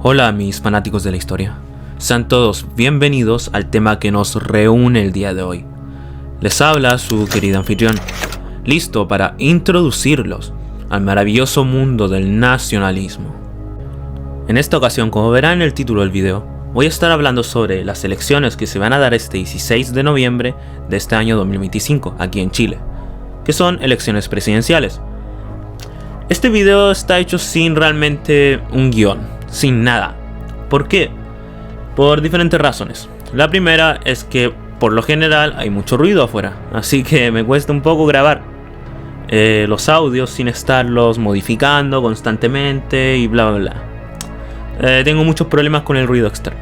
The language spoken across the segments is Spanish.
Hola mis fanáticos de la historia, sean todos bienvenidos al tema que nos reúne el día de hoy. Les habla su querido anfitrión, listo para introducirlos al maravilloso mundo del nacionalismo. En esta ocasión, como verán en el título del video, voy a estar hablando sobre las elecciones que se van a dar este 16 de noviembre de este año 2025 aquí en Chile, que son elecciones presidenciales. Este video está hecho sin realmente un guión, sin nada. ¿Por qué? Por diferentes razones. La primera es que por lo general hay mucho ruido afuera, así que me cuesta un poco grabar los audios sin estarlos modificando constantemente y bla bla bla. Tengo muchos problemas con el ruido externo.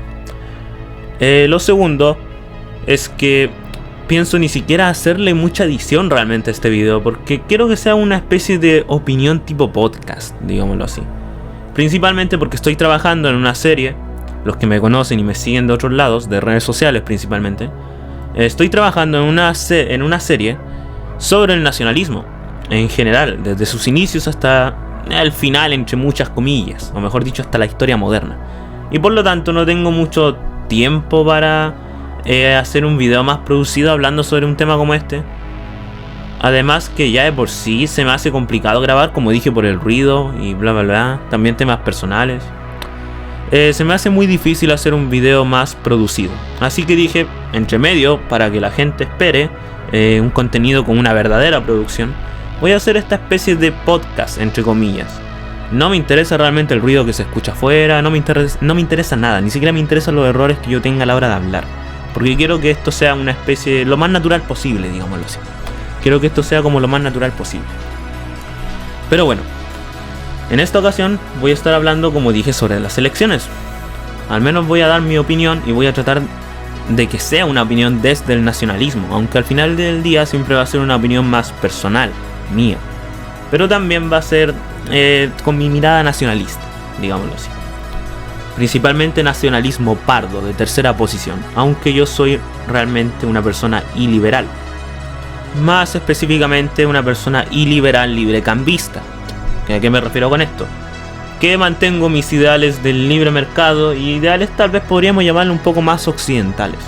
Lo segundo es que pienso ni siquiera hacerle mucha edición realmente a este video, porque quiero que sea una especie de opinión tipo podcast, digámoslo así. Principalmente porque estoy trabajando en una serie. Los que me conocen y me siguen de otros lados, de redes sociales principalmente, estoy trabajando en una serie sobre el nacionalismo en general, desde sus inicios hasta el final, entre muchas comillas, o mejor dicho, hasta la historia moderna. Y por lo tanto no tengo mucho tiempo para hacer un video más producido hablando sobre un tema como este. Además que ya de por sí se me hace complicado grabar, como dije, por el ruido y bla bla bla, también temas personales. Se me hace muy difícil hacer un video más producido. Así que dije, entre medio, para que la gente espere un contenido con una verdadera producción, voy a hacer esta especie de podcast, entre comillas. No me interesa realmente el ruido que se escucha afuera, no me interesa nada, ni siquiera me interesan los errores que yo tenga a la hora de hablar. Porque quiero que esto sea una especie, lo más natural posible, digámoslo así. Quiero que esto sea como lo más natural posible. Pero bueno, en esta ocasión voy a estar hablando, como dije, sobre las elecciones. Al menos voy a dar mi opinión y voy a tratar de que sea una opinión desde el nacionalismo, aunque al final del día siempre va a ser una opinión más personal, mía. Pero también va a ser con mi mirada nacionalista, digámoslo así. Principalmente nacionalismo pardo, de tercera posición, aunque yo soy realmente una persona iliberal. Más específicamente una persona iliberal librecambista. ¿A qué me refiero con esto? Que mantengo mis ideales del libre mercado, y ideales tal vez podríamos llamarlo un poco más occidentales.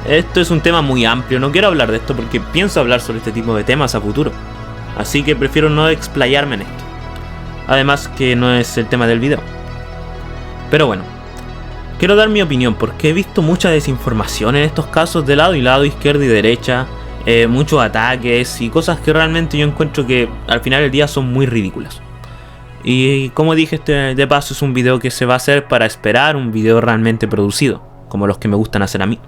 Esto es un tema muy amplio, no quiero hablar de esto porque pienso hablar sobre este tipo de temas a futuro. Así que prefiero no explayarme en esto. Además que no es el tema del video. Pero bueno, quiero dar mi opinión porque he visto mucha desinformación en estos casos de lado y lado, izquierda y derecha. Muchos ataques y cosas que realmente yo encuentro que al final del día son muy ridículas. Y como dije, de paso es un video que se va a hacer para esperar un video realmente producido, como los que me gustan hacer a mí.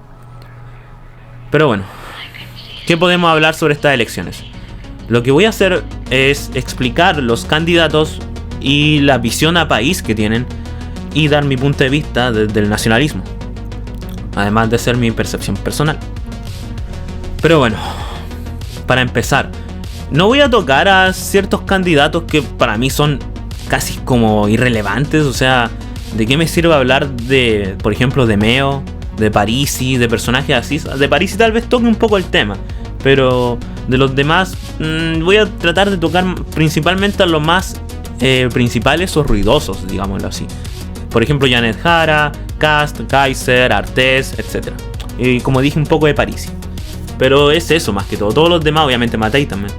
Pero bueno, ¿qué podemos hablar sobre estas elecciones? Lo que voy a hacer es explicar los candidatos y la visión a país que tienen, y dar mi punto de vista desde el nacionalismo, además de ser mi percepción personal. Pero bueno, para empezar, no voy a tocar a ciertos candidatos que para mí son casi como irrelevantes. O sea, ¿de qué me sirve hablar de, por ejemplo, de Meo, de Parisi, de personajes así? De Parisi tal vez toque un poco el tema, pero de los demás voy a tratar de tocar principalmente a los más principales o ruidosos, digámoslo así. Por ejemplo, Janet Jara, Kast, Kaiser, Artés, etc. Y como dije, un poco de Parisi. Pero es eso más que todo. Todos los demás, obviamente Matei también.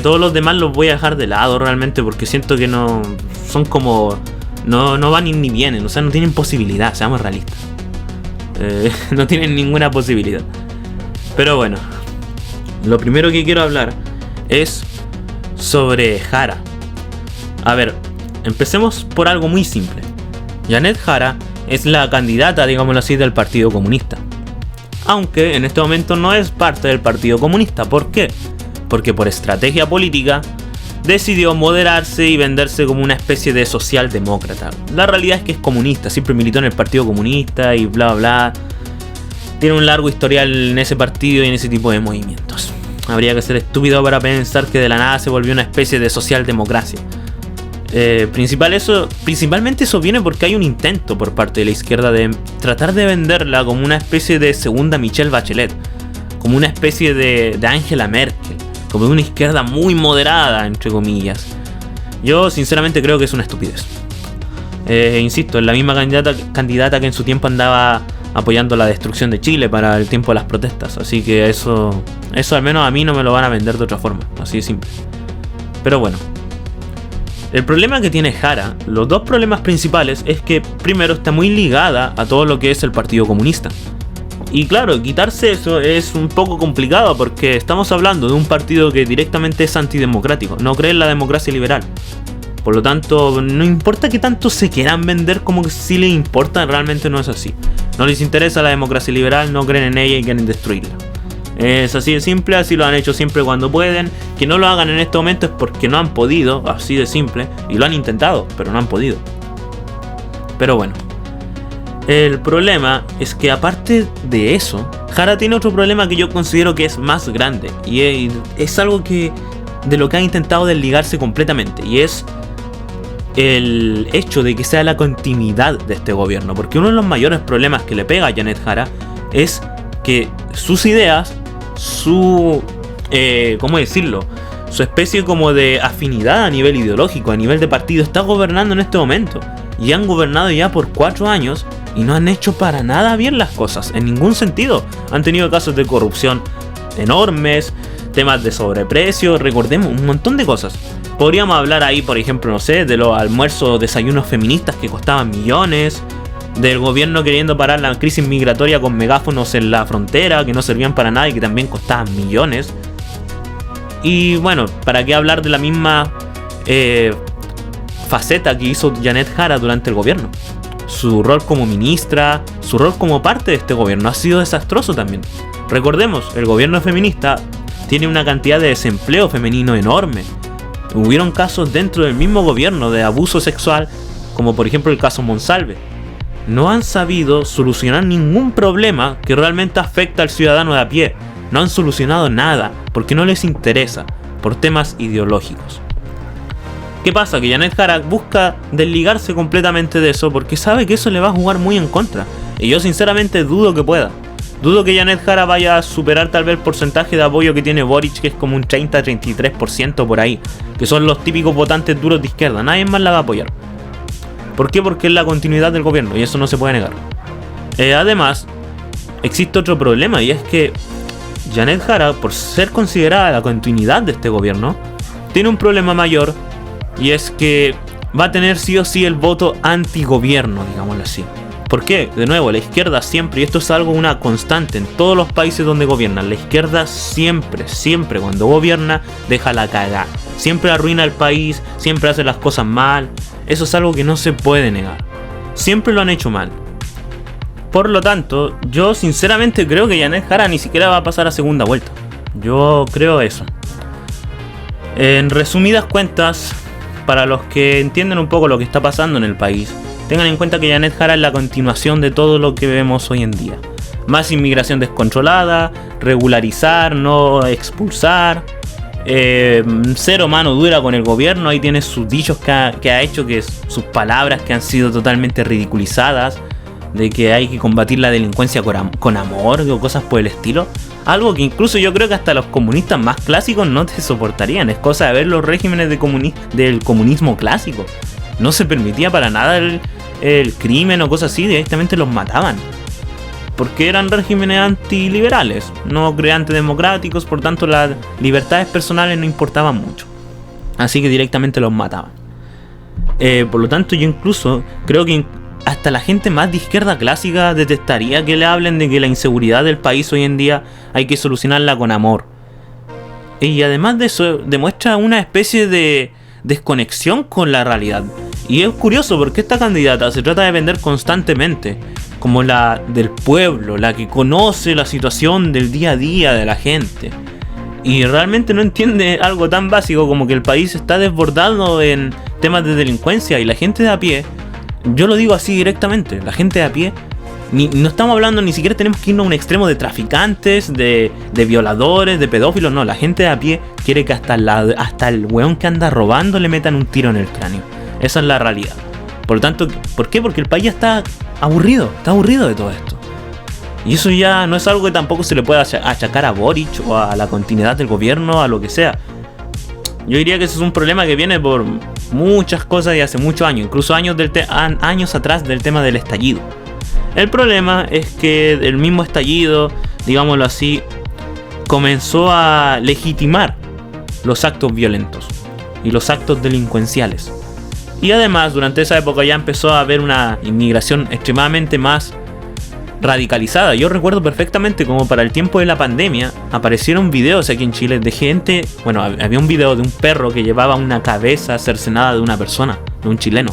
Todos los demás los voy a dejar de lado realmente, porque siento que no son como... No van ni vienen, o sea, no tienen posibilidad, seamos realistas. No tienen ninguna posibilidad. Pero bueno, lo primero que quiero hablar es sobre Jara. A ver, empecemos por algo muy simple. Janet Jara es la candidata, digámoslo así, del Partido Comunista. Aunque en este momento no es parte del Partido Comunista. ¿Por qué? Porque por estrategia política decidió moderarse y venderse como una especie de socialdemócrata. La realidad es que es comunista, siempre militó en el Partido Comunista y bla bla. Tiene un largo historial en ese partido y en ese tipo de movimientos. Habría que ser estúpido para pensar que de la nada se volvió una especie de socialdemocracia. Principalmente eso viene porque hay un intento por parte de la izquierda de tratar de venderla como una especie de segunda Michelle Bachelet, como una especie de Angela Merkel, como de una izquierda muy moderada, entre comillas. Yo sinceramente creo que es una estupidez. Insisto, es la misma candidata que en su tiempo andaba apoyando la destrucción de Chile para el tiempo de las protestas. Así que eso al menos a mí no me lo van a vender de otra forma, así de simple. Pero bueno, el problema que tiene Jara, los dos problemas principales, es que primero está muy ligada a todo lo que es el Partido Comunista. Y claro, quitarse eso es un poco complicado porque estamos hablando de un partido que directamente es antidemocrático, no cree en la democracia liberal. Por lo tanto, no importa que tanto se quieran vender como que sí les importa, realmente no es así. No les interesa la democracia liberal, no creen en ella y quieren destruirla. Es así de simple, así lo han hecho siempre cuando pueden. Que no lo hagan en este momento es porque no han podido, así de simple. Y lo han intentado, pero no han podido. Pero bueno, el problema es que aparte de eso, Jara tiene otro problema que yo considero que es más grande. Y es algo que de lo que ha intentado desligarse completamente. Y es el hecho de que sea la continuidad de este gobierno. Porque uno de los mayores problemas que le pega a Janet Jara es que sus ideas, ¿cómo decirlo? Su especie como de afinidad a nivel ideológico, a nivel de partido, está gobernando en este momento. Y han gobernado ya por 4 años y no han hecho para nada bien las cosas, en ningún sentido. Han tenido casos de corrupción enormes, temas de sobreprecio, recordemos un montón de cosas. Podríamos hablar ahí, por ejemplo, no sé, de los almuerzos o desayunos feministas que costaban millones, del gobierno queriendo parar la crisis migratoria con megáfonos en la frontera que no servían para nada y que también costaban millones. Y bueno, ¿para qué hablar de la misma faceta que hizo Janet Jara durante el gobierno? Su rol como ministra, su rol como parte de este gobierno ha sido desastroso también. Recordemos, el gobierno feminista tiene una cantidad de desempleo femenino enorme. Hubieron casos dentro del mismo gobierno de abuso sexual, como por ejemplo el caso Monsalve. No han sabido solucionar ningún problema que realmente afecta al ciudadano de a pie. No han solucionado nada, porque no les interesa, por temas ideológicos. ¿Qué pasa? Que Janet Jara busca desligarse completamente de eso porque sabe que eso le va a jugar muy en contra. Y yo sinceramente dudo que pueda. Dudo que Janet Jara vaya a superar tal vez el porcentaje de apoyo que tiene Boric, que es como un 30-33% por ahí, que son los típicos votantes duros de izquierda. Nadie más la va a apoyar. ¿Por qué? Porque es la continuidad del gobierno y eso no se puede negar. Además, existe otro problema y es que Janet Jara, por ser considerada la continuidad de este gobierno, tiene un problema mayor y es que va a tener sí o sí el voto antigobierno, digámoslo así. ¿Por qué? De nuevo, la izquierda siempre, y esto es algo, una constante en todos los países donde gobiernan, la izquierda siempre cuando gobierna deja la cagada. Siempre arruina el país, siempre hace las cosas mal. Eso es algo que no se puede negar. Siempre lo han hecho mal. Por lo tanto, yo sinceramente creo que Janet Jara ni siquiera va a pasar a segunda vuelta. Yo creo eso. En resumidas cuentas, para los que entienden un poco lo que está pasando en el país, tengan en cuenta que Janet Jara es la continuación de todo lo que vemos hoy en día. Más inmigración descontrolada, regularizar, no expulsar, cero mano dura con el gobierno. Ahí tiene sus dichos que ha hecho, que sus palabras que han sido totalmente ridiculizadas, de que hay que combatir la delincuencia con amor o cosas por el estilo. Algo que incluso yo creo que hasta los comunistas más clásicos no te soportarían. Es cosa de ver los regímenes del comunismo clásico. No se permitía para nada el crimen o cosas así, directamente los mataban. Porque eran regímenes antiliberales, no antidemocráticos, por tanto las libertades personales no importaban mucho. Así que directamente los mataban. Por lo tanto yo incluso creo que hasta la gente más de izquierda clásica detestaría que le hablen de que la inseguridad del país hoy en día hay que solucionarla con amor. Y además de eso demuestra una especie de desconexión con la realidad. Y es curioso porque esta candidata se trata de vender constantemente como la del pueblo, la que conoce la situación del día a día de la gente. Y realmente no entiende algo tan básico como que el país está desbordado en temas de delincuencia y la gente de a pie, yo lo digo así directamente, la gente de a pie, no estamos hablando, ni siquiera tenemos que irnos a un extremo de traficantes, de violadores, de pedófilos, no, la gente de a pie quiere que hasta el weón que anda robando le metan un tiro en el cráneo. Esa es la realidad. Por lo tanto, ¿por qué? Porque el país ya está aburrido de todo esto. Y eso ya no es algo que tampoco se le pueda achacar a Boric o a la continuidad del gobierno, a lo que sea. Yo diría que ese es un problema que viene por muchas cosas y hace muchos años, incluso años atrás del tema del estallido. El problema es que el mismo estallido, digámoslo así, comenzó a legitimar los actos violentos y los actos delincuenciales. Y además, durante esa época ya empezó a haber una inmigración extremadamente más radicalizada. Yo recuerdo perfectamente como para el tiempo de la pandemia aparecieron videos aquí en Chile de gente, bueno, había un video de un perro que llevaba una cabeza cercenada de una persona, de un chileno.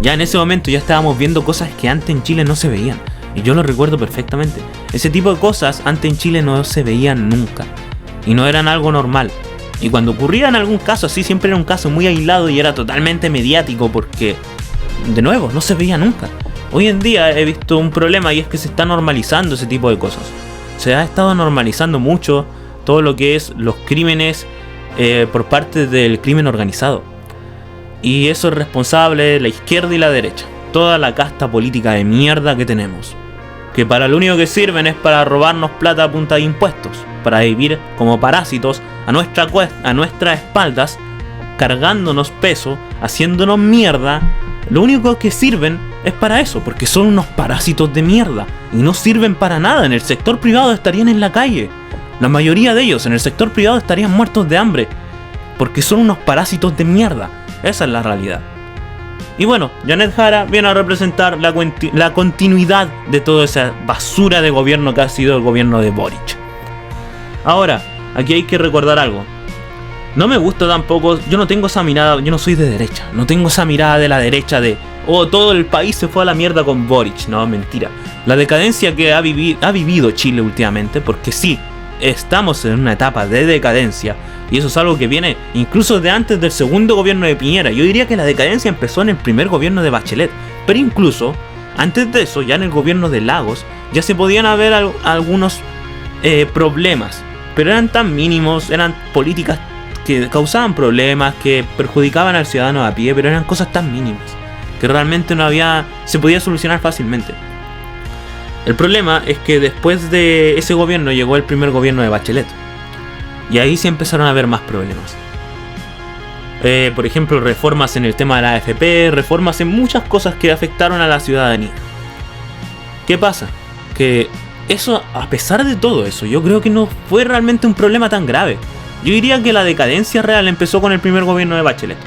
Ya en ese momento ya estábamos viendo cosas que antes en Chile no se veían. Y yo lo recuerdo perfectamente. Ese tipo de cosas antes en Chile no se veían nunca. Y no eran algo normal. Y cuando ocurría en algún caso así, siempre era un caso muy aislado y era totalmente mediático porque, de nuevo, no se veía nunca. Hoy en día he visto un problema y es que se está normalizando ese tipo de cosas. Se ha estado normalizando mucho todo lo que es los crímenes por parte del crimen organizado. Y eso es responsable de la izquierda y la derecha. Toda la casta política de mierda que tenemos. Que para lo único que sirven es para robarnos plata a punta de impuestos. Para vivir como parásitos a nuestras espaldas, cargándonos peso, haciéndonos mierda. Lo único que sirven es para eso, porque son unos parásitos de mierda. Y no sirven para nada. En el sector privado estarían en la calle. La mayoría de ellos en el sector privado estarían muertos de hambre. Porque son unos parásitos de mierda. Esa es la realidad. Y bueno, Janet Jara viene a representar la continuidad de toda esa basura de gobierno que ha sido el gobierno de Boric. Ahora, aquí hay que recordar algo. No me gusta tampoco, yo no tengo esa mirada, yo no soy de derecha. No tengo esa mirada de la derecha de, oh, todo el país se fue a la mierda con Boric. No, mentira. La decadencia que ha vivido Chile últimamente, porque sí, estamos en una etapa de decadencia. Y eso es algo que viene incluso de antes del segundo gobierno de Piñera. Yo diría que la decadencia empezó en el primer gobierno de Bachelet. Pero incluso antes de eso, ya en el gobierno de Lagos, ya se podían haber algunos problemas. Pero eran tan mínimos, eran políticas que causaban problemas, que perjudicaban al ciudadano a pie. Pero eran cosas tan mínimas que realmente se podía solucionar fácilmente. El problema es que después de ese gobierno llegó el primer gobierno de Bachelet. Y ahí sí empezaron a haber más problemas. Por ejemplo, reformas en el tema de la AFP, reformas en muchas cosas que afectaron a la ciudadanía. ¿Qué pasa? Que eso, a pesar de todo eso, yo creo que no fue realmente un problema tan grave. Yo diría que la decadencia real empezó con el primer gobierno de Bachelet.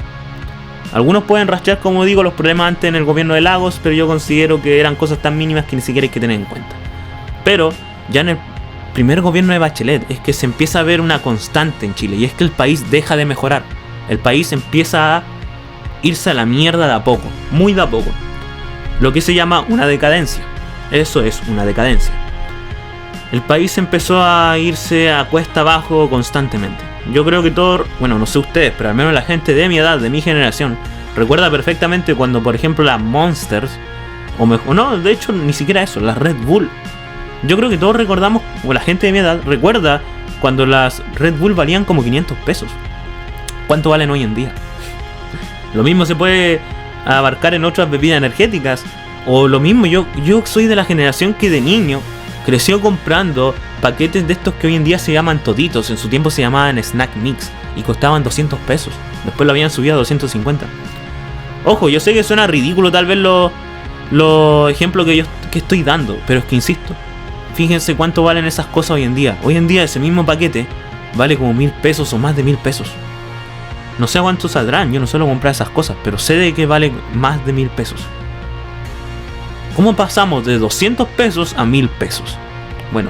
Algunos pueden rastrear, como digo, los problemas antes en el gobierno de Lagos, pero yo considero que eran cosas tan mínimas que ni siquiera hay que tener en cuenta. Pero ya en el primer gobierno de Bachelet es que se empieza a ver una constante en Chile, y es que el país deja de mejorar. El país empieza a irse a la mierda de a poco, muy de a poco. Lo que se llama una decadencia. Eso es una decadencia. El país empezó a irse a cuesta abajo constantemente. Yo creo que todo, bueno, no sé ustedes, pero al menos la gente de mi edad, de mi generación, recuerda perfectamente cuando, por ejemplo, las Monsters, o mejor, no, de hecho ni siquiera eso, las Red Bull. Yo creo que todos recordamos, o la gente de mi edad recuerda cuando las Red Bull valían como 500 pesos. ¿Cuánto valen hoy en día? Lo mismo se puede abarcar en otras bebidas energéticas. O lo mismo, yo soy de la generación que de niño creció comprando paquetes de estos que hoy en día se llaman toditos. En su tiempo se llamaban Snack Mix y costaban 200 pesos. Después lo habían subido a 250. Ojo, yo sé que suena ridículo tal vez los ejemplos que estoy dando, pero es que insisto, fíjense cuánto valen esas cosas hoy en día. Hoy en día ese mismo paquete vale como 1000 pesos o más de 1000 pesos. No sé cuánto saldrán, yo no suelo comprar esas cosas, pero sé de que vale más de 1000 pesos. ¿Cómo pasamos de 200 pesos a 1000 pesos? Bueno,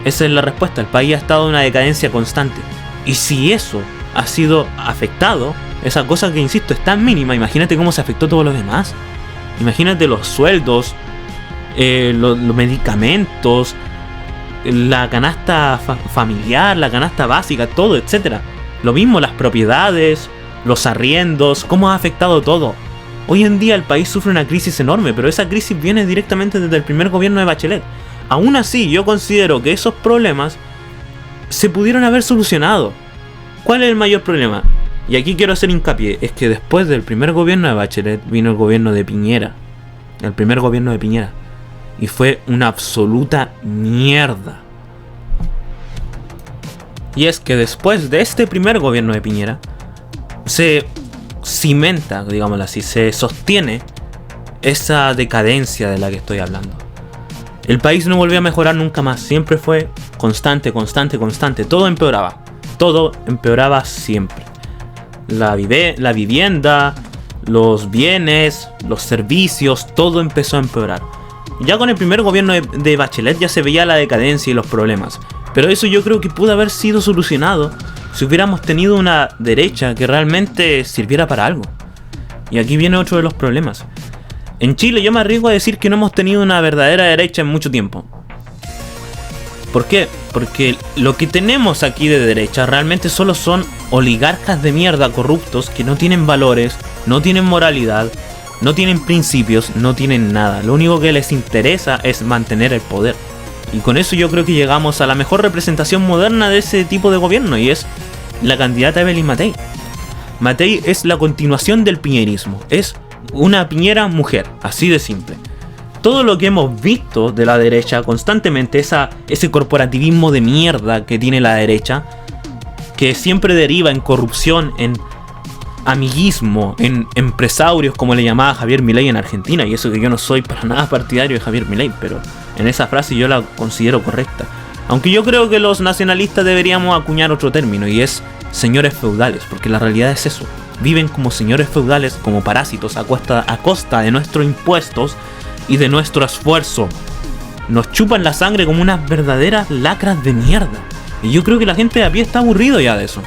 esa es la respuesta. El país ha estado en una decadencia constante. Y si eso ha sido afectado, esa cosa que insisto es tan mínima, imagínate cómo se afectó todo lo demás. Imagínate los sueldos, los medicamentos, la canasta familiar, la canasta básica, todo, etcétera. Lo mismo las propiedades, los arriendos, cómo ha afectado todo. Hoy en día el país sufre una crisis enorme, pero esa crisis viene directamente desde el primer gobierno de Bachelet. Aún así, yo considero que esos problemas se pudieron haber solucionado. ¿Cuál es el mayor problema? Y aquí quiero hacer hincapié, es que después del primer gobierno de Bachelet vino el gobierno de Piñera. El primer gobierno de Piñera. Y fue una absoluta mierda. Y es que después de este primer gobierno de Piñera, se cimenta, digámoslo así, se sostiene esa decadencia de la que estoy hablando. El país no volvió a mejorar nunca más, siempre fue constante, todo empeoraba siempre. La vivienda, los bienes, los servicios, todo empezó a empeorar. Ya con el primer gobierno de Bachelet ya se veía la decadencia y los problemas, pero eso yo creo que pudo haber sido solucionado si hubiéramos tenido una derecha que realmente sirviera para algo. Y aquí viene otro de los problemas. En Chile yo me arriesgo a decir que no hemos tenido una verdadera derecha en mucho tiempo. ¿Por qué? Porque lo que tenemos aquí de derecha realmente solo son oligarcas de mierda corruptos que no tienen valores, no tienen moralidad, no tienen principios, no tienen nada. Lo único que les interesa es mantener el poder. Y con eso yo creo que llegamos a la mejor representación moderna de ese tipo de gobierno, y es la candidata Evelyn Matei. Matei es la continuación del piñerismo, es una Piñera mujer, así de simple. Todo lo que hemos visto de la derecha constantemente, ese corporativismo de mierda que tiene la derecha, que siempre deriva en corrupción, en amiguismo, en empresarios, como le llamaba Javier Milei en Argentina, y eso que yo no soy para nada partidario de Javier Milei, pero en esa frase yo la considero correcta. Aunque yo creo que los nacionalistas deberíamos acuñar otro término, y es señores feudales, porque la realidad es eso. Viven como señores feudales, como parásitos a costa de nuestros impuestos y de nuestro esfuerzo. Nos chupan la sangre como unas verdaderas lacras de mierda. Y yo creo que la gente de a pie está aburrido ya de eso.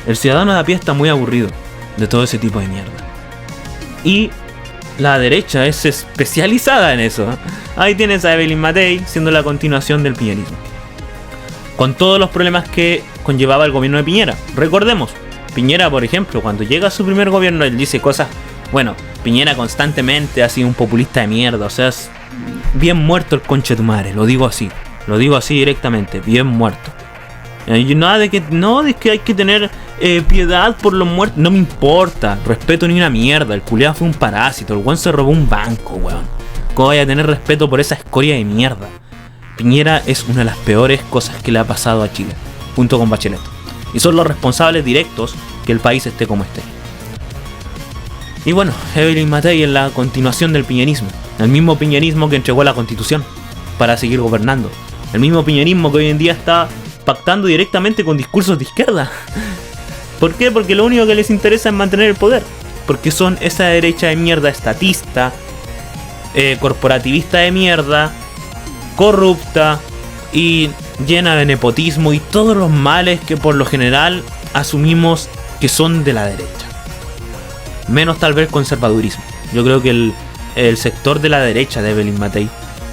El ciudadano de a pie está muy aburrido de todo ese tipo de mierda. Y la derecha es especializada en eso. Ahí tienes a Evelyn Matei siendo la continuación del piñerismo, con todos los problemas que conllevaba el gobierno de Piñera. Recordemos, Piñera, por ejemplo, cuando llega a su primer gobierno, él dice cosas... Bueno, Piñera constantemente ha sido un populista de mierda. O sea, es bien muerto el conche de tu madre. Lo digo así directamente, bien muerto. Y nada de que hay que tener piedad por los muertos. No me importa, respeto ni una mierda. El culiado fue un parásito, el weón se robó un banco, weón. ¿Cómo voy a tener respeto por esa escoria de mierda? Piñera es una de las peores cosas que le ha pasado a Chile, junto con Bachelet. Y son los responsables directos que el país esté como esté. Y bueno, Evelyn Matei es la continuación del piñerismo. El mismo piñerismo que entregó la Constitución para seguir gobernando. El mismo piñerismo que hoy en día está pactando directamente con discursos de izquierda. ¿Por qué? Porque lo único que les interesa es mantener el poder. Porque son esa derecha de mierda estatista, corporativista de mierda, corrupta y llena de nepotismo y todos los males que por lo general asumimos que son de la derecha. Menos tal vez conservadurismo. Yo creo que el sector de la derecha de Evelyn Matei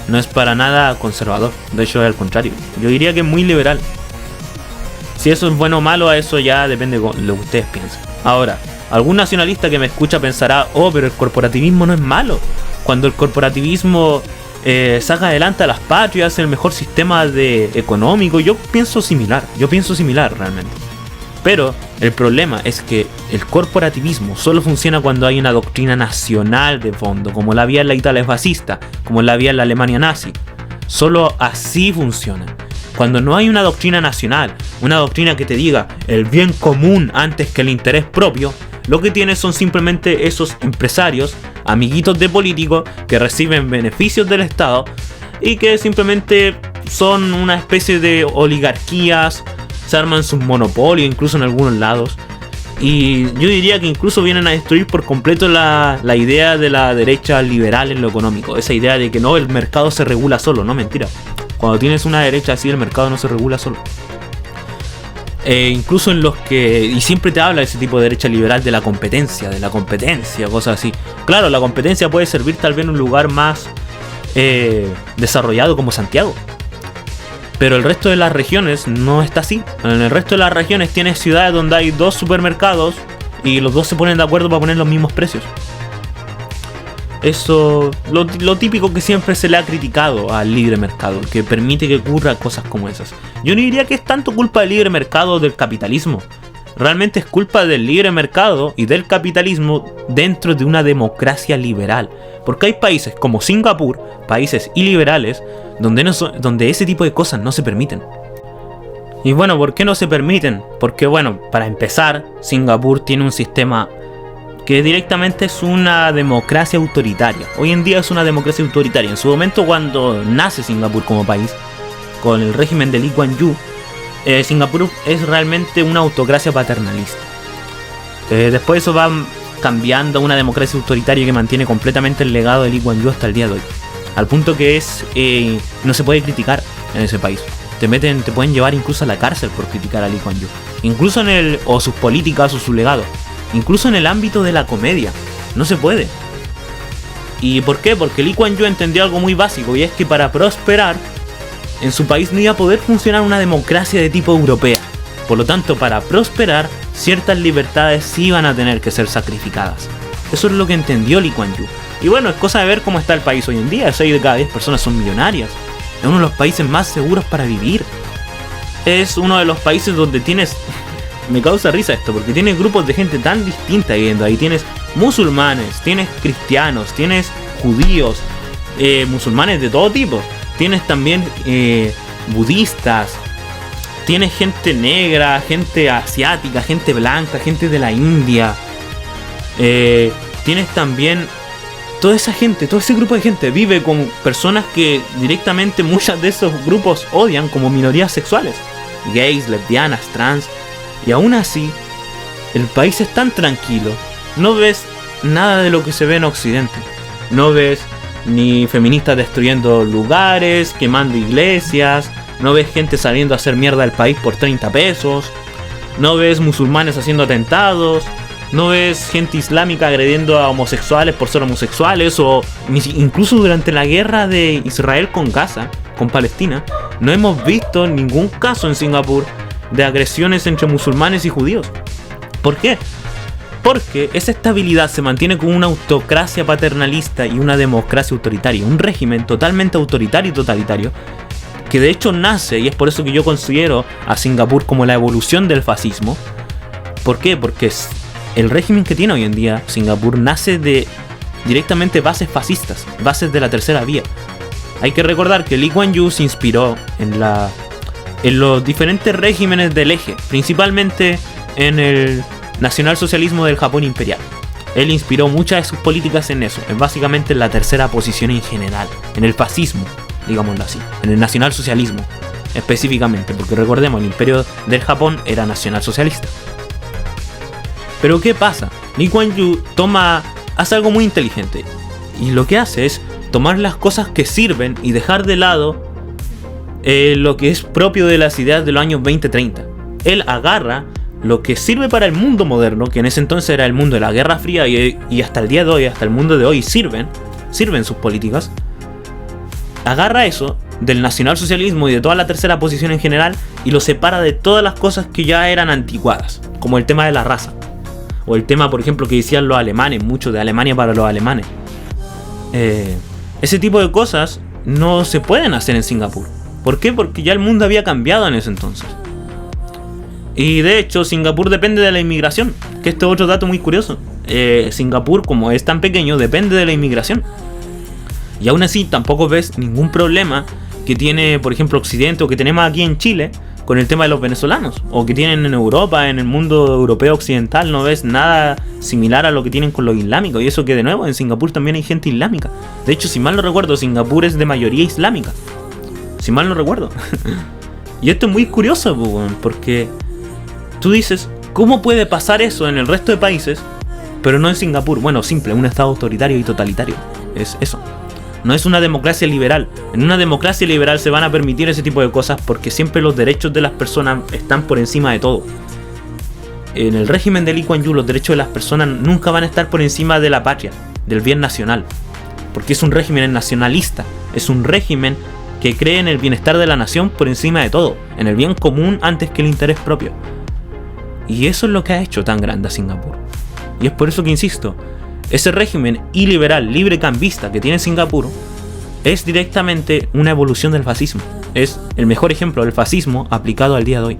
no es para nada conservador. De hecho es al contrario. Yo diría que es muy liberal. Si eso es bueno o malo, a eso ya depende de lo que ustedes piensen. Ahora, algún nacionalista que me escucha pensará: oh, pero el corporativismo no es malo. Cuando el corporativismo saca adelante a las patrias, es el mejor sistema económico. Yo pienso similar realmente. Pero el problema es que el corporativismo solo funciona cuando hay una doctrina nacional de fondo, como la había en la Italia fascista, como la había en la Alemania nazi. Solo así funciona. Cuando no hay una doctrina nacional, una doctrina que te diga el bien común antes que el interés propio, lo que tienes son simplemente esos empresarios, amiguitos de políticos, que reciben beneficios del Estado y que simplemente son una especie de oligarquías. Se arman sus monopolios incluso en algunos lados. Y yo diría que incluso vienen a destruir por completo la idea de la derecha liberal en lo económico. Esa idea de que no, el mercado se regula solo. No, mentira. Cuando tienes una derecha así, el mercado no se regula solo. Incluso en los que... Y siempre te habla ese tipo de derecha liberal de la competencia, cosas así. Claro, la competencia puede servir tal vez en un lugar más desarrollado como Santiago. Pero el resto de las regiones no está así. En el resto de las regiones tienes ciudades donde hay 2 supermercados y los dos se ponen de acuerdo para poner los mismos precios. Eso, lo típico que siempre se le ha criticado al libre mercado, que permite que ocurra cosas como esas. Yo no diría que es tanto culpa del libre mercado o del capitalismo. Realmente es culpa del libre mercado y del capitalismo dentro de una democracia liberal. Porque hay países como Singapur, países iliberales, donde ese tipo de cosas no se permiten. Y bueno, ¿por qué no se permiten? Porque bueno, para empezar, Singapur tiene un sistema que directamente es una democracia autoritaria. Hoy en día es una democracia autoritaria. En su momento, cuando nace Singapur como país, con el régimen de Lee Kuan Yew, Singapur es realmente una autocracia paternalista. Después eso va cambiando a una democracia autoritaria que mantiene completamente el legado de Lee Kuan Yew hasta el día de hoy. Al punto que no se puede criticar en ese país. Te pueden llevar incluso a la cárcel por criticar a Lee Kuan Yew. Incluso o sus políticas o su legado. Incluso en el ámbito de la comedia. No se puede. ¿Y por qué? Porque Lee Kuan Yew entendió algo muy básico, y es que para prosperar en su país no iba a poder funcionar una democracia de tipo europea. Por lo tanto, para prosperar, ciertas libertades sí iban a tener que ser sacrificadas. Eso es lo que entendió Lee Kuan Yew. Y bueno, es cosa de ver cómo está el país hoy en día. 6 de cada 10 personas son millonarias. Es uno de los países más seguros para vivir. Es uno de los países donde tienes... Me causa risa esto, porque tienes grupos de gente tan distinta viviendo ahí. Tienes musulmanes, tienes cristianos, tienes judíos, musulmanes de todo tipo. Tienes también budistas, tienes gente negra, gente asiática, gente blanca, gente de la India. Tienes también toda esa gente, todo ese grupo de gente vive con personas que directamente muchas de esos grupos odian como minorías sexuales. Gays, lesbianas, trans. Y aún así, el país es tan tranquilo. No ves nada de lo que se ve en Occidente. No ves ni feministas destruyendo lugares, quemando iglesias. No ves gente saliendo a hacer mierda al país por 30 pesos. No ves musulmanes haciendo atentados. No ves gente islámica agrediendo a homosexuales por ser homosexuales. O incluso durante la guerra de Israel con Gaza, con Palestina, no hemos visto ningún caso en Singapur de agresiones entre musulmanes y judíos. ¿Por qué? Porque esa estabilidad se mantiene con una autocracia paternalista y una democracia autoritaria. Un régimen totalmente autoritario y totalitario, que de hecho nace, y es por eso que yo considero a Singapur como la evolución del fascismo. ¿Por qué? Porque el régimen que tiene hoy en día Singapur nace de directamente bases fascistas, bases de la tercera vía. Hay que recordar que Lee Kuan Yew se inspiró en los diferentes regímenes del eje, principalmente en el nacionalsocialismo del Japón imperial. Él inspiró muchas de sus políticas en eso, en básicamente la tercera posición en general, en el fascismo, digámoslo así, en el nacionalsocialismo específicamente, porque recordemos, el imperio del Japón era nacionalsocialista. Pero ¿qué pasa? Lee Kuan Yew hace algo muy inteligente, y lo que hace es tomar las cosas que sirven y dejar de lado lo que es propio de las ideas de los años 20-30. Él agarra lo que sirve para el mundo moderno, que en ese entonces era el mundo de la Guerra Fría, y hasta el día de hoy, hasta el mundo de hoy sirven sus políticas. Agarra eso del nacionalsocialismo y de toda la tercera posición en general y lo separa de todas las cosas que ya eran anticuadas, como el tema de la raza, o el tema, por ejemplo, que decían los alemanes, mucho de Alemania para los alemanes. Ese tipo de cosas no se pueden hacer en Singapur. ¿Por qué? Porque ya el mundo había cambiado en ese entonces. Y de hecho Singapur depende de la inmigración, que este es otro dato muy curioso. Singapur, como es tan pequeño, depende de la inmigración. Y aún así tampoco ves ningún problema que tiene, por ejemplo, Occidente, o que tenemos aquí en Chile con el tema de los venezolanos, o que tienen en Europa, en el mundo europeo occidental. No ves nada similar a lo que tienen con los islámicos. Y eso que de nuevo en Singapur también hay gente islámica. De hecho, si mal no recuerdo, Singapur es de mayoría islámica, si mal no recuerdo. Y esto es muy curioso, porque tú dices, ¿cómo puede pasar eso en el resto de países, pero no en Singapur? Bueno, simple, un estado autoritario y totalitario. Es eso. No es una democracia liberal. En una democracia liberal se van a permitir ese tipo de cosas porque siempre los derechos de las personas están por encima de todo. En el régimen de Lee Kuan Yew, los derechos de las personas nunca van a estar por encima de la patria, del bien nacional. Porque es un régimen nacionalista. Es un régimen que cree en el bienestar de la nación por encima de todo, en el bien común antes que el interés propio. Y eso es lo que ha hecho tan grande a Singapur. Y es por eso que insisto, ese régimen iliberal, librecambista que tiene Singapur es directamente una evolución del fascismo. Es el mejor ejemplo del fascismo aplicado al día de hoy.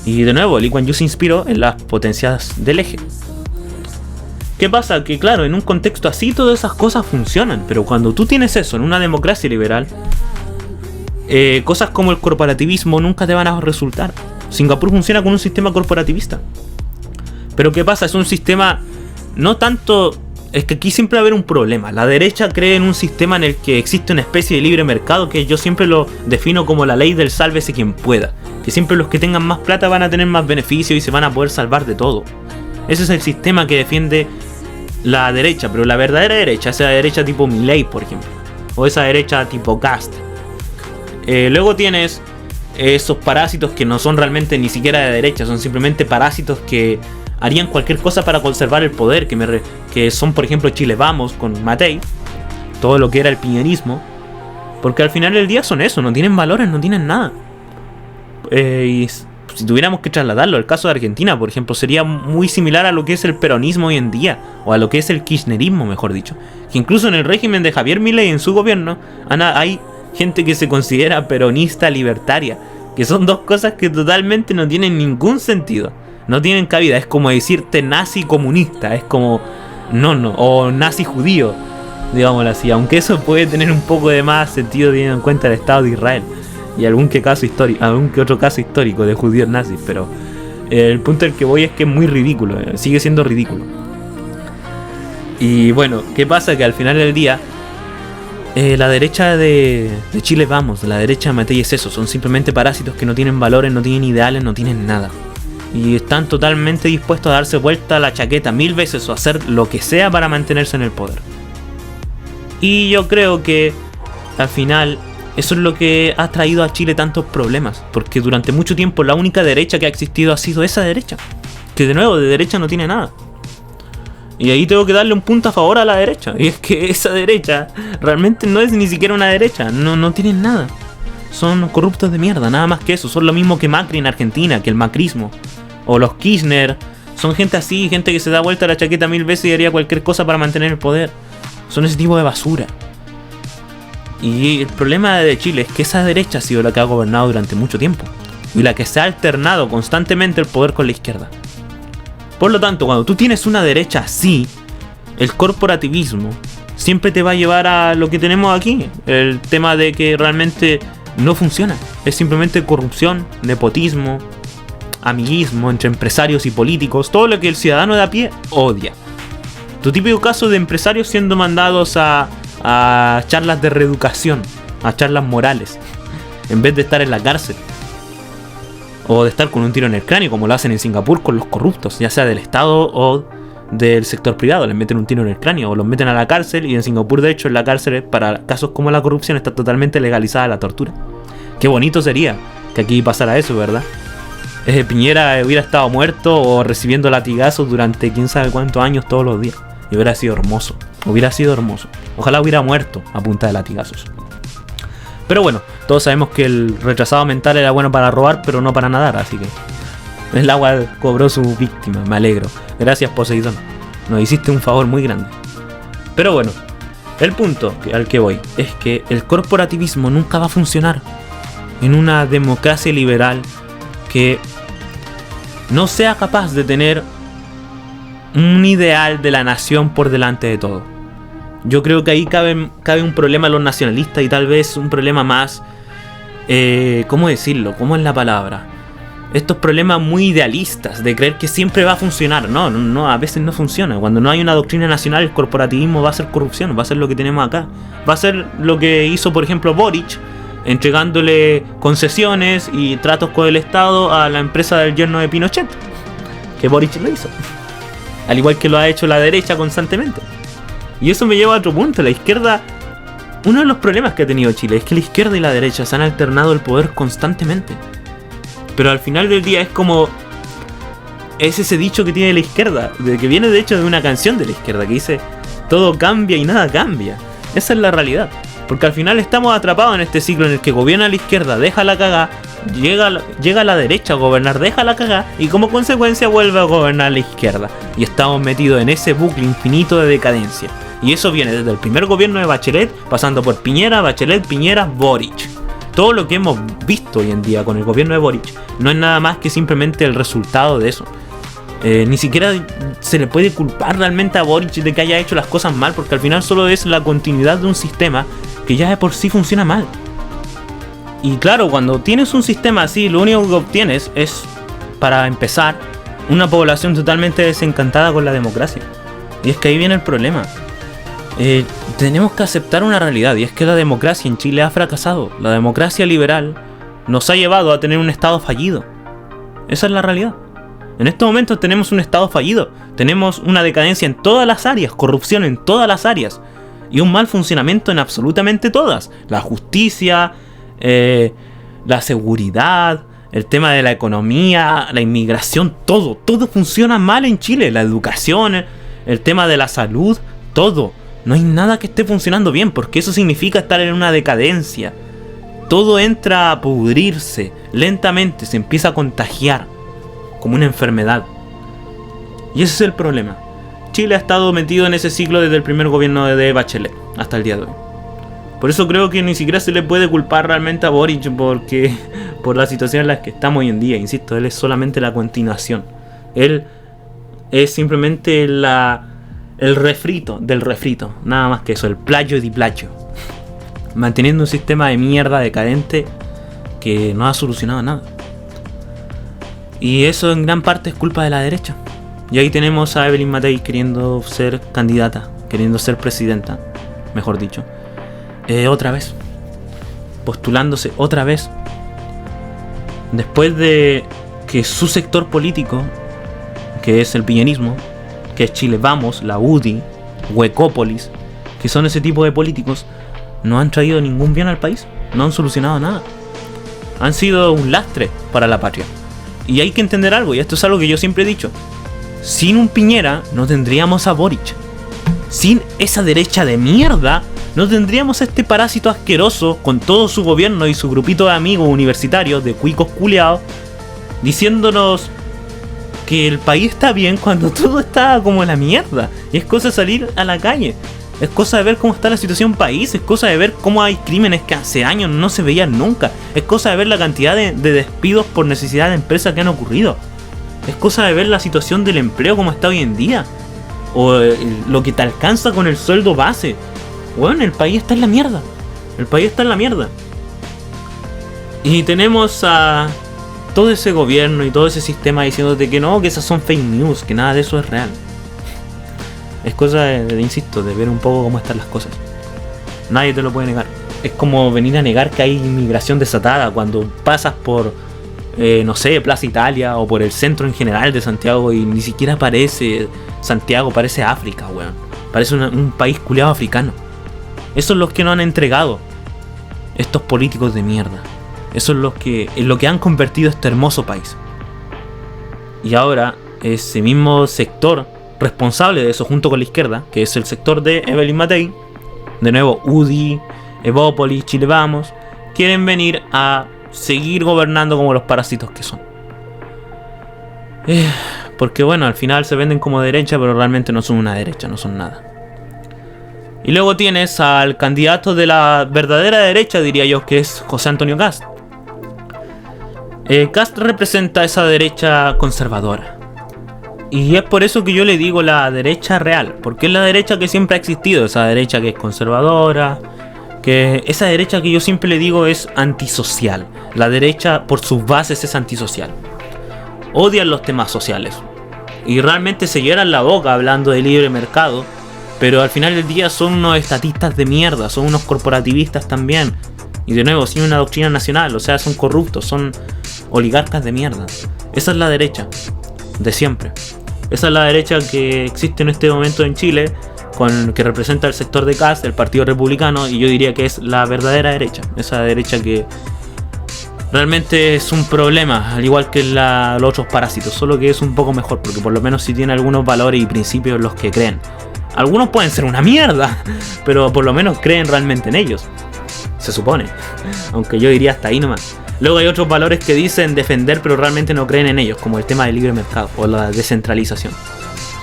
Y de nuevo, Lee Kuan Yew se inspiró en las potencias del eje. ¿Qué pasa? Que claro, en un contexto así todas esas cosas funcionan, pero cuando tú tienes eso en una democracia liberal, cosas como el corporativismo nunca te van a resultar. Singapur funciona con un sistema corporativista. Pero ¿qué pasa? Es un sistema no tanto... Es que aquí siempre va a haber un problema. La derecha cree en un sistema en el que existe una especie de libre mercado que yo siempre lo defino como la ley del sálvese quien pueda. Que siempre los que tengan más plata van a tener más beneficios y se van a poder salvar de todo. Ese es el sistema que defiende la derecha, pero la verdadera derecha, esa derecha tipo Milei, por ejemplo, o esa derecha tipo Cast. Luego tienes esos parásitos que no son realmente ni siquiera de derecha, son simplemente parásitos que harían cualquier cosa para conservar el poder, que son por ejemplo Chile Vamos con Matei, todo lo que era el piñerismo, porque al final del día son eso, no tienen valores, no tienen nada. Y si tuviéramos que trasladarlo al caso de Argentina, por ejemplo, sería muy similar a lo que es el peronismo hoy en día, o a lo que es el kirchnerismo, mejor dicho. Que incluso en el régimen de Javier Milei, en su gobierno, hay gente que se considera peronista libertaria, que son dos cosas que totalmente no tienen ningún sentido, no tienen cabida. Es como decirte nazi comunista, es como o nazi judío, digámoslo así, aunque eso puede tener un poco de más sentido teniendo en cuenta el Estado de Israel y algún que otro caso histórico de judíos nazis, pero el punto al que voy es que es muy ridículo, sigue siendo ridículo. Y bueno, ¿qué pasa? Que al final del día la derecha de Chile Vamos, la derecha de Matei es eso, son simplemente parásitos que no tienen valores, no tienen ideales, no tienen nada. Y están totalmente dispuestos a darse vuelta a la chaqueta 1000 veces o hacer lo que sea para mantenerse en el poder. Y yo creo que al final eso es lo que ha traído a Chile tantos problemas, porque durante mucho tiempo la única derecha que ha existido ha sido esa derecha, que de nuevo de derecha no tiene nada. Y ahí tengo que darle un punto a favor a la derecha, y es que esa derecha realmente no es ni siquiera una derecha, no tienen nada. Son corruptos de mierda, nada más que eso. Son lo mismo que Macri en Argentina, que el macrismo, o los Kirchner. Son gente así, gente que se da vuelta a la chaqueta 1000 veces y haría cualquier cosa para mantener el poder. Son ese tipo de basura. Y el problema de Chile es que esa derecha ha sido la que ha gobernado durante mucho tiempo, y la que se ha alternado constantemente el poder con la izquierda. Por lo tanto, cuando tú tienes una derecha así, el corporativismo siempre te va a llevar a lo que tenemos aquí. El tema de que realmente no funciona. Es simplemente corrupción, nepotismo, amiguismo entre empresarios y políticos. Todo lo que el ciudadano de a pie odia. Tu típico caso de empresarios siendo mandados a charlas de reeducación, a charlas morales, en vez de estar en la cárcel, o de estar con un tiro en el cráneo, como lo hacen en Singapur con los corruptos, ya sea del Estado o del sector privado. Les meten un tiro en el cráneo o los meten a la cárcel. Y en Singapur, de hecho, en la cárcel para casos como la corrupción está totalmente legalizada la tortura. Qué bonito sería que aquí pasara eso, ¿verdad? Piñera hubiera estado muerto o recibiendo latigazos durante quién sabe cuántos años todos los días, y hubiera sido hermoso. Ojalá hubiera muerto a punta de latigazos. Pero bueno, todos sabemos que el retrasado mental era bueno para robar, pero no para nadar, así que el agua cobró su víctima. Me alegro. Gracias, Poseidón. Nos hiciste un favor muy grande. Pero bueno, el punto al que voy es que el corporativismo nunca va a funcionar en una democracia liberal que no sea capaz de tener un ideal de la nación por delante de todo. Yo creo que ahí cabe un problema a los nacionalistas, y tal vez un problema más... ¿cómo decirlo? ¿Cómo es la palabra? Estos problemas muy idealistas de creer que siempre va a funcionar. No, a veces no funciona. Cuando no hay una doctrina nacional, el corporativismo va a ser corrupción, va a ser lo que tenemos acá. Va a ser lo que hizo, por ejemplo, Boric, entregándole concesiones y tratos con el Estado a la empresa del yerno de Pinochet, que Boric lo hizo, al igual que lo ha hecho la derecha constantemente. Y eso me lleva a otro punto. La izquierda, uno de los problemas que ha tenido Chile es que la izquierda y la derecha se han alternado el poder constantemente. Pero al final del día es como... es ese dicho que tiene la izquierda, que viene de hecho de una canción de la izquierda, que dice: todo cambia y nada cambia. Esa es la realidad. Porque al final estamos atrapados en este ciclo en el que gobierna la izquierda, deja la cagada, llega la derecha a gobernar, deja la cagada, y como consecuencia vuelve a gobernar la izquierda. Y estamos metidos en ese bucle infinito de decadencia. Y eso viene desde el primer gobierno de Bachelet, pasando por Piñera, Bachelet, Piñera, Boric. Todo lo que hemos visto hoy en día con el gobierno de Boric no es nada más que simplemente el resultado de eso. Ni siquiera se le puede culpar realmente a Boric de que haya hecho las cosas mal, porque al final solo es la continuidad de un sistema que ya de por sí funciona mal. Y claro, cuando tienes un sistema así, lo único que obtienes es, para empezar, una población totalmente desencantada con la democracia. Y es que ahí viene el problema. Tenemos que aceptar una realidad, y es que la democracia en Chile ha fracasado. La democracia liberal nos ha llevado a tener un estado fallido. Esa es la realidad. En estos momentos tenemos un estado fallido. Tenemos una decadencia en todas las áreas, corrupción en todas las áreas, y un mal funcionamiento en absolutamente todas. La justicia, la seguridad, el tema de la economía, la inmigración, todo funciona mal en Chile. La educación, el tema de la salud, todo. No hay nada que esté funcionando bien, porque eso significa estar en una decadencia. Todo entra a pudrirse lentamente, se empieza a contagiar como una enfermedad. Y ese es el problema. Chile ha estado metido en ese ciclo desde el primer gobierno de Bachelet hasta el día de hoy. Por eso creo que ni siquiera se le puede culpar realmente a Boric por la situación en la que estamos hoy en día. Insisto, él es solamente la continuación. Él es simplemente el refrito del refrito. Nada más que eso, el plagio di plagio. Manteniendo un sistema de mierda decadente que no ha solucionado nada. Y eso en gran parte es culpa de la derecha. Y ahí tenemos a Evelyn Matei queriendo ser candidata, queriendo ser presidenta, mejor dicho. Otra vez. Postulándose otra vez. Después de que su sector político, que es el piñerismo, que es Chile Vamos, la UDI, Huecópolis, que son ese tipo de políticos, no han traído ningún bien al país, no han solucionado nada. Han sido un lastre para la patria. Y hay que entender algo, y esto es algo que yo siempre he dicho. Sin un Piñera no tendríamos a Boric. Sin esa derecha de mierda no tendríamos a este parásito asqueroso con todo su gobierno y su grupito de amigos universitarios de cuicos culiados diciéndonos que el país está bien cuando todo está como la mierda. Y es cosa de salir a la calle, es cosa de ver cómo está la situación país, es cosa de ver cómo hay crímenes que hace años no se veían nunca, es cosa de ver la cantidad de despidos por necesidad de empresas que han ocurrido, es cosa de ver la situación del empleo como está hoy en día, o lo que te alcanza con el sueldo base. Bueno, el país está en la mierda, el país está en la mierda. Y tenemos a todo ese gobierno y todo ese sistema diciéndote que no, que esas son fake news, que nada de eso es real. Es cosa de, insisto, de ver un poco cómo están las cosas. Nadie te lo puede negar. Es como venir a negar que hay inmigración desatada cuando pasas por, no sé, Plaza Italia o por el centro en general de Santiago y ni siquiera parece Santiago, parece África, weón. Parece un país culiado africano. Esos son los que nos han entregado estos políticos de mierda. Eso es lo que han convertido este hermoso país. Y ahora ese mismo sector responsable de eso, junto con la izquierda, que es el sector de Evelyn Matei, de nuevo UDI, Evópolis, Chile Vamos, quieren venir a seguir gobernando como los parásitos que son. Porque bueno, al final se venden como derecha, pero realmente no son una derecha, no son nada. Y luego tienes al candidato de la verdadera derecha, diría yo, que es José Antonio Kast. Kast representa esa derecha conservadora. Y es por eso que yo le digo la derecha real, porque es la derecha que siempre ha existido, esa derecha que es conservadora, que esa derecha que yo siempre le digo es antisocial. La derecha por sus bases es antisocial. Odian los temas sociales. Y realmente se llenan la boca hablando de libre mercado, pero al final del día son unos estatistas de mierda, son unos corporativistas también. Y de nuevo, sin una doctrina nacional, o sea, son corruptos, son oligarcas de mierda. Esa es la derecha, de siempre. Esa es la derecha que existe en este momento en Chile, que representa el sector de Kast, el Partido Republicano, y yo diría que es la verdadera derecha. Esa derecha que realmente es un problema, al igual que los otros parásitos, solo que es un poco mejor, porque por lo menos sí tiene algunos valores y principios en los que creen. Algunos pueden ser una mierda, pero por lo menos creen realmente en ellos, se supone, aunque yo diría hasta ahí nomás. Luego hay otros valores que dicen defender pero realmente no creen en ellos, como el tema del libre mercado o la descentralización.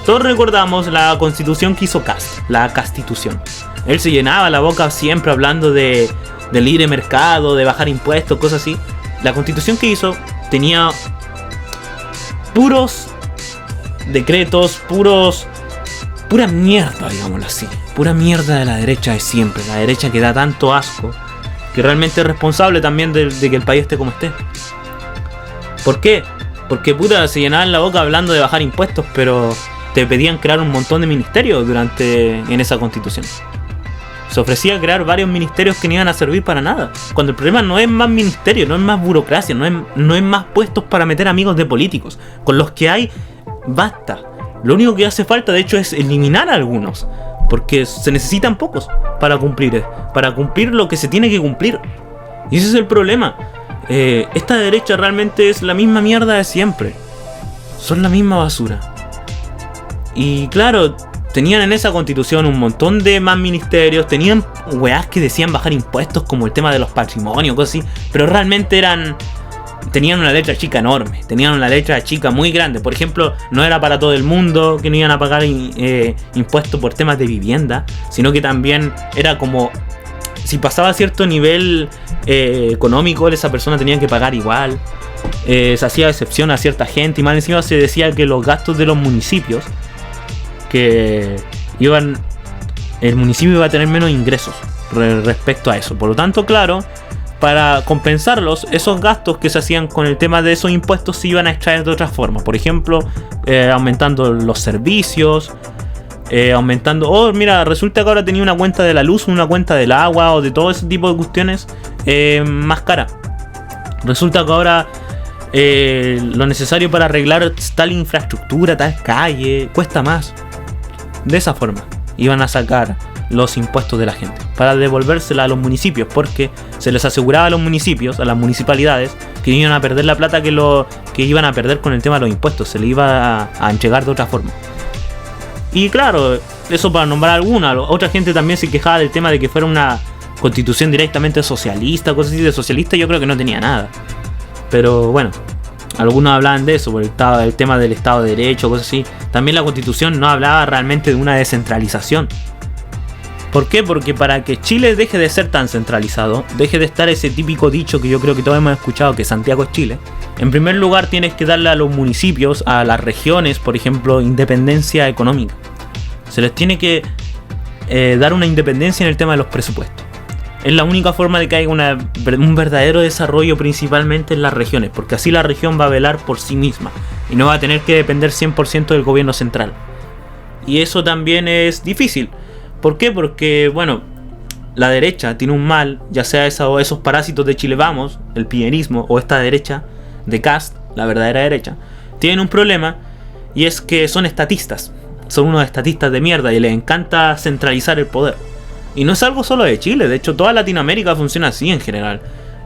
Todos recordamos la constitución que hizo Kast, la Castitución. Él se llenaba la boca siempre hablando de libre mercado, de bajar impuestos, cosas así. La constitución que hizo tenía puros decretos, pura mierda, digámoslo así. Pura mierda de la derecha de siempre, la derecha que da tanto asco, que realmente es responsable también de que el país esté como esté. ¿Por qué? Porque puta, se llenaban la boca hablando de bajar impuestos, pero te pedían crear un montón de ministerios en esa constitución. Se ofrecía crear varios ministerios que no iban a servir para nada. Cuando el problema no es más ministerio, no es más burocracia, no es más puestos para meter amigos de políticos. Con los que hay, basta. Lo único que hace falta, de hecho, es eliminar a algunos. Porque se necesitan pocos para cumplir lo que se tiene que cumplir. Y ese es el problema. Esta derecha realmente es la misma mierda de siempre. Son la misma basura. Y claro, tenían en esa constitución un montón de más ministerios. Tenían weás que decían bajar impuestos, como el tema de los patrimonios, cosas así. Pero realmente tenían una letra chica enorme. Tenían una letra chica muy grande. Por ejemplo, no era para todo el mundo que no iban a pagar impuestos por temas de vivienda, sino que también era como, si pasaba a cierto nivel económico, esa persona tenía que pagar igual. Se hacía excepción a cierta gente. Y más encima se decía que los gastos de los municipios, el municipio iba a tener menos ingresos respecto a eso. Por lo tanto, claro, para compensarlos, esos gastos que se hacían con el tema de esos impuestos se iban a extraer de otras formas. Por ejemplo, aumentando los servicios, aumentando... mira, resulta que ahora tenía una cuenta de la luz, una cuenta del agua o de todo ese tipo de cuestiones más cara. Resulta que ahora lo necesario para arreglar tal infraestructura, tal calle, cuesta más. De esa forma iban a sacar los impuestos de la gente para devolvérsela a los municipios, porque se les aseguraba a los municipios, a las municipalidades, que iban a perder la plata que iban a perder con el tema de los impuestos. Se les iba a entregar de otra forma. Y claro, eso para nombrar alguna. Otra gente también se quejaba del tema de que fuera una constitución directamente socialista, cosas así. De socialista yo creo que no tenía nada. Pero bueno, algunos hablaban de eso, por el tema del Estado de Derecho, cosas así. También la constitución no hablaba realmente de una descentralización. ¿Por qué? Porque para que Chile deje de ser tan centralizado, deje de estar ese típico dicho que yo creo que todos hemos escuchado, que Santiago es Chile, en primer lugar tienes que darle a los municipios, a las regiones, por ejemplo, independencia económica. Se les tiene que dar una independencia en el tema de los presupuestos. Es la única forma de que haya un verdadero desarrollo, principalmente en las regiones, porque así la región va a velar por sí misma y no va a tener que depender 100% del gobierno central. Y eso también es difícil. ¿Por qué? Porque, bueno, la derecha tiene un mal, ya sea esos parásitos de Chile Vamos, el piñerismo, o esta derecha de Kast, la verdadera derecha, tienen un problema, y es que son estatistas. Son unos estatistas de mierda y les encanta centralizar el poder. Y no es algo solo de Chile, de hecho toda Latinoamérica funciona así en general.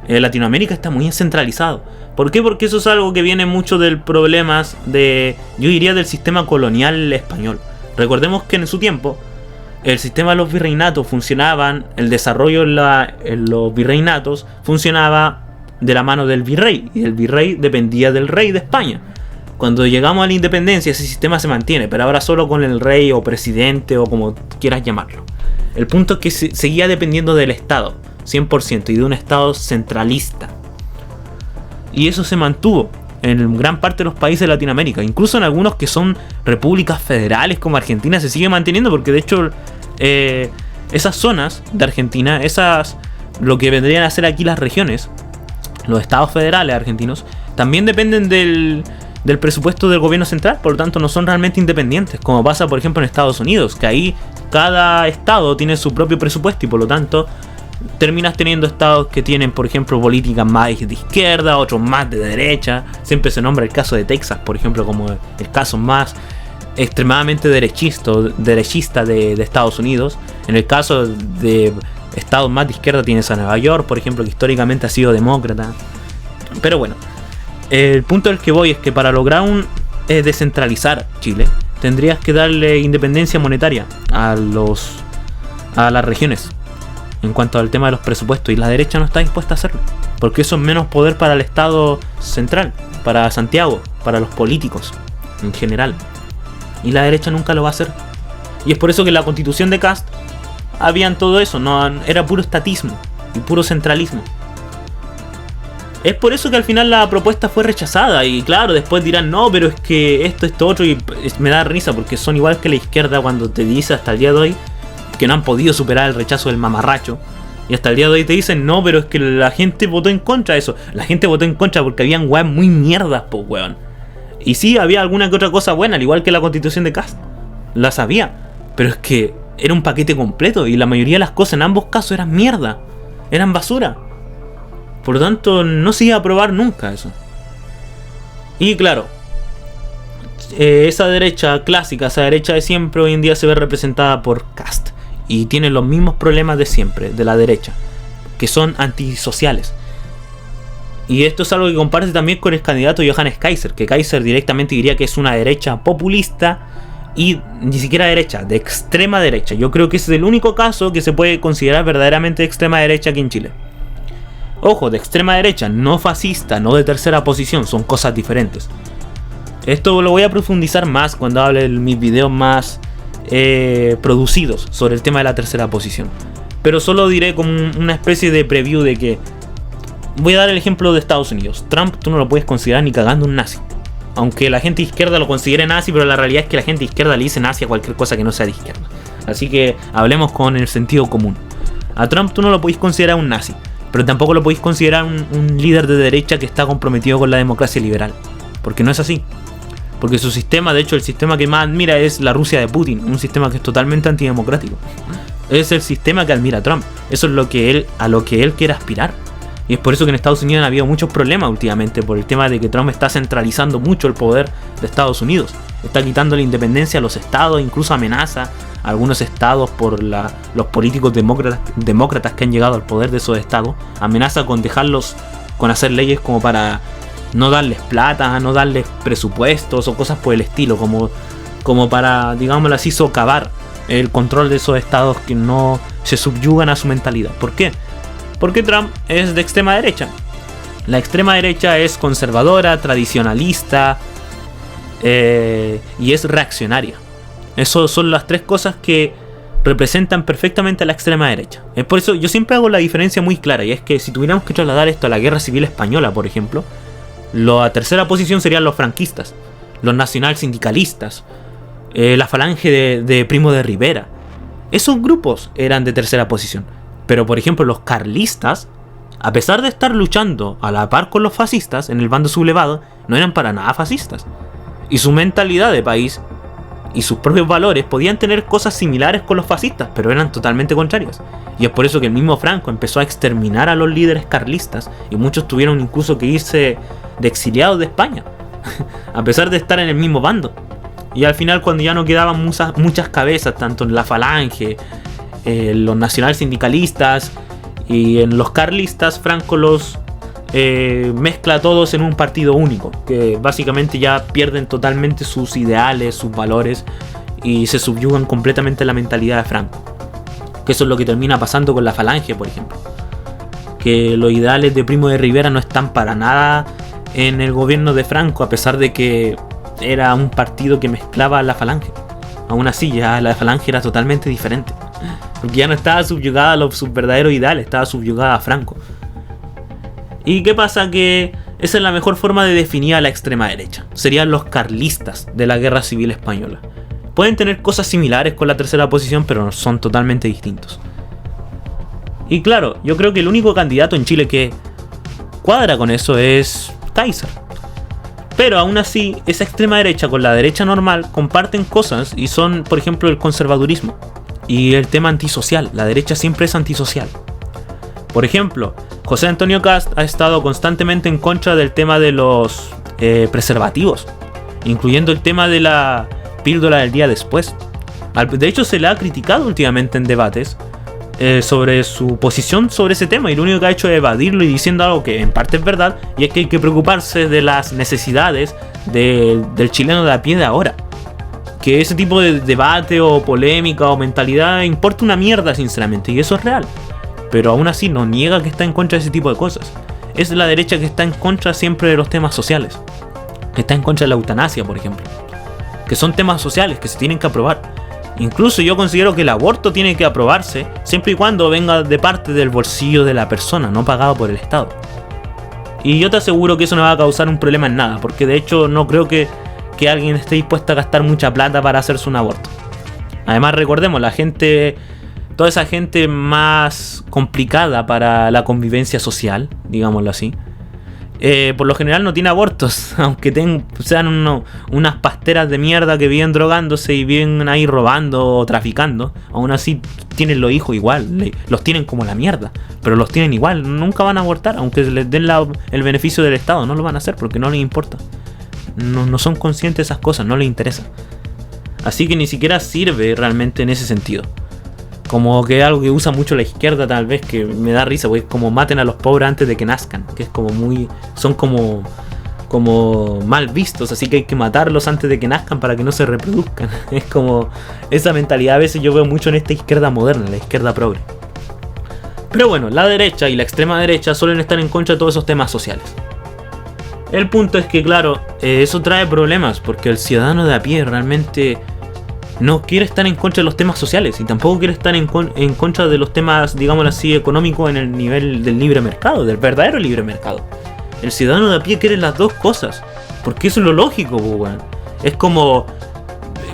Latinoamérica está muy centralizado. ¿Por qué? Porque eso es algo que viene mucho del problemas yo diría, del sistema colonial español. Recordemos que en su tiempo el sistema de los virreinatos funcionaban, el desarrollo en los virreinatos funcionaba de la mano del virrey, y el virrey dependía del rey de España. Cuando llegamos a la independencia ese sistema se mantiene, pero ahora solo con el rey o presidente o como quieras llamarlo. El punto es que seguía dependiendo del Estado, 100%, y de un Estado centralista. Y eso se mantuvo en gran parte de los países de Latinoamérica. Incluso en algunos que son repúblicas federales como Argentina se sigue manteniendo, porque de hecho esas zonas de Argentina, lo que vendrían a ser aquí las regiones, los estados federales argentinos, también dependen del presupuesto del gobierno central, por lo tanto no son realmente independientes, como pasa por ejemplo en Estados Unidos, que ahí cada estado tiene su propio presupuesto y por lo tanto terminas teniendo estados que tienen por ejemplo políticas más de izquierda, otros más de derecha. Siempre se nombra el caso de Texas, por ejemplo, como el caso más extremadamente derechista de Estados Unidos. En el caso de estados más de izquierda tienes a Nueva York, por ejemplo, que históricamente ha sido demócrata. Pero bueno, el punto al que voy es que para lograr descentralizar Chile, tendrías que darle independencia monetaria a las regiones en cuanto al tema de los presupuestos, y la derecha no está dispuesta a hacerlo, porque eso es menos poder para el Estado central, para Santiago, para los políticos en general, y la derecha nunca lo va a hacer. Y es por eso que en la constitución de Kast habían todo eso, no era puro estatismo y puro centralismo. Es por eso que al final la propuesta fue rechazada. Y claro, después dirán, no, pero es que esto otro. Y me da risa porque son igual que la izquierda cuando te dice hasta el día de hoy que no han podido superar el rechazo del mamarracho. Y hasta el día de hoy te dicen, no, pero es que la gente votó en contra de eso. La gente votó en contra porque habían weas muy mierdas, po weón. Y sí, había alguna que otra cosa buena, al igual que la constitución de Kast. La sabía. Pero es que era un paquete completo y la mayoría de las cosas en ambos casos eran mierda. Eran basura. Por lo tanto, no se iba a aprobar nunca eso. Y claro, esa derecha clásica, esa derecha de siempre, hoy en día se ve representada por Kast. Y tiene los mismos problemas de siempre, de la derecha, que son antisociales. Y esto es algo que comparte también con el candidato Johannes Kaiser, que Kaiser directamente diría que es una derecha populista y ni siquiera derecha, de extrema derecha. Yo creo que ese es el único caso que se puede considerar verdaderamente de extrema derecha aquí en Chile. Ojo, de extrema derecha, no fascista, no de tercera posición, son cosas diferentes. Esto lo voy a profundizar más cuando hable en mis videos más producidos sobre el tema de la tercera posición. Pero solo diré como una especie de preview de que voy a dar el ejemplo de Estados Unidos. Trump tú no lo puedes considerar ni cagando un nazi. Aunque la gente izquierda lo considere nazi, pero la realidad es que la gente izquierda le dice nazi a cualquier cosa que no sea de izquierda. Así que hablemos con el sentido común. A Trump tú no lo podéis considerar un nazi, pero tampoco lo podéis considerar un líder de derecha que está comprometido con la democracia liberal. Porque no es así. Porque su sistema, de hecho el sistema que más admira es la Rusia de Putin. Un sistema que es totalmente antidemocrático. Es el sistema que admira Trump. Eso es a lo que él quiere aspirar. Y es por eso que en Estados Unidos han habido muchos problemas últimamente, por el tema de que Trump está centralizando mucho el poder de Estados Unidos. Está quitando la independencia a los estados, incluso amenaza a algunos estados por los políticos demócratas que han llegado al poder de esos estados. Amenaza con dejarlos, con hacer leyes como para no darles plata, no darles presupuestos o cosas por el estilo, como para, digámoslo así, socavar el control de esos estados que no se subyugan a su mentalidad. ¿Por qué? Porque Trump es de extrema derecha. La extrema derecha es conservadora, tradicionalista y es reaccionaria. Esas son las tres cosas que representan perfectamente a la extrema derecha. Es por eso yo siempre hago la diferencia muy clara, y es que si tuviéramos que trasladar esto a la Guerra Civil Española, por ejemplo, la tercera posición serían los franquistas, los nacionalsindicalistas, la falange de Primo de Rivera. Esos grupos eran de tercera posición. Pero por ejemplo los carlistas, a pesar de estar luchando a la par con los fascistas en el bando sublevado, no eran para nada fascistas. Y su mentalidad de país y sus propios valores podían tener cosas similares con los fascistas, pero eran totalmente contrarias. Y es por eso que el mismo Franco empezó a exterminar a los líderes carlistas y muchos tuvieron incluso que irse de exiliados de España, a pesar de estar en el mismo bando. Y al final, cuando ya no quedaban muchas cabezas, tanto en la falange, los nacionalsindicalistas y en los carlistas, Franco los mezcla a todos en un partido único, que básicamente ya pierden totalmente sus ideales, sus valores, y se subyugan completamente a la mentalidad de Franco. Que eso es lo que termina pasando con la falange, por ejemplo, que los ideales de Primo de Rivera no están para nada en el gobierno de Franco, a pesar de que era un partido que mezclaba a la falange. Aún así, ya la falange era totalmente diferente, porque ya no estaba subyugada a sus verdaderos ideales, estaba subyugada a Franco. ¿Y qué pasa? Que esa es la mejor forma de definir a la extrema derecha. Serían los carlistas de la Guerra Civil Española. Pueden tener cosas similares con la tercera posición, pero son totalmente distintos. Y claro, yo creo que el único candidato en Chile que cuadra con eso es Kaiser. Pero aún así, esa extrema derecha con la derecha normal comparten cosas, y son, por ejemplo, el conservadurismo y el tema antisocial. La derecha siempre es antisocial. Por ejemplo, José Antonio Kast ha estado constantemente en contra del tema de los preservativos, incluyendo el tema de la píldora del día después. De hecho, se le ha criticado últimamente en debates sobre su posición sobre ese tema, y lo único que ha hecho es evadirlo y diciendo algo que en parte es verdad, y es que hay que preocuparse de las necesidades del chileno de a pie de ahora. Que ese tipo de debate o polémica o mentalidad importa una mierda, sinceramente, y eso es real. Pero aún así no niega que está en contra de ese tipo de cosas. Es la derecha que está en contra siempre de los temas sociales, que está en contra de la eutanasia, por ejemplo, que son temas sociales que se tienen que aprobar. Incluso yo considero que el aborto tiene que aprobarse siempre y cuando venga de parte del bolsillo de la persona, no pagado por el Estado. Y yo te aseguro que eso no va a causar un problema en nada, porque de hecho no creo que alguien esté dispuesto a gastar mucha plata para hacerse un aborto. Además, recordemos, toda esa gente más complicada para la convivencia social, digámoslo así, por lo general no tiene abortos, aunque sean unas pasteras de mierda que viven drogándose y viven ahí robando o traficando. Aún así tienen los hijos igual, los tienen como la mierda, pero los tienen igual, nunca van a abortar, aunque les den el beneficio del Estado, no lo van a hacer porque no les importa. No son conscientes de esas cosas, no les interesa. Así que ni siquiera sirve realmente en ese sentido. Como que es algo que usa mucho la izquierda, tal vez, que me da risa, porque es como maten a los pobres antes de que nazcan, que es como son como mal vistos, así que hay que matarlos antes de que nazcan para que no se reproduzcan. Es como esa mentalidad a veces yo veo mucho en esta izquierda moderna, la izquierda progre. Pero bueno, la derecha y la extrema derecha suelen estar en contra de todos esos temas sociales. El punto es que, claro, eso trae problemas, porque el ciudadano de a pie realmente no quiere estar en contra de los temas sociales y tampoco quiere estar en contra de los temas, digámoslo así, económicos en el nivel del libre mercado, del verdadero libre mercado. El ciudadano de a pie quiere las dos cosas, porque eso es lo lógico, weón. Es como,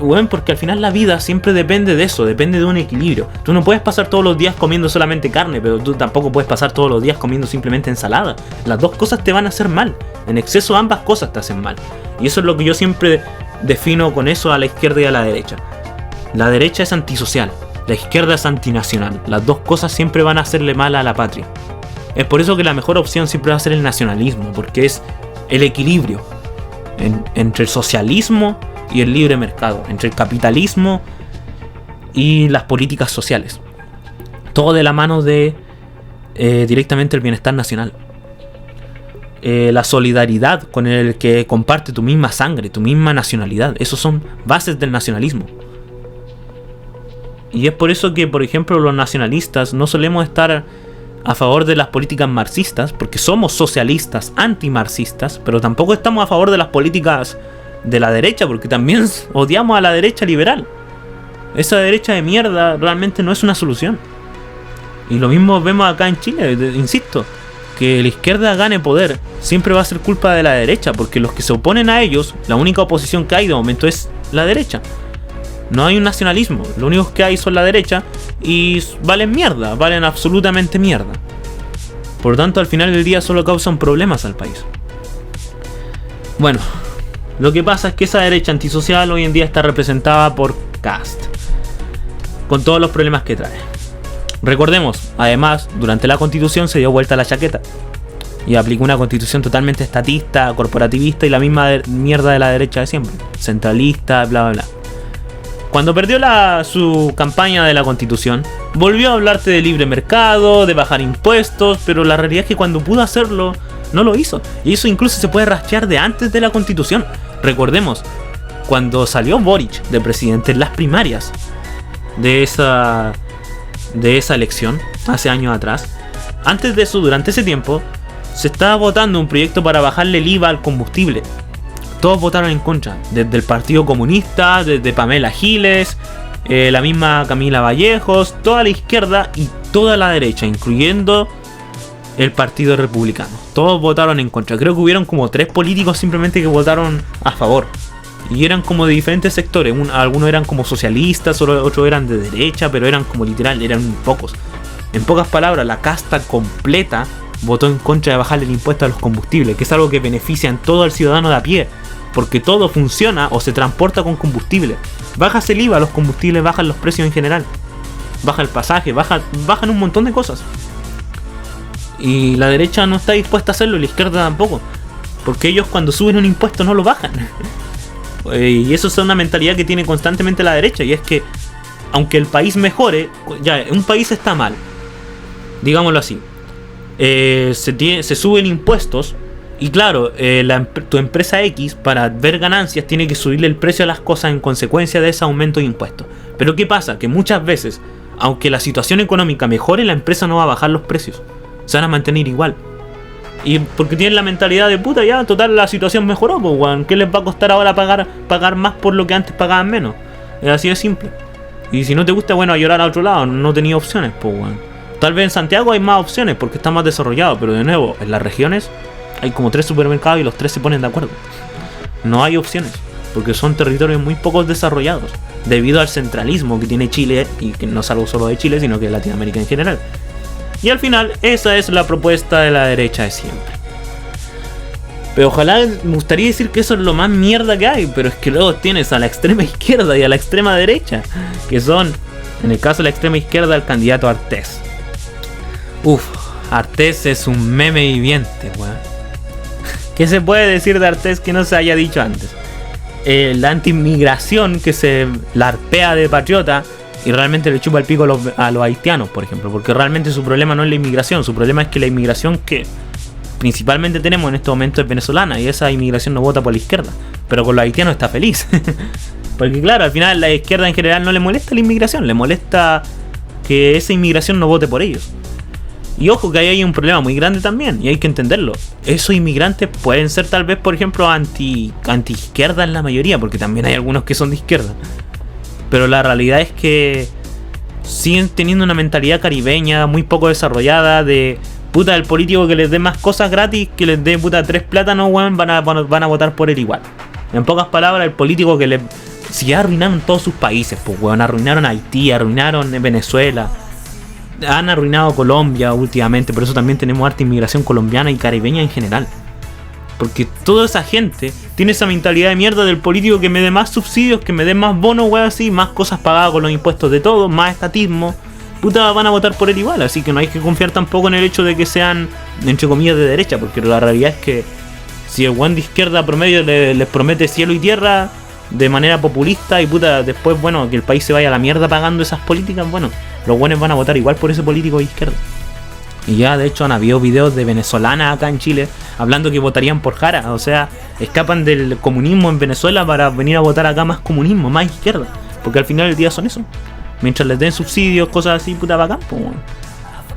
weón, porque al final la vida siempre depende de eso, depende de un equilibrio. Tú no puedes pasar todos los días comiendo solamente carne, pero tú tampoco puedes pasar todos los días comiendo simplemente ensalada. Las dos cosas te van a hacer mal. En exceso ambas cosas te hacen mal. Y eso es lo que yo siempre defino con eso a la izquierda y a la derecha. La derecha es antisocial, la izquierda es antinacional. Las dos cosas siempre van a hacerle mal a la patria. Es por eso que la mejor opción siempre va a ser el nacionalismo, porque es el equilibrio entre el socialismo y el libre mercado, entre el capitalismo y las políticas sociales. Todo de la mano de directamente el bienestar nacional. La solidaridad con el que comparte tu misma sangre, tu misma nacionalidad. Esos son bases del nacionalismo. Y es por eso que, por ejemplo, los nacionalistas no solemos estar a favor de las políticas marxistas, porque somos socialistas antimarxistas, pero tampoco estamos a favor de las políticas de la derecha, porque también odiamos a la derecha liberal. Esa derecha de mierda realmente no es una solución. Y lo mismo vemos acá en Chile, insisto, que la izquierda gane poder siempre va a ser culpa de la derecha, porque los que se oponen a ellos, la única oposición que hay de momento es la derecha. No hay un nacionalismo, lo único que hay son la derecha y valen mierda, valen absolutamente mierda. Por lo tanto, al final del día solo causan problemas al país. Bueno, lo que pasa es que esa derecha antisocial hoy en día está representada por Kast, con todos los problemas que trae. Recordemos, además, durante la Constitución se dio vuelta la chaqueta y aplicó una Constitución totalmente estatista, corporativista y la misma mierda de la derecha de siempre, centralista, bla bla bla. Cuando perdió su campaña de la Constitución, volvió a hablarte de libre mercado, de bajar impuestos, pero la realidad es que cuando pudo hacerlo, no lo hizo. Y eso incluso se puede rastrear de antes de la Constitución. Recordemos, cuando salió Boric de presidente en las primarias de esa elección, hace años atrás, antes de eso, durante ese tiempo, se estaba votando un proyecto para bajarle el IVA al combustible. Todos votaron en contra, desde el Partido Comunista, desde Pamela Giles, la misma Camila Vallejos, toda la izquierda y toda la derecha, incluyendo el Partido Republicano. Todos votaron en contra. Creo que hubieron como 3 políticos simplemente que votaron a favor. Y eran como de diferentes sectores. Algunos eran como socialistas, otros eran de derecha, pero eran como literal, eran pocos. En pocas palabras, la casta completa votó en contra de bajarle el impuesto a los combustibles, que es algo que beneficia en todo al ciudadano de a pie, porque todo funciona o se transporta con combustible. Bajas el IVA a los combustibles, bajan los precios en general, baja el pasaje, bajan un montón de cosas. Y la derecha no está dispuesta a hacerlo, y la izquierda tampoco, porque ellos cuando suben un impuesto no lo bajan. Y eso es una mentalidad que tiene constantemente la derecha, y es que aunque el país mejore, ya un país está mal, digámoslo así, se suben impuestos y claro, tu empresa X para ver ganancias tiene que subirle el precio a las cosas en consecuencia de ese aumento de impuestos. Pero ¿qué pasa? Que muchas veces, aunque la situación económica mejore, la empresa no va a bajar los precios, se van a mantener igual. Y porque tienen la mentalidad de puta, ya total la situación mejoró, pues weón, ¿qué les va a costar ahora pagar más por lo que antes pagaban menos? Es así de simple. Y si no te gusta, bueno, a llorar a otro lado, no tenía opciones, pues weón. Tal vez en Santiago hay más opciones porque está más desarrollado, pero de nuevo, en las regiones hay como 3 supermercados y los 3 se ponen de acuerdo. No hay opciones, porque son territorios muy poco desarrollados, debido al centralismo que tiene Chile, y que no es algo solo de Chile, sino que de Latinoamérica en general. Y al final, esa es la propuesta de la derecha de siempre. Pero ojalá, me gustaría decir que eso es lo más mierda que hay, pero es que luego tienes a la extrema izquierda y a la extrema derecha, que son, en el caso de la extrema izquierda, el candidato Artés. Artés es un meme viviente, weón. ¿Qué se puede decir de Artés que no se haya dicho antes? La anti-inmigración, que se larpea de patriota y realmente le chupa el pico a los haitianos, por ejemplo, porque realmente su problema no es la inmigración, su problema es que la inmigración que principalmente tenemos en este momento es venezolana, y esa inmigración no vota por la izquierda, pero con los haitianos está feliz. Porque claro, al final la izquierda en general no le molesta la inmigración, le molesta que esa inmigración no vote por ellos. Y ojo que ahí hay un problema muy grande también, y hay que entenderlo. Esos inmigrantes pueden ser tal vez, por ejemplo, anti-izquierda en la mayoría, porque también hay algunos que son de izquierda. Pero la realidad es que siguen teniendo una mentalidad caribeña muy poco desarrollada de puta, el político que les dé más cosas gratis, que les dé puta 3 plátanos, weón, van a votar por él igual. En pocas palabras, el político que le... Si ya arruinaron todos sus países, pues weón, arruinaron Haití, arruinaron Venezuela, han arruinado Colombia últimamente, por eso también tenemos harta inmigración colombiana y caribeña en general. Porque toda esa gente tiene esa mentalidad de mierda del político que me dé más subsidios, que me dé más bonos, weón, así, más cosas pagadas con los impuestos de todos, más estatismo. Puta, van a votar por él igual, así que no hay que confiar tampoco en el hecho de que sean, entre comillas, de derecha, porque la realidad es que si el weón de izquierda promedio les promete cielo y tierra de manera populista y puta, después, bueno, que el país se vaya a la mierda pagando esas políticas, bueno, los buenos van a votar igual por ese político de izquierda. Y ya de hecho han habido videos de venezolanas acá en Chile hablando que votarían por Jara, o sea, escapan del comunismo en Venezuela para venir a votar acá más comunismo, más izquierda, porque al final del día son eso. Mientras les den subsidios, cosas así, puta bacán, pues, bueno.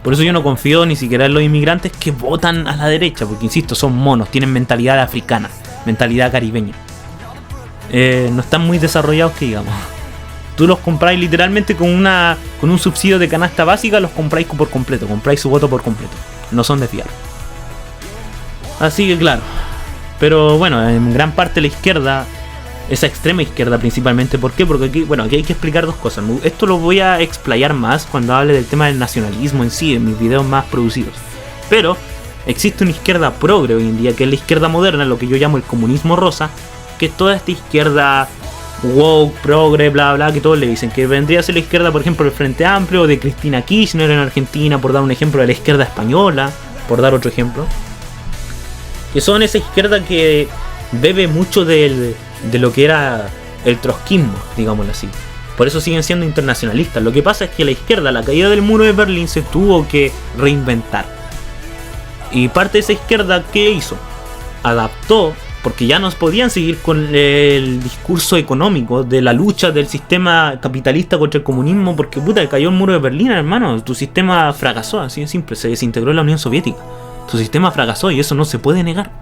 Por eso yo no confío ni siquiera en los inmigrantes que votan a la derecha, porque insisto, son monos, tienen mentalidad africana, mentalidad caribeña. No están muy desarrollados que digamos. Tú los compráis literalmente con un subsidio de canasta básica, los compráis por completo, compráis su voto por completo. No son de fiar. Así que claro. Pero bueno, en gran parte la izquierda, esa extrema izquierda principalmente, ¿por qué? Porque aquí hay que explicar dos cosas. Esto lo voy a explayar más cuando hable del tema del nacionalismo en sí, en mis videos más producidos. Pero existe una izquierda progre hoy en día, que es la izquierda moderna, lo que yo llamo el comunismo rosa, que es toda esta izquierda woke, progre, bla bla, que todos le dicen, que vendría a ser la izquierda, por ejemplo, del Frente Amplio, de Cristina Kirchner en Argentina, por dar un ejemplo, de la izquierda española, por dar otro ejemplo. Que son esa izquierda que bebe mucho de lo que era el trotskismo, digámoslo así. Por eso siguen siendo internacionalistas. Lo que pasa es que la izquierda, a la caída del muro de Berlín, se tuvo que reinventar. Y parte de esa izquierda, ¿qué hizo? Adaptó, porque ya no podían seguir con el discurso económico de la lucha del sistema capitalista contra el comunismo, porque puta, cayó el muro de Berlín, hermano. Tu sistema fracasó, así de simple, se desintegró la Unión Soviética. Tu sistema fracasó y eso no se puede negar.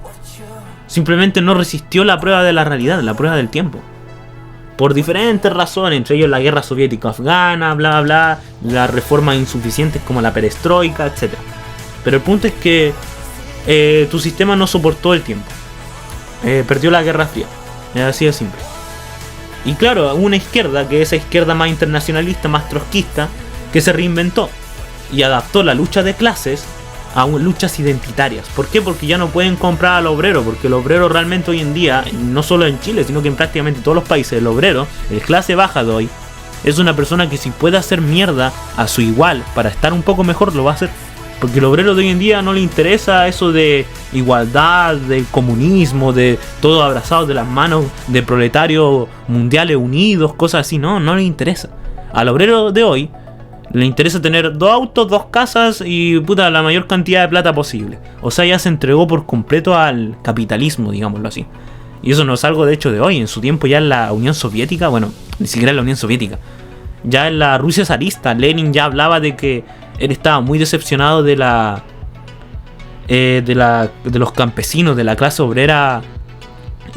Simplemente no resistió la prueba de la realidad, la prueba del tiempo. Por diferentes razones, entre ellos la guerra soviético-afgana, bla bla bla, las reformas insuficientes como la perestroika, etc. Pero el punto es que tu sistema no soportó el tiempo. Perdió la Guerra Fría. Es así de simple. Y claro, una izquierda, que es esa izquierda más internacionalista, más trotskista, que se reinventó y adaptó la lucha de clases a luchas identitarias. ¿Por qué? Porque ya no pueden comprar al obrero, porque el obrero realmente hoy en día, no solo en Chile, sino que en prácticamente todos los países, el obrero, el clase baja de hoy, es una persona que si puede hacer mierda a su igual para estar un poco mejor, lo va a hacer. Porque el obrero de hoy en día no le interesa eso de igualdad, del comunismo, de todos abrazados de las manos, de proletarios mundiales unidos, cosas así. No le interesa. Al obrero de hoy le interesa tener 2 autos, 2 casas y puta, la mayor cantidad de plata posible. O sea, ya se entregó por completo al capitalismo, digámoslo así. Y eso no es algo de hecho de hoy. En su tiempo ya en la Unión Soviética, bueno, ni siquiera en la Unión Soviética, ya en la Rusia zarista, Lenin ya hablaba de que él estaba muy decepcionado de los campesinos, de la clase obrera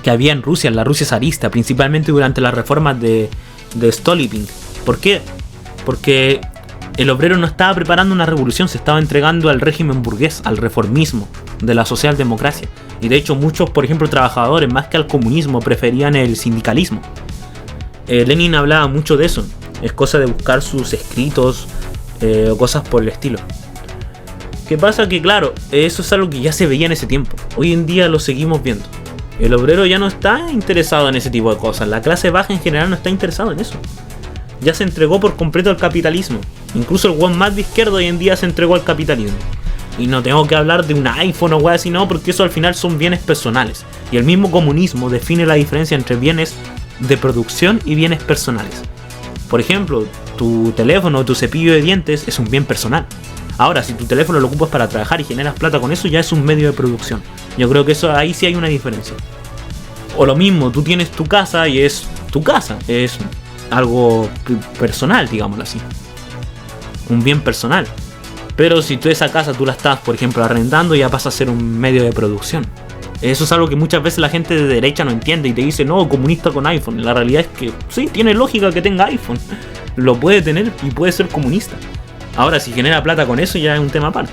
que había en Rusia, en la Rusia zarista, principalmente durante las reformas de Stolypin. ¿Por qué? Porque el obrero no estaba preparando una revolución, se estaba entregando al régimen burgués, al reformismo de la socialdemocracia. Y de hecho muchos, por ejemplo, trabajadores, más que al comunismo, preferían el sindicalismo. Lenin hablaba mucho de eso. Es cosa de buscar sus escritos o cosas por el estilo. ¿Qué pasa? Que claro, eso es algo que ya se veía en ese tiempo. Hoy en día lo seguimos viendo. El obrero ya no está interesado en ese tipo de cosas. La clase baja en general no está interesado en eso. Ya se entregó por completo al capitalismo. Incluso el weón más de izquierda hoy en día se entregó al capitalismo. Y no tengo que hablar de un iPhone o weá así, no, porque eso al final son bienes personales. Y el mismo comunismo define la diferencia entre bienes de producción y bienes personales. Por ejemplo, tu teléfono o tu cepillo de dientes es un bien personal. Ahora, si tu teléfono lo ocupas para trabajar y generas plata con eso, ya es un medio de producción. Yo creo que eso ahí sí hay una diferencia. O lo mismo, tú tienes tu casa y es tu casa. Es algo personal, digámoslo así. Un bien personal. Pero si tú esa casa tú la estás, por ejemplo, arrendando, ya pasa a ser un medio de producción. Eso es algo que muchas veces la gente de derecha no entiende y te dice, no, comunista con iPhone. La realidad es que sí, tiene lógica que tenga iPhone. Lo puede tener y puede ser comunista. Ahora, si genera plata con eso ya es un tema aparte.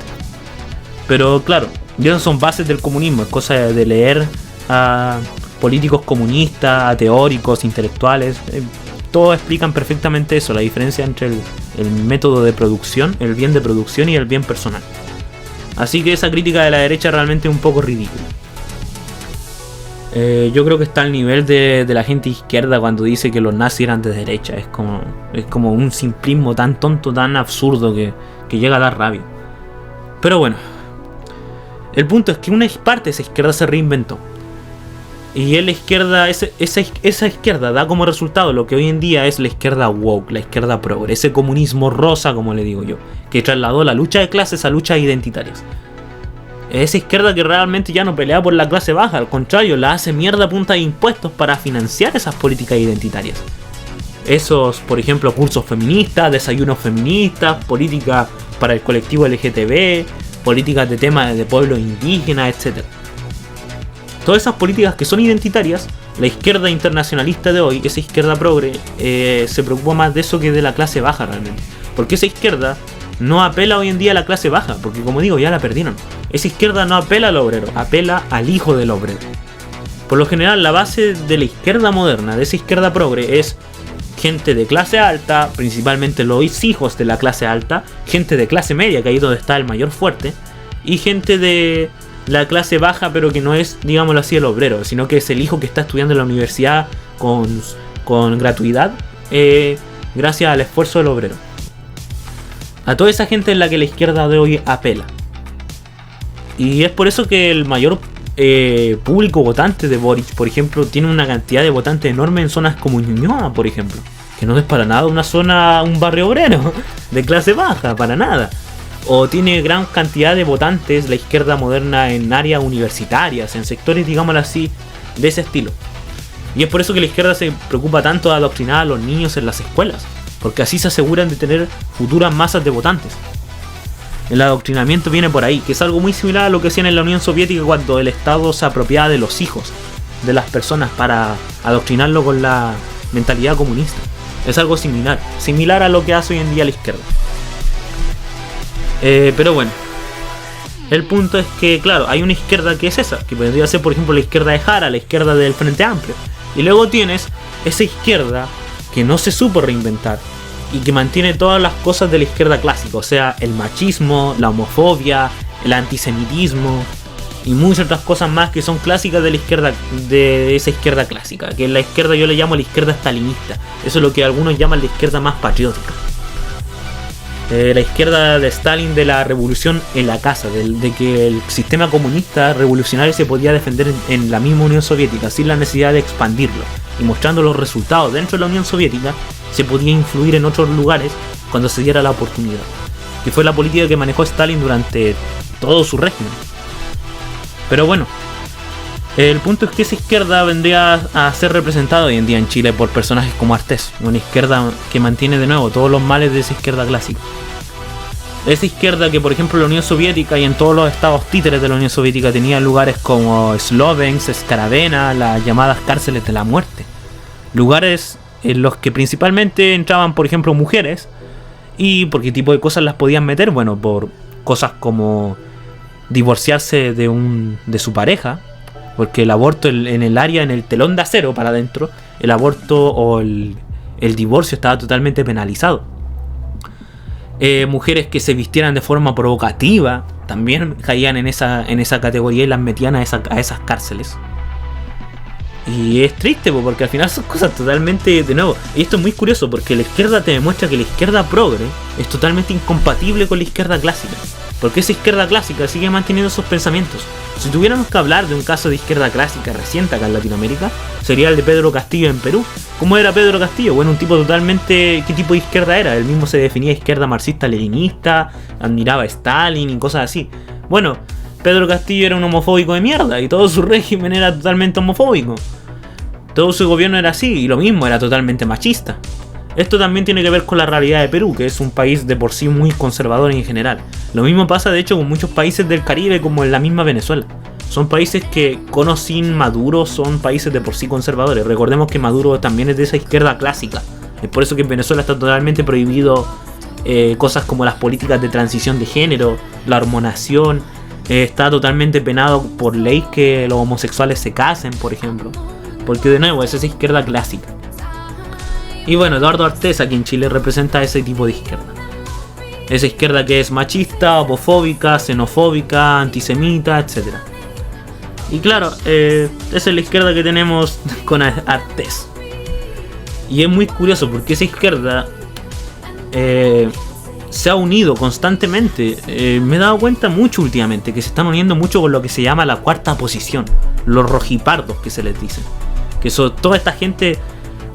Pero claro, ya no son bases del comunismo. Es cosa de leer a políticos comunistas, a teóricos, intelectuales. Todos explican perfectamente eso, la diferencia entre el método de producción, el bien de producción y el bien personal. Así que esa crítica de la derecha realmente es un poco ridícula. Yo creo que está al nivel de la gente izquierda cuando dice que los nazis eran de derecha. Es como un simplismo tan tonto, tan absurdo que llega a dar rabia. Pero bueno, el punto es que una parte de esa izquierda se reinventó. Y la izquierda, esa izquierda da como resultado lo que hoy en día es la izquierda woke, la izquierda progre, ese comunismo rosa, como le digo yo, que trasladó la lucha de clases a luchas identitarias. Esa izquierda que realmente ya no pelea por la clase baja, al contrario, la hace mierda a punta de impuestos para financiar esas políticas identitarias. Esos, por ejemplo, cursos feministas, desayunos feministas, políticas para el colectivo LGTB, políticas de temas de pueblos indígenas, etc. Todas esas políticas que son identitarias, la izquierda internacionalista de hoy, esa izquierda progre, se preocupa más de eso que de la clase baja realmente. Porque esa izquierda no apela hoy en día a la clase baja, porque como digo, ya la perdieron. Esa izquierda no apela al obrero, apela al hijo del obrero. Por lo general, la base de la izquierda moderna, de esa izquierda progre, es gente de clase alta, principalmente los hijos de la clase alta, gente de clase media, que ahí es donde está el mayor fuerte, y gente de la clase baja, pero que no es, digámoslo así, el obrero, sino que es el hijo que está estudiando en la universidad con gratuidad, gracias al esfuerzo del obrero. A toda esa gente es la que la izquierda de hoy apela. Y es por eso que el mayor público votante de Boric, por ejemplo, tiene una cantidad de votantes enorme en zonas como Ñuñoa, por ejemplo. Que no es para nada una zona, un barrio obrero, de clase baja, para nada. O tiene gran cantidad de votantes la izquierda moderna en áreas universitarias, en sectores, digámoslo así, de ese estilo. Y es por eso que la izquierda se preocupa tanto de adoctrinar a los niños en las escuelas, porque así se aseguran de tener futuras masas de votantes. El adoctrinamiento viene por ahí, que es algo muy similar a lo que hacían en la Unión Soviética cuando el Estado se apropiaba de los hijos de las personas para adoctrinarlo con la mentalidad comunista. Es algo similar a lo que hace hoy en día la izquierda. Pero bueno, el punto es que, claro, hay una izquierda que es esa, que podría ser, por ejemplo, la izquierda de Jara, la izquierda del Frente Amplio. Y luego tienes esa izquierda que no se supo reinventar y que mantiene todas las cosas de la izquierda clásica, o sea, el machismo, la homofobia, el antisemitismo y muchas otras cosas más que son clásicas de la izquierda, de esa izquierda clásica, que es la izquierda, yo le llamo la izquierda stalinista. Eso es lo que algunos llaman la izquierda más patriótica. La izquierda de Stalin, de la revolución en la casa, de que el sistema comunista revolucionario se podía defender en la misma Unión Soviética sin la necesidad de expandirlo, y mostrando los resultados dentro de la Unión Soviética se podía influir en otros lugares cuando se diera la oportunidad, que fue la política que manejó Stalin durante todo su régimen. Pero bueno, el punto es que esa izquierda vendría a ser representada hoy en día en Chile por personajes como Artés, una izquierda que mantiene de nuevo todos los males de esa izquierda clásica. Esa izquierda que, por ejemplo, en la Unión Soviética y en todos los estados títeres de la Unión Soviética tenía lugares como Slovensk, Skaravena, las llamadas cárceles de la muerte. Lugares en los que principalmente entraban, por ejemplo, mujeres. ¿Y por qué tipo de cosas las podían meter? Bueno, por cosas como divorciarse de su pareja, porque el aborto en el área, en el telón de acero para adentro, el aborto o el divorcio estaba totalmente penalizado. Mujeres que se vistieran de forma provocativa, también caían en esa categoría y las metían a esas cárceles. Y es triste porque al final son cosas totalmente, de nuevo, y esto es muy curioso porque la izquierda te demuestra que la izquierda progre es totalmente incompatible con la izquierda clásica, porque esa izquierda clásica sigue manteniendo esos pensamientos. Si tuviéramos que hablar de un caso de izquierda clásica reciente acá en Latinoamérica, sería el de Pedro Castillo en Perú. ¿Cómo era Pedro Castillo? Bueno, un tipo totalmente... ¿Qué tipo de izquierda era? Él mismo se definía izquierda marxista-leninista, admiraba a Stalin y cosas así. Bueno, Pedro Castillo era un homofóbico de mierda y todo su régimen era totalmente homofóbico. Todo su gobierno era así y lo mismo, era totalmente machista. Esto también tiene que ver con la realidad de Perú, que es un país de por sí muy conservador en general. Lo mismo pasa de hecho con muchos países del Caribe, como en la misma Venezuela. Son países que, con o sin Maduro, son países de por sí conservadores. Recordemos que Maduro también es de esa izquierda clásica. Es por eso que en Venezuela está totalmente prohibido cosas como las políticas de transición de género, la hormonación. Está totalmente penado por ley que los homosexuales se casen, por ejemplo. Porque de nuevo es esa izquierda clásica. Y bueno, Eduardo Artés aquí en Chile representa ese tipo de izquierda. Esa izquierda que es machista, homofóbica, xenofóbica, antisemita, etc. Y claro, esa es la izquierda que tenemos con Artés. Y es muy curioso porque esa izquierda se ha unido constantemente. Me he dado cuenta mucho últimamente que se están uniendo mucho con lo que se llama la cuarta posición. Los rojipardos que se les dice. Que son toda esta gente...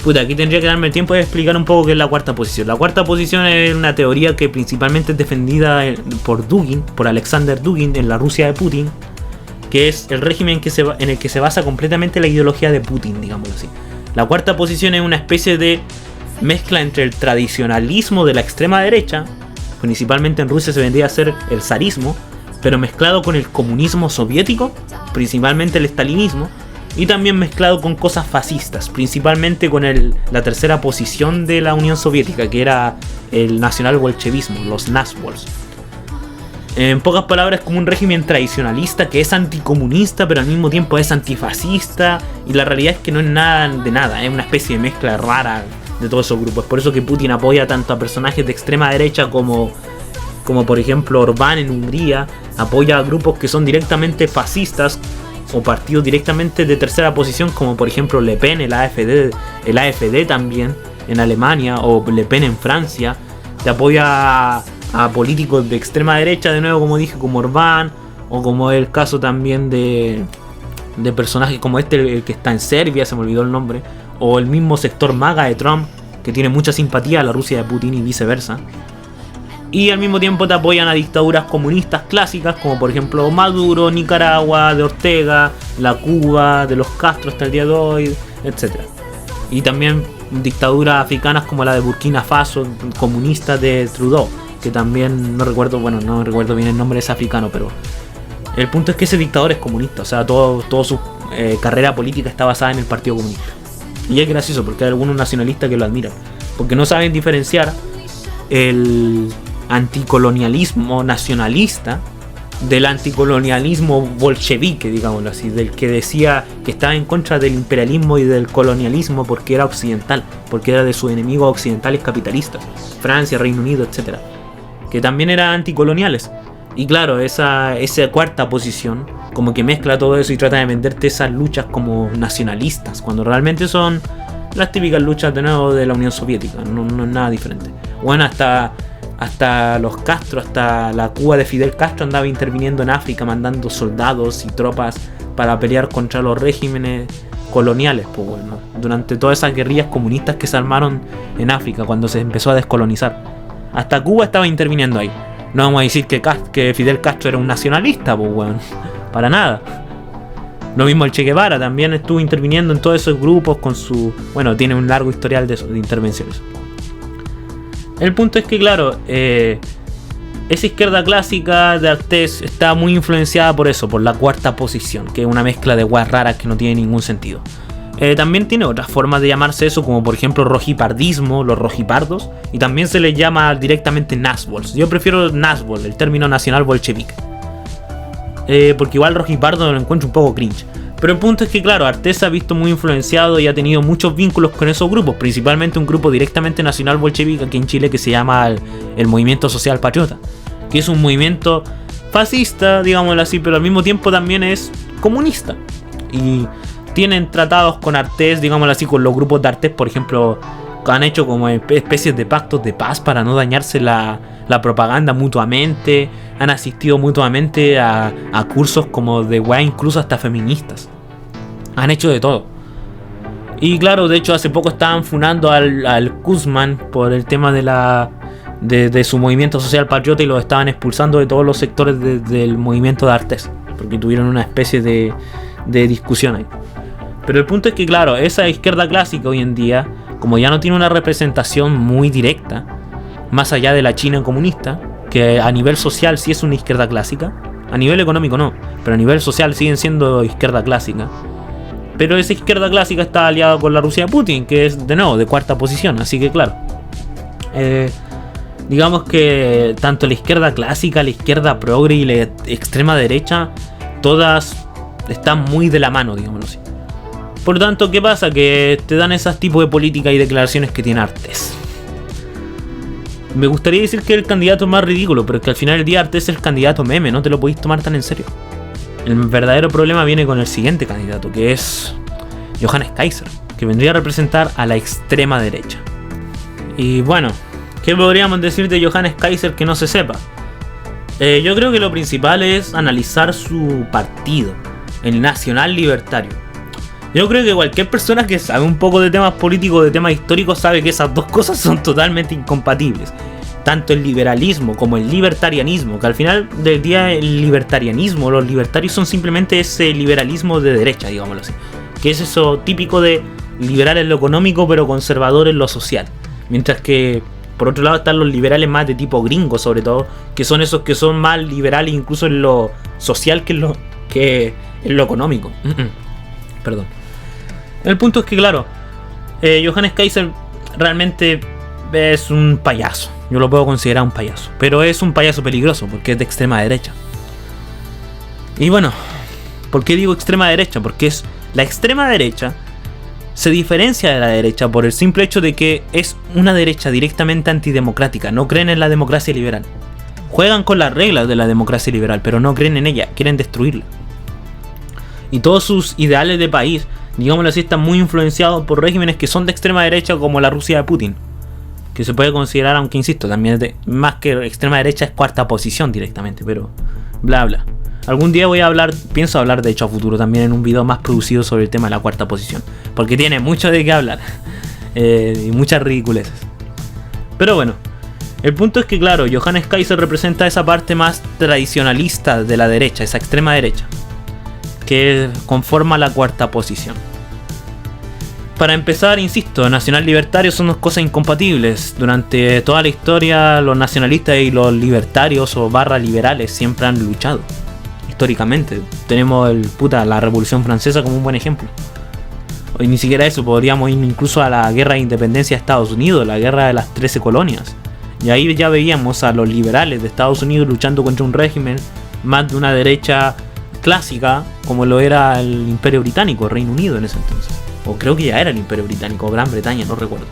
Puta, aquí tendría que darme el tiempo de explicar un poco qué es la cuarta posición. La cuarta posición es una teoría que principalmente es defendida por Dugin, por Alexander Dugin, en la Rusia de Putin, que es el régimen en el que se basa completamente la ideología de Putin, digámoslo así. La cuarta posición es una especie de mezcla entre el tradicionalismo de la extrema derecha, principalmente en Rusia se vendría a ser el zarismo, pero mezclado con el comunismo soviético, principalmente el stalinismo, y también mezclado con cosas fascistas, principalmente con la tercera posición de la Unión Soviética, que era el nacional-bolchevismo, los nazbols. En pocas palabras, como un régimen tradicionalista que es anticomunista, pero al mismo tiempo es antifascista, y la realidad es que no es nada de nada, es una especie de mezcla rara de todos esos grupos. Es por eso que Putin apoya tanto a personajes de extrema derecha como por ejemplo Orbán en Hungría, apoya a grupos que son directamente fascistas, o partidos directamente de tercera posición, como por ejemplo Le Pen, el AfD también en Alemania, o Le Pen en Francia. Te apoya a políticos de extrema derecha, de nuevo como dije, como Orbán, o como el caso también de personajes como el que está en Serbia, se me olvidó el nombre, o el mismo sector MAGA de Trump, que tiene mucha simpatía a la Rusia de Putin y viceversa. Y al mismo tiempo te apoyan a dictaduras comunistas clásicas, como por ejemplo Maduro, Nicaragua, de Ortega, la Cuba, de los Castro hasta el día de hoy, etc. Y también dictaduras africanas como la de Burkina Faso, comunista de Trudeau, que también no recuerdo bien el nombre, es africano, pero el punto es que ese dictador es comunista, o sea, toda su carrera política está basada en el Partido Comunista. Y es gracioso porque hay algunos nacionalistas que lo admiran, porque no saben diferenciar el anticolonialismo nacionalista del anticolonialismo bolchevique, digámoslo así, del que decía que estaba en contra del imperialismo y del colonialismo porque era occidental, porque era de sus enemigos occidentales capitalistas, Francia, Reino Unido, etc., que también eran anticoloniales. Y claro, esa cuarta posición como que mezcla todo eso y trata de venderte esas luchas como nacionalistas, cuando realmente son las típicas luchas de nuevo de la Unión Soviética, no es nada diferente. Bueno, hasta los Castro, hasta la Cuba de Fidel Castro andaba interviniendo en África, mandando soldados y tropas para pelear contra los regímenes coloniales, pues bueno, durante todas esas guerrillas comunistas que se armaron en África cuando se empezó a descolonizar. Hasta Cuba estaba interviniendo ahí. No vamos a decir que Fidel Castro era un nacionalista, pues bueno, para nada. Lo mismo el Che Guevara, también estuvo interviniendo en todos esos grupos con su... Bueno, tiene un largo historial de intervenciones. El punto es que, claro, esa izquierda clásica de Artés está muy influenciada por eso, por la cuarta posición, que es una mezcla de guas raras que no tiene ningún sentido. También tiene otras formas de llamarse eso, como por ejemplo rojipardismo, los rojipardos, y también se les llama directamente nazbols. Yo prefiero nazbol, el término nacional bolchevique, porque igual rojipardo lo encuentro un poco cringe. Pero el punto es que, claro, Artés se ha visto muy influenciado y ha tenido muchos vínculos con esos grupos, principalmente un grupo directamente nacional bolchevique aquí en Chile que se llama el Movimiento Social Patriota, que es un movimiento fascista, digámoslo así, pero al mismo tiempo también es comunista. Y tienen tratados con Artés, digámoslo así, con los grupos de Artés, por ejemplo, han hecho como especies de pactos de paz para no dañarse la propaganda mutuamente. Han asistido mutuamente a cursos como de weá, incluso hasta feministas. Han hecho de todo. Y claro, de hecho hace poco estaban funando al Guzmán por el tema de su movimiento social patriota, y lo estaban expulsando de todos los sectores del movimiento de Artés, porque tuvieron una especie de discusión ahí. Pero el punto es que claro, esa izquierda clásica hoy en día, como ya no tiene una representación muy directa, más allá de la China comunista, que a nivel social sí es una izquierda clásica, a nivel económico no, pero a nivel social siguen siendo izquierda clásica. Pero esa izquierda clásica está aliada con la Rusia de Putin, que es de nuevo de cuarta posición, así que claro, digamos que tanto la izquierda clásica, la izquierda progre y la extrema derecha, todas están muy de la mano, digámoslo así. Por lo tanto, ¿qué pasa? Que te dan esos tipos de políticas y declaraciones que tiene Artés. Me gustaría decir que es el candidato más ridículo, pero es que al final del día Artés es el candidato meme, no te lo podéis tomar tan en serio. El verdadero problema viene con el siguiente candidato, que es Johannes Kaiser, que vendría a representar a la extrema derecha. Y bueno, ¿qué podríamos decir de Johannes Kaiser que no se sepa? Yo creo que lo principal es analizar su partido, el Nacional Libertario. Yo creo que cualquier persona que sabe un poco de temas políticos, de temas históricos, sabe que esas dos cosas son totalmente incompatibles. Tanto el liberalismo como el libertarianismo, que al final del día el libertarianismo, los libertarios son simplemente ese liberalismo de derecha, digámoslo así. Que es eso típico de liberal en lo económico pero conservador en lo social. Mientras que por otro lado están los liberales más de tipo gringo, sobre todo, que son esos que son más liberales incluso en lo social que en lo económico. Perdón. El punto es que claro, Johannes Kaiser realmente es un payaso. Yo lo puedo considerar un payaso, pero es un payaso peligroso porque es de extrema derecha. Y bueno, ¿por qué digo extrema derecha? Porque es la extrema derecha se diferencia de la derecha por el simple hecho de que es una derecha directamente antidemocrática. No creen en la democracia liberal. Juegan con las reglas de la democracia liberal, pero no creen en ella, quieren destruirla. Y todos sus ideales de país, digámoslo así, están muy influenciados por regímenes que son de extrema derecha, como la Rusia de Putin, que se puede considerar, aunque insisto, también es más que extrema derecha, es cuarta posición directamente, pero bla bla. Algún día pienso hablar de hecho a futuro también en un video más producido sobre el tema de la cuarta posición, porque tiene mucho de qué hablar y muchas ridiculeces. Pero bueno, el punto es que claro, Johannes Kaiser representa esa parte más tradicionalista de la derecha, esa extrema derecha, que conforma la cuarta posición. Para empezar, insisto, nacional libertario son dos cosas incompatibles. Durante toda la historia los nacionalistas y los libertarios o barra liberales siempre han luchado. Históricamente tenemos la Revolución Francesa como un buen ejemplo. Hoy ni siquiera eso, podríamos ir incluso a la guerra de independencia de Estados Unidos, la guerra de las 13 colonias. Y ahí ya veíamos a los liberales de Estados Unidos luchando contra un régimen más de una derecha clásica, como lo era el Imperio Británico, Reino Unido en ese entonces. O creo que ya era el Imperio Británico, o Gran Bretaña, no recuerdo.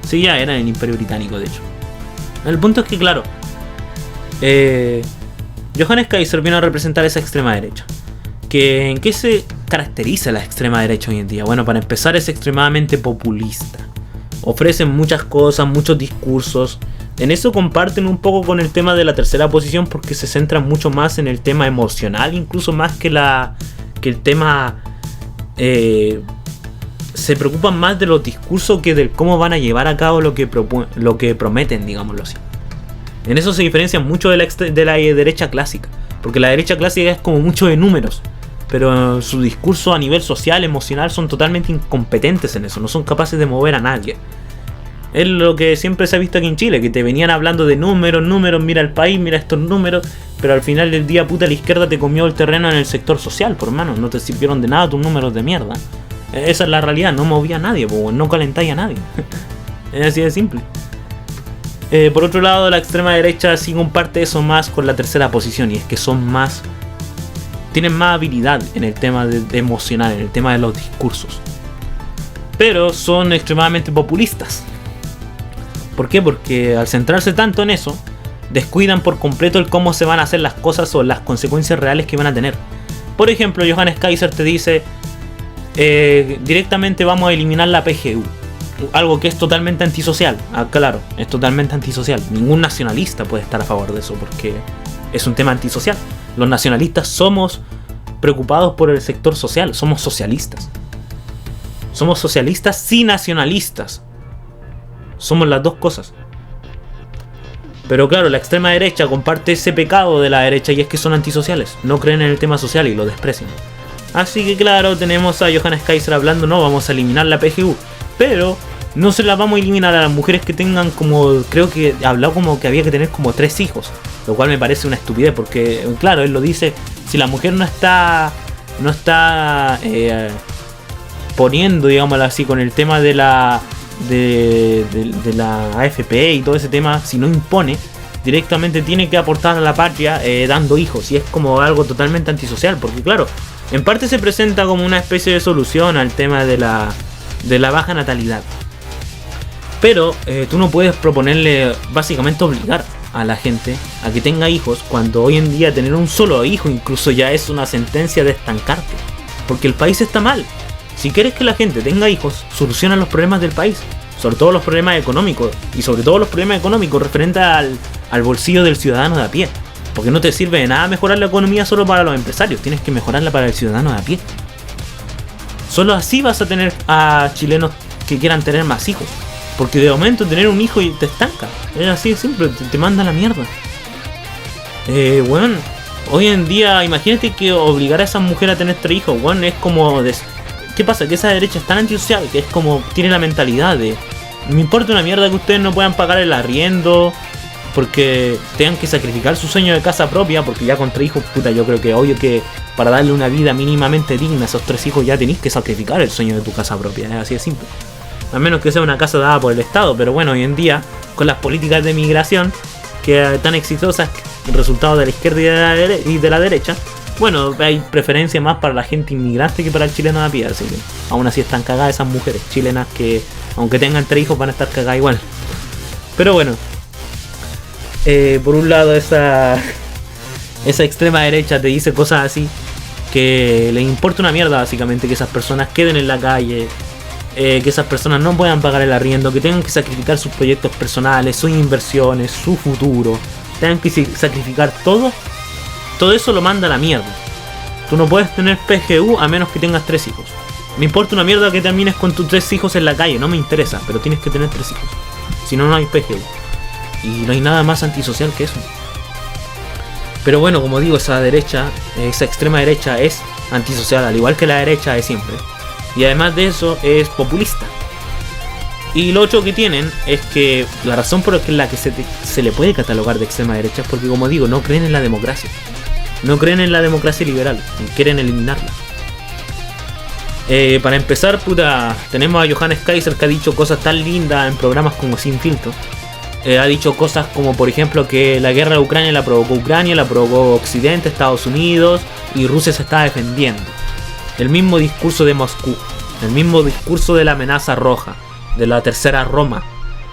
Sí, ya era el Imperio Británico, de hecho. El punto es que, claro, Johannes Kaiser vino a representar esa extrema derecha. ¿En qué se caracteriza la extrema derecha hoy en día? Bueno, para empezar, es extremadamente populista. Ofrecen muchas cosas, muchos discursos. En eso comparten un poco con el tema de la tercera posición, porque se centran mucho más en el tema emocional, incluso más que el tema... se preocupan más de los discursos que del cómo van a llevar a cabo lo que prometen, digámoslo así. En eso se diferencian mucho de la derecha clásica, porque la derecha clásica es como mucho de números, pero su discurso a nivel social, emocional, son totalmente incompetentes en eso, no son capaces de mover a nadie. Es lo que siempre se ha visto aquí en Chile, que te venían hablando de números, mira el país, mira estos números, pero al final del día, puta, la izquierda te comió el terreno en el sector social, por hermano, no te sirvieron de nada tus números de mierda. Esa es la realidad, no movía a nadie, no calentáis a nadie. Es así de simple. Por otro lado, la extrema derecha sí comparte eso más con la tercera posición, y es que tienen más habilidad en el tema de emocional, en el tema de los discursos, pero son extremadamente populistas. ¿Por qué? Porque al centrarse tanto en eso, descuidan por completo el cómo se van a hacer las cosas o las consecuencias reales que van a tener. Por ejemplo, Johannes Kaiser te dice directamente vamos a eliminar la PGU. Algo que es totalmente antisocial. Claro, es totalmente antisocial. Ningún nacionalista puede estar a favor de eso porque es un tema antisocial. Los nacionalistas somos preocupados por el sector social. Somos socialistas. Somos socialistas y nacionalistas. Somos las dos cosas. Pero claro, la extrema derecha comparte ese pecado de la derecha y es que son antisociales. No creen en el tema social y lo desprecian. Así que claro, tenemos a Johannes Kaiser hablando, no, vamos a eliminar la PGU. Pero no se la vamos a eliminar a las mujeres que tengan como, creo que habló como que había que tener como 3 hijos. Lo cual me parece una estupidez porque, claro, él lo dice, si la mujer no está poniendo, digámoslo así, con el tema de la AFP y todo ese tema, si no impone, directamente tiene que aportar a la patria dando hijos. Y es como algo totalmente antisocial, porque claro, en parte se presenta como una especie de solución al tema de la baja natalidad. Pero tú no puedes proponerle, básicamente obligar a la gente a que tenga hijos, cuando hoy en día tener un solo hijo incluso ya es una sentencia de estancarte, porque el país está mal. Si quieres que la gente tenga hijos, soluciona los problemas del país, sobre todo los problemas económicos, y sobre todo los problemas económicos referentes al bolsillo del ciudadano de a pie, porque no te sirve de nada mejorar la economía solo para los empresarios, tienes que mejorarla para el ciudadano de a pie. Solo así vas a tener a chilenos que quieran tener más hijos, porque de momento tener un hijo te estanca, es así de simple, te manda a la mierda. Bueno, hoy en día imagínate que obligar a esa mujer a tener 3 hijos, bueno, es como... ¿Qué pasa? Que esa derecha es tan antisocial que es como tiene la mentalidad de me importa una mierda que ustedes no puedan pagar el arriendo porque tengan que sacrificar su sueño de casa propia, porque ya con 3 hijos, puta, yo creo que obvio que para darle una vida mínimamente digna a esos 3 hijos ya tenéis que sacrificar el sueño de tu casa propia, es así de simple. A menos que sea una casa dada por el Estado, pero bueno, hoy en día con las políticas de migración que tan exitosas, resultado de la izquierda y de la derecha, bueno, hay preferencia más para la gente inmigrante que para el chileno de a pie, así que aún así están cagadas esas mujeres chilenas que, aunque tengan 3 hijos, van a estar cagadas igual. Pero bueno, por un lado esa extrema derecha te dice cosas así, que le importa una mierda básicamente que esas personas queden en la calle, que esas personas no puedan pagar el arriendo, que tengan que sacrificar sus proyectos personales, sus inversiones, su futuro, tengan que sacrificar todo eso lo manda a la mierda. Tú no puedes tener PGU a menos que tengas 3 hijos. Me importa una mierda que termines con tus 3 hijos en la calle, no me interesa, pero tienes que tener 3 hijos. Si no, no hay PGU. Y no hay nada más antisocial que eso. Pero bueno, como digo, esa extrema derecha es antisocial, al igual que la derecha de siempre. Y además de eso, es populista. Y lo otro que tienen es que la razón por la que se le puede catalogar de extrema derecha es porque, como digo, no creen en la democracia. No creen en la democracia liberal, quieren eliminarla. Para empezar, puta, tenemos a Johannes Kaiser, que ha dicho cosas tan lindas en programas como Sin Filtro. Ha dicho cosas como, por ejemplo, que la guerra de Ucrania la provocó Occidente, Estados Unidos, y Rusia se está defendiendo. El mismo discurso de Moscú, el mismo discurso de la amenaza roja, de la tercera Roma,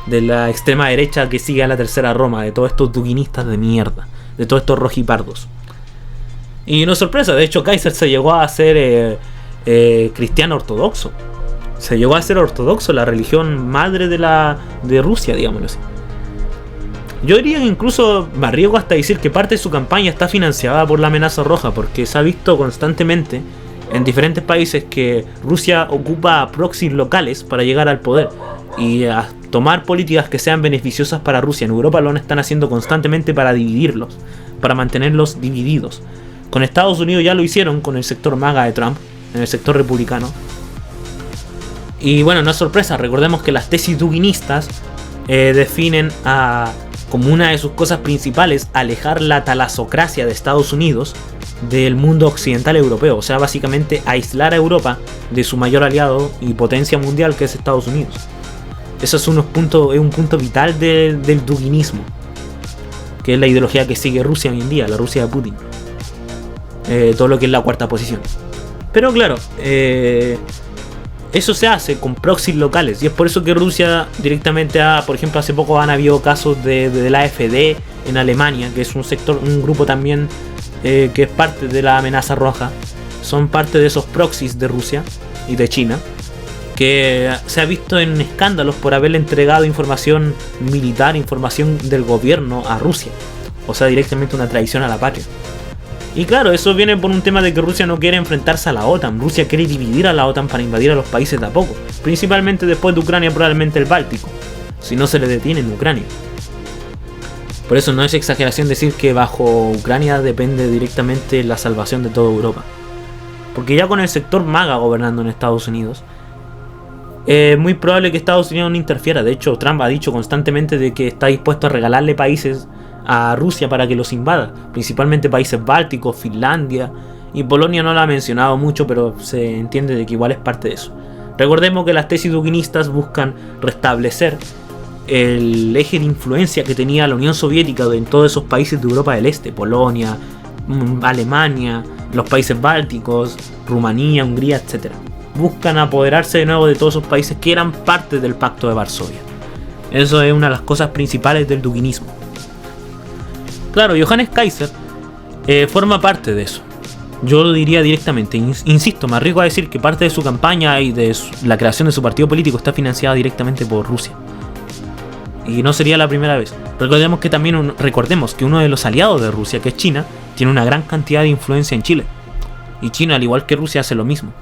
de la extrema derecha que sigue a la tercera Roma, de todos estos duguinistas de mierda, de todos estos rojipardos. Y no es sorpresa, de hecho Kaiser se llegó a ser cristiano ortodoxo. Se llegó a ser ortodoxo, la religión madre de Rusia, digámoslo así. Yo diría que incluso me arriesgo hasta decir que parte de su campaña está financiada por la amenaza roja, porque se ha visto constantemente en diferentes países que Rusia ocupa proxies locales para llegar al poder y a tomar políticas que sean beneficiosas para Rusia. En Europa lo están haciendo constantemente para dividirlos, para mantenerlos divididos. Con Estados Unidos ya lo hicieron con el sector MAGA de Trump, en el sector republicano. Y bueno, no es sorpresa, recordemos que las tesis duguinistas definen como una de sus cosas principales alejar la talasocracia de Estados Unidos del mundo occidental europeo, o sea, básicamente aislar a Europa de su mayor aliado y potencia mundial, que es Estados Unidos. Eso es un punto vital del duguinismo, que es la ideología que sigue Rusia hoy en día, la Rusia de Putin. Todo lo que es la cuarta posición. Pero claro, eso se hace con proxies locales, y es por eso que Rusia directamente por ejemplo, hace poco han habido casos de la AfD en Alemania, que es un grupo también que es parte de la amenaza roja. Son parte de esos proxies de Rusia y de China, que se ha visto en escándalos por haberle entregado información militar, información del gobierno a Rusia. O sea, directamente una traición a la patria. Y claro, eso viene por un tema de que Rusia no quiere enfrentarse a la OTAN. Rusia quiere dividir a la OTAN para invadir a los países de a poco. Principalmente después de Ucrania, probablemente el Báltico, si no se le detiene en Ucrania. Por eso no es exageración decir que bajo Ucrania depende directamente la salvación de toda Europa. Porque ya con el sector MAGA gobernando en Estados Unidos, es muy probable que Estados Unidos no interfiera. De hecho, Trump ha dicho constantemente de que está dispuesto a regalarle países a Rusia para que los invada, principalmente países bálticos, Finlandia, y Polonia no la ha mencionado mucho, pero se entiende de que igual es parte de eso. Recordemos que las tesis duginistas buscan restablecer el eje de influencia que tenía la Unión Soviética en todos esos países de Europa del Este, Polonia, Alemania, los países bálticos, Rumanía, Hungría, etc. Buscan apoderarse de nuevo de todos esos países que eran parte del Pacto de Varsovia. Eso es una de las cosas principales del duginismo. Claro, Johannes Kaiser forma parte de eso. Yo lo diría directamente, insisto, me arriesgo a decir que parte de su campaña y de la creación de su partido político está financiada directamente por Rusia. Y no sería la primera vez. Recordemos que uno de los aliados de Rusia, que es China, tiene una gran cantidad de influencia en Chile. Y China, al igual que Rusia, hace lo mismo.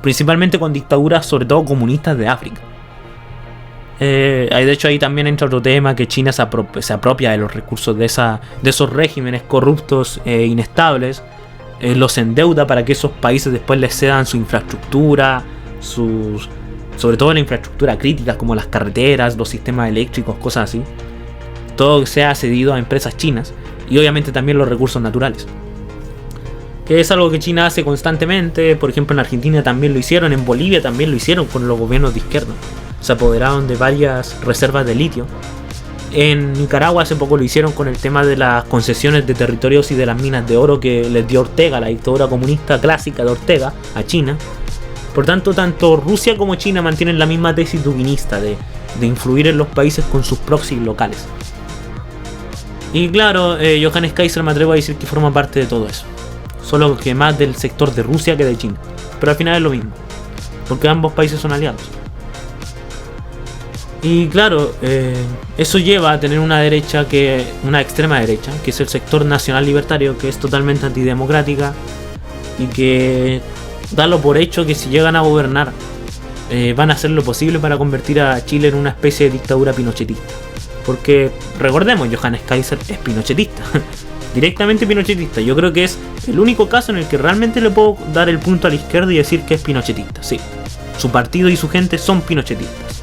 Principalmente con dictaduras, sobre todo comunistas de África. De hecho, ahí también entra otro tema, que China se apropia de los recursos de esos regímenes corruptos e inestables. Los endeuda para que esos países después les cedan su infraestructura, sobre todo la infraestructura crítica como las carreteras, los sistemas eléctricos, cosas así. Todo sea cedido a empresas chinas, y obviamente también los recursos naturales, que es algo que China hace constantemente. Por ejemplo, en Argentina también lo hicieron, en Bolivia también lo hicieron con los gobiernos de izquierda. Se apoderaron de varias reservas de litio. En Nicaragua hace poco lo hicieron con el tema de las concesiones de territorios y de las minas de oro que les dio Ortega, la dictadura comunista clásica de Ortega, a China. Por tanto, tanto Rusia como China mantienen la misma tesis duginista de influir en los países con sus proxies locales. Y claro, Johannes Kaiser me atrevo a decir que forma parte de todo eso. Solo que más del sector de Rusia que de China. Pero al final es lo mismo, porque ambos países son aliados. Y claro, eso lleva a tener una extrema derecha, que es el sector nacional libertario, que es totalmente antidemocrática y que da por hecho que si llegan a gobernar van a hacer lo posible para convertir a Chile en una especie de dictadura pinochetista. Porque recordemos, Johannes Kaiser es pinochetista, directamente pinochetista. Yo creo que es el único caso en el que realmente le puedo dar el punto a la izquierda y decir que es pinochetista. Sí, su partido y su gente son pinochetistas.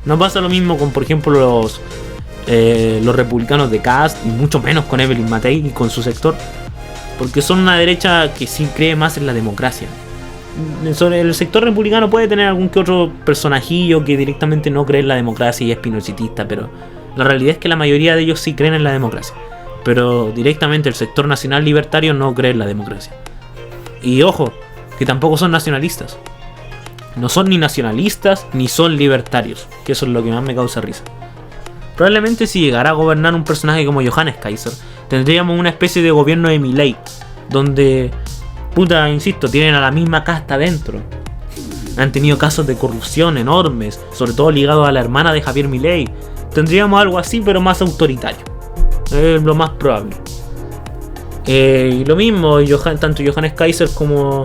No pasa lo mismo con, por ejemplo, los republicanos de Kast, y mucho menos con Evelyn Matei y con su sector, porque son una derecha que sí cree más en la democracia. Sobre el sector republicano puede tener algún que otro personajillo que directamente no cree en la democracia y es pinochetista, pero la realidad es que la mayoría de ellos sí creen en la democracia. Pero directamente el sector nacional libertario no cree en la democracia. Y ojo, que tampoco son nacionalistas. No son ni nacionalistas ni son libertarios, que eso es lo que más me causa risa. Probablemente si llegara a gobernar un personaje como Johannes Kaiser, tendríamos una especie de gobierno de Milei, donde, insisto, tienen a la misma casta dentro. Han tenido casos de corrupción enormes, sobre todo ligados a la hermana de Javier Milei. Tendríamos algo así, pero más autoritario. Es lo más probable. Y lo mismo, tanto Johannes Kaiser como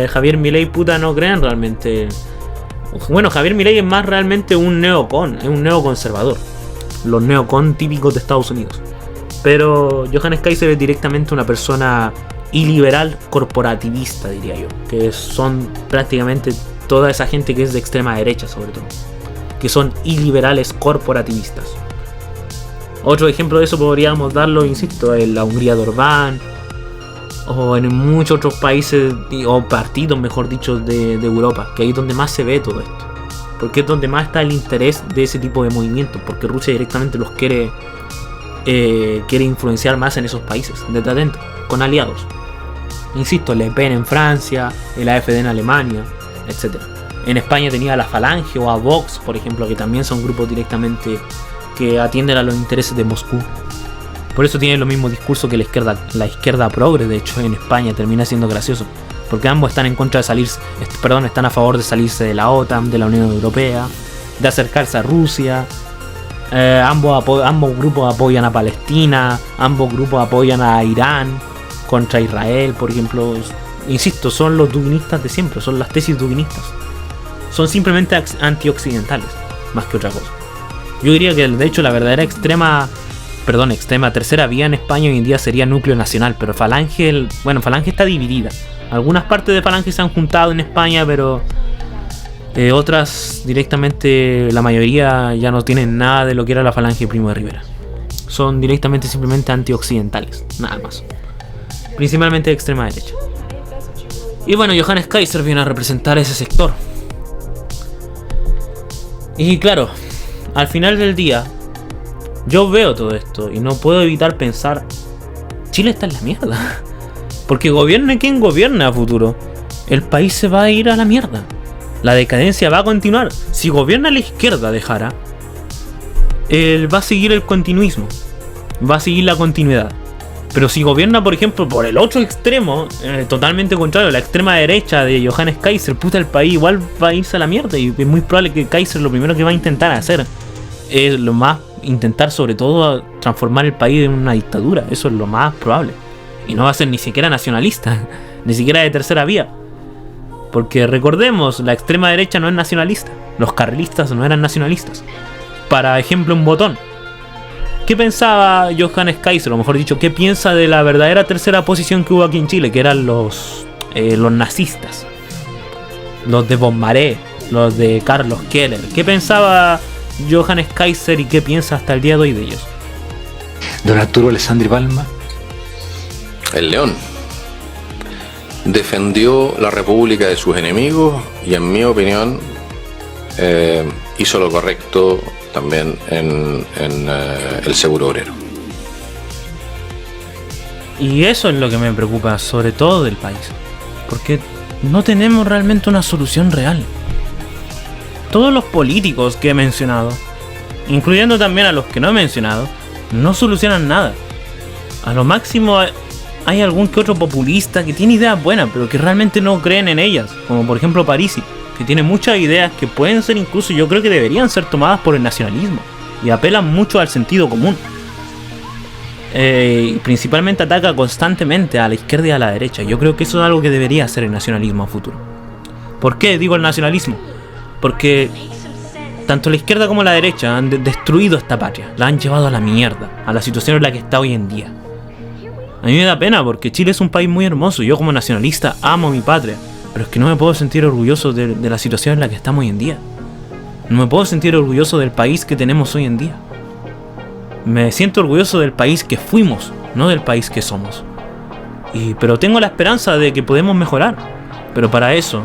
Javier Milei, no creen realmente. Bueno, Javier Milei es más realmente un neocon, es un neoconservador. Los neocon típicos de Estados Unidos. Pero Johannes Kaiser es directamente una persona iliberal corporativista, diría yo. Que son prácticamente toda esa gente que es de extrema derecha, sobre todo. Que son iliberales corporativistas. Otro ejemplo de eso podríamos darlo, insisto, en la Hungría de Orbán, o en muchos otros países, o partidos, mejor dicho, de Europa, que ahí es donde más se ve todo esto. Porque es donde más está el interés de ese tipo de movimientos, porque Rusia directamente los quiere influenciar más en esos países, desde adentro, con aliados. Insisto, Le Pen en Francia, el AfD en Alemania, etc. En España tenía a la Falange o a Vox, por ejemplo, que también son grupos directamente que atienden a los intereses de Moscú. Por eso tiene lo mismo discurso que la izquierda progre. De hecho, en España termina siendo gracioso, porque ambos están en contra de salirse, están a favor de salirse de la OTAN, de la Unión Europea, de acercarse a Rusia. Ambos grupos apoyan a Palestina, ambos grupos apoyan a Irán contra Israel, por ejemplo. Insisto, son los duginistas de siempre, son las tesis duginistas. Son simplemente antioccidentales, más que otra cosa. Yo diría que de hecho la verdadera extrema tercera vía en España hoy en día sería núcleo nacional, pero Falange está dividida. Algunas partes de Falange se han juntado en España, pero otras directamente, la mayoría ya no tienen nada de lo que era la Falange Primo de Rivera. Son directamente simplemente antioccidentales, nada más. Principalmente de extrema derecha. Y bueno, Johannes Kaiser viene a representar ese sector. Y claro, al final del día, yo veo todo esto y no puedo evitar pensar, Chile está en la mierda. Porque gobierne quien gobierne a futuro, el país se va a ir a la mierda. La decadencia va a continuar. Si gobierna la izquierda de Jara, va a seguir el continuismo, va a seguir la continuidad. Pero si gobierna, por ejemplo, por el otro extremo, totalmente contrario, la extrema derecha de Johannes Kaiser, el país igual va a irse a la mierda. Y es muy probable que Kaiser lo primero que va a intentar hacer es intentar sobre todo transformar el país en una dictadura. Eso es lo más probable. Y no va a ser ni siquiera nacionalista, ni siquiera de tercera vía. Porque recordemos, la extrema derecha no es nacionalista. Los carlistas no eran nacionalistas. Para ejemplo, un botón. ¿Qué pensaba Johannes Kaiser? O mejor dicho, ¿qué piensa de la verdadera tercera posición que hubo aquí en Chile? Que eran los nazistas. Los de Bombaré, los de Carlos Keller. ¿Qué pensaba Johannes Kaiser y qué piensa hasta el día de hoy de ellos? Don Arturo Alessandri Palma. El león. Defendió la república de sus enemigos y en mi opinión hizo lo correcto también en el seguro obrero. Y eso es lo que me preocupa, sobre todo del país, porque no tenemos realmente una solución real. Todos los políticos que he mencionado, incluyendo también a los que no he mencionado, no solucionan nada. A lo máximo hay algún que otro populista que tiene ideas buenas, pero que realmente no creen en ellas, como por ejemplo Parisi, que tiene muchas ideas que pueden ser, incluso yo creo que deberían ser tomadas por el nacionalismo, y apelan mucho al sentido común. Principalmente ataca constantemente a la izquierda y a la derecha. Yo creo que eso es algo que debería hacer el nacionalismo a futuro. ¿Por qué digo el nacionalismo? Porque tanto la izquierda como la derecha han destruido esta patria, la han llevado a la mierda, a la situación en la que está hoy en día. A mí me da pena porque Chile es un país muy hermoso. Yo como nacionalista amo mi patria, pero es que no me puedo sentir orgulloso de la situación en la que estamos hoy en día. No me puedo sentir orgulloso del país que tenemos hoy en día. Me siento orgulloso del país que fuimos, no del país que somos. Pero tengo la esperanza de que podemos mejorar. Pero para eso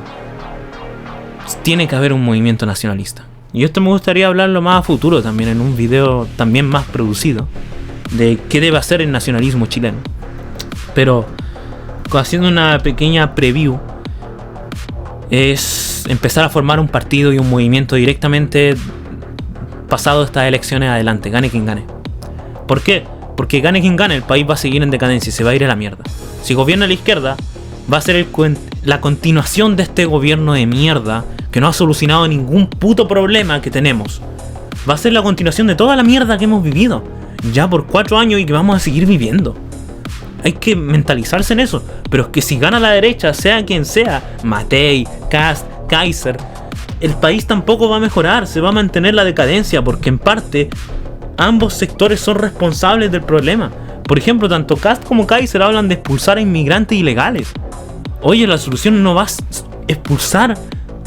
tiene que haber un movimiento nacionalista. Y esto me gustaría hablarlo más a futuro también, en un video también más producido, de qué debe hacer el nacionalismo chileno. Pero haciendo una pequeña preview, es empezar a formar un partido y un movimiento directamente pasado estas elecciones adelante, gane quien gane. ¿Por qué? Porque gane quien gane, el país va a seguir en decadencia y se va a ir a la mierda. Si gobierna la izquierda, va a ser la continuación de este gobierno de mierda que no ha solucionado ningún puto problema que tenemos. Va a ser la continuación de toda la mierda que hemos vivido ya por 4 años y que vamos a seguir viviendo. Hay que mentalizarse en eso. Pero es que si gana la derecha, sea quien sea, Matei, Kast, Kaiser, el país tampoco va a mejorar, se va a mantener la decadencia, porque en parte ambos sectores son responsables del problema. Por ejemplo, tanto Kast como Kaiser hablan de expulsar a inmigrantes ilegales. Oye, la solución no va a expulsar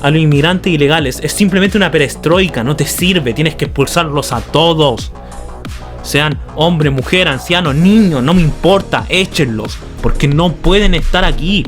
a los inmigrantes ilegales, es simplemente una perestroika, no te sirve, tienes que expulsarlos a todos. Sean hombre, mujer, anciano, niño, no me importa, échenlos, porque no pueden estar aquí.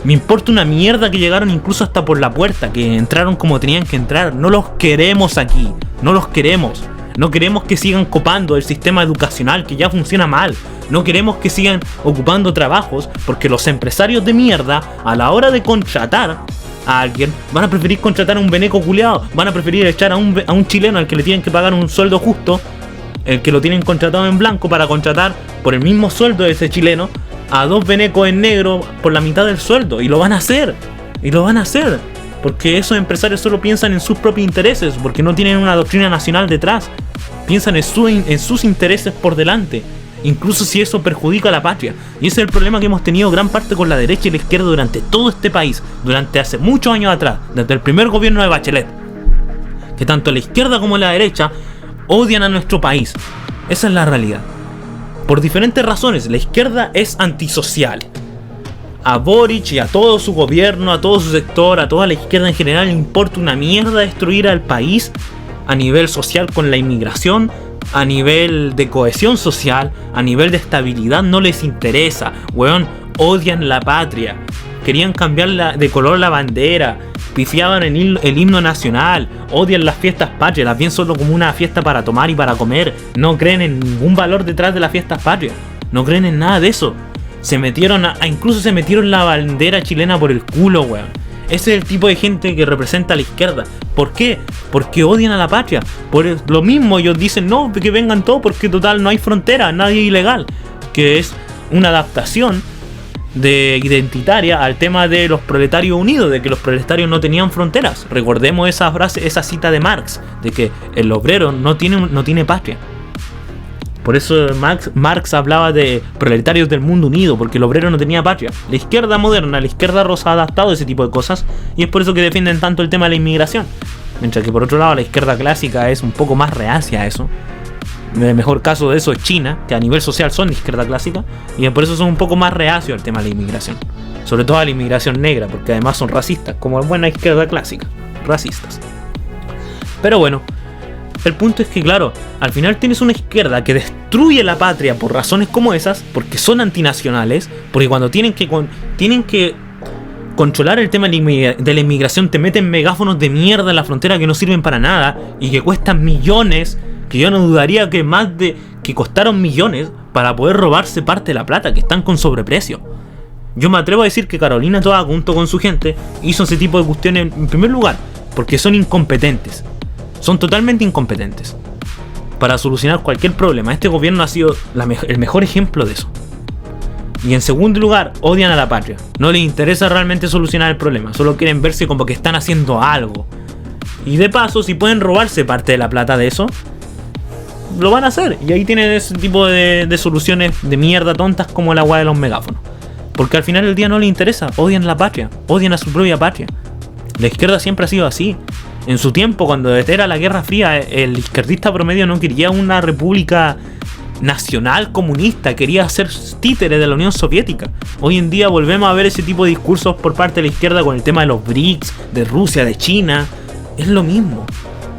Me importa una mierda que llegaron incluso hasta por la puerta, que entraron como tenían que entrar. No los queremos aquí, no los queremos. No queremos que sigan copando el sistema educacional que ya funciona mal. No queremos que sigan ocupando trabajos, porque los empresarios de mierda, a la hora de contratar a alguien, van a preferir contratar a un veneco culiado, van a preferir echar a un chileno al que le tienen que pagar un sueldo justo, el que lo tienen contratado en blanco para contratar por el mismo sueldo de ese chileno a 2 venecos en negro por la mitad del sueldo. Y lo van a hacer. Porque esos empresarios solo piensan en sus propios intereses, porque no tienen una doctrina nacional detrás. Piensan en sus intereses por delante, incluso si eso perjudica a la patria. Y ese es el problema que hemos tenido gran parte con la derecha y la izquierda durante todo este país, durante hace muchos años atrás, desde el primer gobierno de Bachelet. Que tanto la izquierda como la derecha odian a nuestro país. Esa es la realidad. Por diferentes razones. La izquierda es antisocial. A Boric y a todo su gobierno, a todo su sector, a toda la izquierda en general le importa una mierda destruir al país a nivel social con la inmigración, a nivel de cohesión social, a nivel de estabilidad. No les interesa, weón. Odian la patria. Querían cambiar de color la bandera, pifiaban el himno nacional, odian las fiestas patrias, las ven solo como una fiesta para tomar y para comer. No creen en ningún valor detrás de las fiestas patrias, no creen en nada de eso. Incluso se metieron la bandera chilena por el culo, weón. Ese es el tipo de gente que representa a la izquierda. ¿Por qué? Porque odian a la patria. Por lo mismo ellos dicen, no, que vengan todos porque total no hay frontera, nadie es ilegal. Que es una adaptación identitaria al tema de los proletarios unidos, de que los proletarios no tenían fronteras. Recordemos esa frase, esa cita de Marx, de que el obrero no tiene patria. Por eso Marx hablaba de proletarios del mundo unido, porque el obrero no tenía patria. La izquierda moderna, la izquierda rosa ha adaptado ese tipo de cosas, y es por eso que defienden tanto el tema de la inmigración. Mientras que por otro lado la izquierda clásica es un poco más reacia a eso. El mejor caso de eso es China, que a nivel social son de izquierda clásica, y por eso son un poco más reacios al tema de la inmigración. Sobre todo a la inmigración negra, porque además son racistas, como la buena izquierda clásica, racistas. Pero bueno, el punto es que claro, al final tienes una izquierda que destruye la patria por razones como esas, porque son antinacionales, porque cuando tienen que controlar el tema de la inmigración te meten megáfonos de mierda en la frontera que no sirven para nada y que cuestan millones, que yo no dudaría que que costaron millones para poder robarse parte de la plata, que están con sobreprecio. Yo me atrevo a decir que Carolina Toa, junto con su gente, hizo ese tipo de cuestiones en primer lugar porque son incompetentes. Son totalmente incompetentes para solucionar cualquier problema. Este gobierno ha sido el mejor ejemplo de eso. Y en segundo lugar, odian a la patria. No les interesa realmente solucionar el problema, solo quieren verse como que están haciendo algo. Y de paso, si pueden robarse parte de la plata de eso, lo van a hacer. Y ahí tienen ese tipo de soluciones de mierda tontas como la agua de los megáfonos. Porque al final del día no les interesa. Odian la patria, odian a su propia patria. La izquierda siempre ha sido así. En su tiempo, cuando era la Guerra Fría, el izquierdista promedio no quería una república nacional comunista, quería ser títere de la Unión Soviética. Hoy en día volvemos a ver ese tipo de discursos por parte de la izquierda con el tema de los BRICS, de Rusia, de China. Es lo mismo.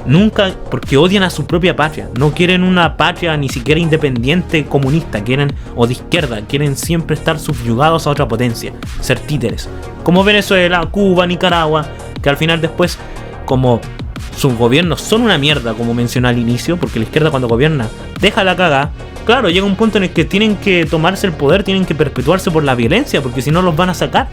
Nunca, porque odian a su propia patria. No quieren una patria ni siquiera independiente comunista, o de izquierda, quieren siempre estar subyugados a otra potencia, ser títeres. Como Venezuela, Cuba, Nicaragua, que al final después, como sus gobiernos son una mierda, como mencioné al inicio, porque la izquierda cuando gobierna deja la cagada. Claro, llega un punto en el que tienen que tomarse el poder, tienen que perpetuarse por la violencia, porque si no los van a sacar.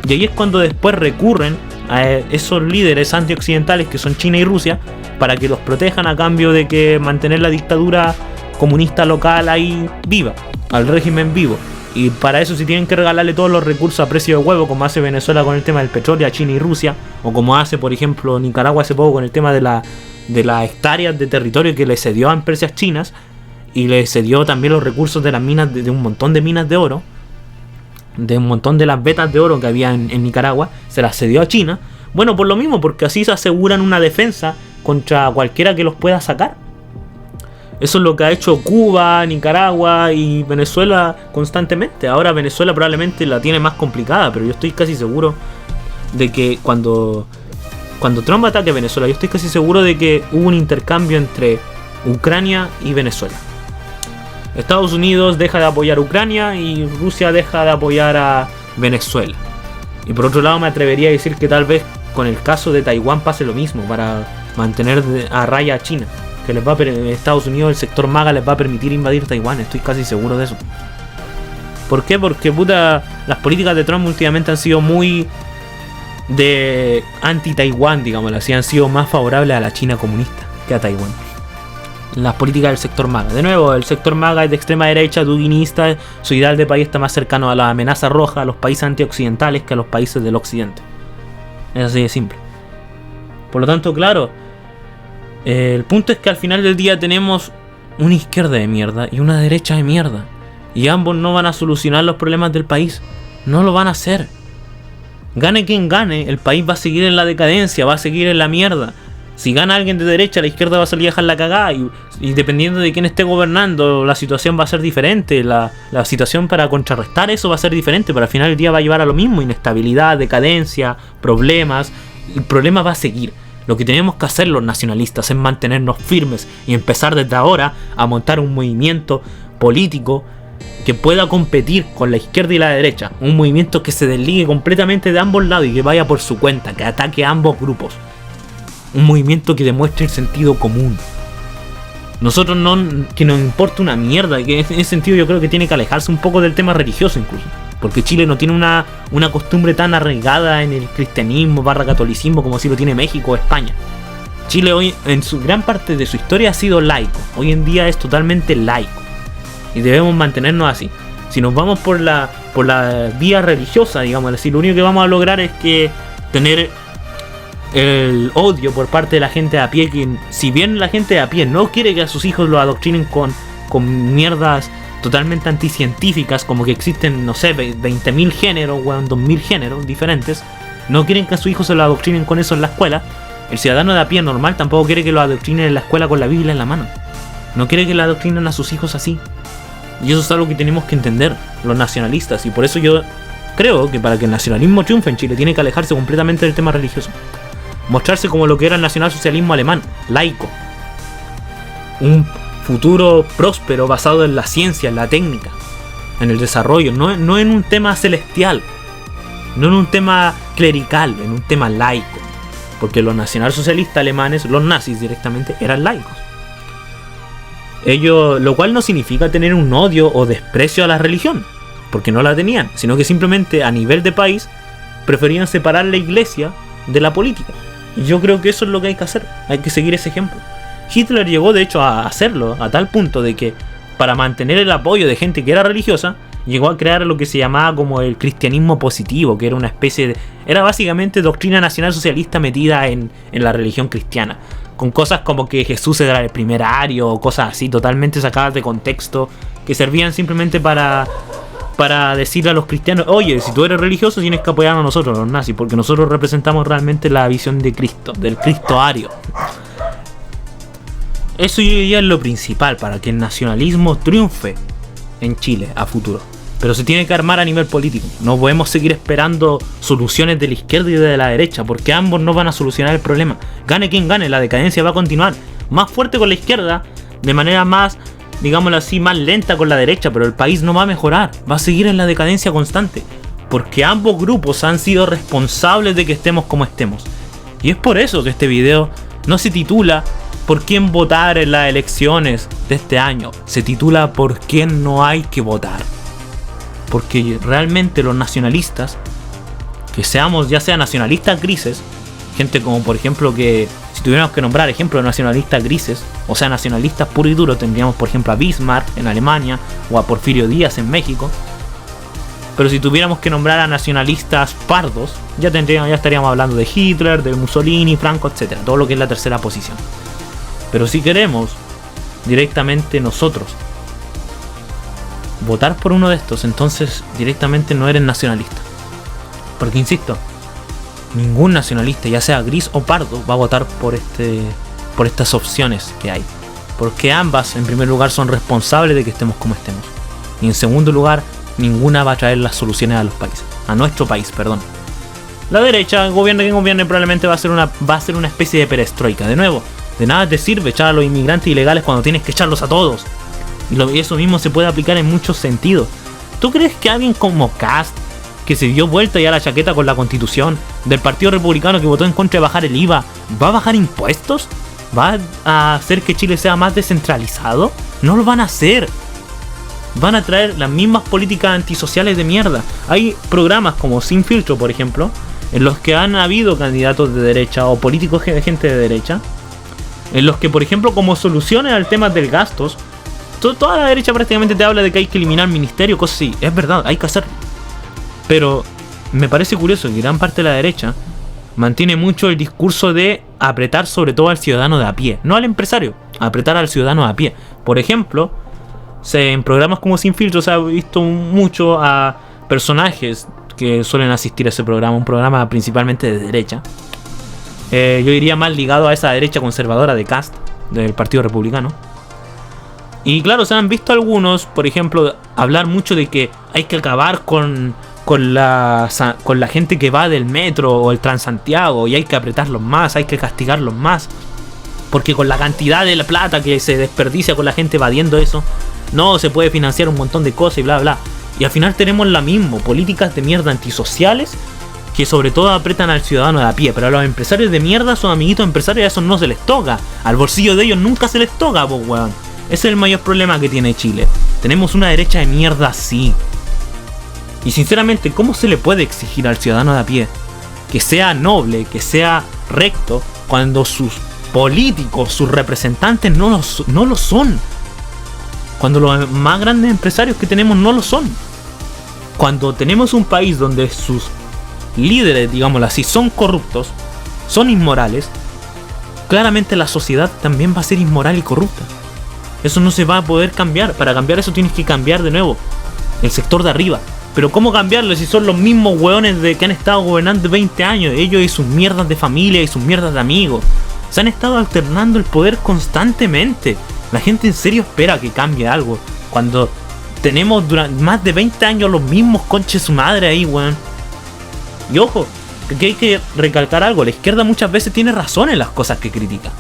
Y ahí es cuando después recurren a esos líderes antioccidentales que son China y Rusia para que los protejan a cambio de que mantener la dictadura comunista local ahí viva, al régimen vivo. Y para eso si tienen que regalarle todos los recursos a precio de huevo, como hace Venezuela con el tema del petróleo a China y Rusia, o como hace por ejemplo Nicaragua hace poco con el tema de las hectáreas de territorio que le cedió a empresas chinas, y le cedió también los recursos de las minas, de un montón de minas de oro, de un montón de las vetas de oro que había en Nicaragua, se las cedió a China. Bueno, por lo mismo, porque así se aseguran una defensa contra cualquiera que los pueda sacar. Eso es lo que ha hecho Cuba, Nicaragua y Venezuela constantemente. Ahora Venezuela probablemente la tiene más complicada, pero yo estoy casi seguro de que cuando Trump ataque a Venezuela, yo estoy casi seguro de que hubo un intercambio entre Ucrania y Venezuela. Estados Unidos deja de apoyar a Ucrania y Rusia deja de apoyar a Venezuela. Y por otro lado me atrevería a decir que tal vez con el caso de Taiwán pase lo mismo, para mantener a raya a China, que les va a Estados Unidos, el sector MAGA les va a permitir invadir Taiwán. Estoy casi seguro de eso. ¿Por qué? Porque las políticas de Trump últimamente han sido muy de anti-Taiwán, digámoslo así, han sido más favorables a la China comunista que a Taiwán. las políticas del sector MAGA. De nuevo, el sector MAGA es de extrema derecha, duguinista, su ideal de país está más cercano a la amenaza roja, a los países antioccidentales que a los países del occidente. Es así de simple. Por lo tanto, claro, el punto es que al final del día tenemos una izquierda de mierda y una derecha de mierda. Y ambos no van a solucionar los problemas del país. No lo van a hacer. Gane quien gane, el país va a seguir en la decadencia, va a seguir en la mierda. Si gana alguien de derecha, la izquierda va a salir a dejar la cagada y dependiendo de quién esté gobernando, la situación va a ser diferente. La situación para contrarrestar eso va a ser diferente, pero al final del día va a llevar a lo mismo: inestabilidad, decadencia, problemas. El problema va a seguir. Lo que tenemos que hacer los nacionalistas es mantenernos firmes y empezar desde ahora a montar un movimiento político que pueda competir con la izquierda y la derecha. Un movimiento que se desligue completamente de ambos lados y que vaya por su cuenta, que ataque a ambos grupos. Un movimiento que demuestre el sentido común. Nosotros que nos importa una mierda, que en ese sentido yo creo que tiene que alejarse un poco del tema religioso incluso. Porque Chile no tiene una costumbre tan arraigada en el cristianismo / catolicismo como si lo tiene México o España. Chile hoy, en su gran parte de su historia, ha sido laico. Hoy en día es totalmente laico. Y debemos mantenernos así. Si nos vamos por la vía religiosa, digamos así, lo único que vamos a lograr es que tener el odio por parte de la gente de a pie, que si bien la gente de a pie no quiere que a sus hijos los adoctrinen con mierdas totalmente anticientíficas, como que existen, no sé, 20.000 géneros, 2.000 géneros diferentes, no quieren que a sus hijos se lo adoctrinen con eso en la escuela. El ciudadano de a pie normal tampoco quiere que lo adoctrinen en la escuela con la Biblia en la mano. No quiere que lo adoctrinen a sus hijos así. Y eso es algo que tenemos que entender los nacionalistas. Y por eso yo creo que para que el nacionalismo triunfe en Chile tiene que alejarse completamente del tema religioso. Mostrarse como lo que era el nacionalsocialismo alemán, laico. Un futuro próspero basado en la ciencia, en la técnica, en el desarrollo, no en un tema celestial, no en un tema clerical, en un tema laico. Porque los nacionalsocialistas alemanes, los nazis directamente, eran laicos. Ellos, lo cual no significa tener un odio o desprecio a la religión, porque no la tenían, sino que simplemente a nivel de país preferían separar la iglesia de la política. Y yo creo que eso es lo que hay que hacer, hay que seguir ese ejemplo. Hitler llegó de hecho a hacerlo, a tal punto de que para mantener el apoyo de gente que era religiosa, llegó a crear lo que se llamaba como el cristianismo positivo, que era una especie de... era básicamente doctrina nacional socialista metida en la religión cristiana, con cosas como que Jesús era el primer ario, o cosas así totalmente sacadas de contexto, que servían simplemente para decirle a los cristianos: oye, si tú eres religioso tienes que apoyar a nosotros, los nazis, porque nosotros representamos realmente la visión de Cristo, del Cristo ario. Eso yo diría es lo principal para que el nacionalismo triunfe en Chile a futuro. Pero se tiene que armar a nivel político. No podemos seguir esperando soluciones de la izquierda y de la derecha, porque ambos no van a solucionar el problema. Gane quien gane, la decadencia va a continuar. Más fuerte con la izquierda, de manera más, digámoslo así, más lenta con la derecha, pero el país no va a mejorar, va a seguir en la decadencia constante, porque ambos grupos han sido responsables de que estemos como estemos. Y es por eso que este video no se titula ¿por quién votar en las elecciones de este año? Se titula ¿por quién no hay que votar? Porque realmente los nacionalistas, que seamos ya sea nacionalistas grises, gente como por ejemplo que, si tuviéramos que nombrar ejemplos de nacionalistas grises, o sea nacionalistas puro y duro, tendríamos por ejemplo a Bismarck en Alemania o a Porfirio Díaz en México. Pero si tuviéramos que nombrar a nacionalistas pardos, ya estaríamos hablando de Hitler, de Mussolini, Franco, etcétera, todo lo que es la tercera posición. Pero si queremos directamente nosotros votar por uno de estos, entonces directamente no eres nacionalista. Porque insisto, ningún nacionalista, ya sea gris o pardo, va a votar por estas opciones que hay. Porque ambas, en primer lugar, son responsables de que estemos como estemos. Y en segundo lugar, ninguna va a traer las soluciones a los países. A nuestro país, perdón. La derecha, gobierne quien gobierne, probablemente va a ser una especie de perestroika. De nuevo, de nada te sirve echar a los inmigrantes ilegales cuando tienes que echarlos a todos. Y eso mismo se puede aplicar en muchos sentidos. ¿Tú crees que alguien como Kast, que se dio vuelta ya la chaqueta con la Constitución, del Partido Republicano que votó en contra de bajar el IVA, va a bajar impuestos? ¿Va a hacer que Chile sea más descentralizado? No lo van a hacer. Van a traer las mismas políticas antisociales de mierda. Hay programas como Sin Filtro, por ejemplo, en los que han habido candidatos de derecha o políticos de gente de derecha en los que, por ejemplo, como soluciones al tema del gastos, toda la derecha prácticamente te habla de que hay que eliminar ministerio, cosas así. Es verdad, hay que hacerlo. Pero me parece curioso que gran parte de la derecha mantiene mucho el discurso de apretar sobre todo al ciudadano de a pie, no al empresario, apretar al ciudadano de a pie. Por ejemplo, en programas como Sin Filtro se ha visto mucho a personajes que suelen asistir a ese programa, un programa principalmente de derecha. Yo diría más ligado a esa derecha conservadora de Kast, del Partido Republicano. Y claro, se han visto algunos, por ejemplo, hablar mucho de que hay que acabar con la gente que va del metro o el Transantiago, y hay que apretarlos más, hay que castigarlos más, porque con la cantidad de la plata que se desperdicia con la gente evadiendo eso, no se puede financiar un montón de cosas y bla bla. Y al final tenemos la misma, políticas de mierda antisociales que sobre todo apretan al ciudadano de a pie. Pero a los empresarios de mierda, sus amiguitos empresarios, a esos no se les toca. Al bolsillo de ellos nunca se les toca, pues weón. Ese es el mayor problema que tiene Chile. Tenemos una derecha de mierda así. Y sinceramente, ¿cómo se le puede exigir al ciudadano de a pie que sea noble, que sea recto, cuando sus políticos, sus representantes no lo son? Cuando los más grandes empresarios que tenemos no lo son. Cuando tenemos un país donde sus líderes, digámoslo así, son corruptos, son inmorales, claramente la sociedad también va a ser inmoral y corrupta. Eso no se va a poder cambiar. Para cambiar eso tienes que cambiar de nuevo el sector de arriba. Pero ¿cómo cambiarlo si son los mismos hueones que han estado gobernando 20 años? Ellos y sus mierdas de familia y sus mierdas de amigos. Se han estado alternando el poder constantemente. La gente en serio espera que cambie algo cuando tenemos durante más de 20 años los mismos conches su madre ahí, weón. Y ojo, que hay que recalcar algo. La izquierda muchas veces tiene razón en las cosas que critica.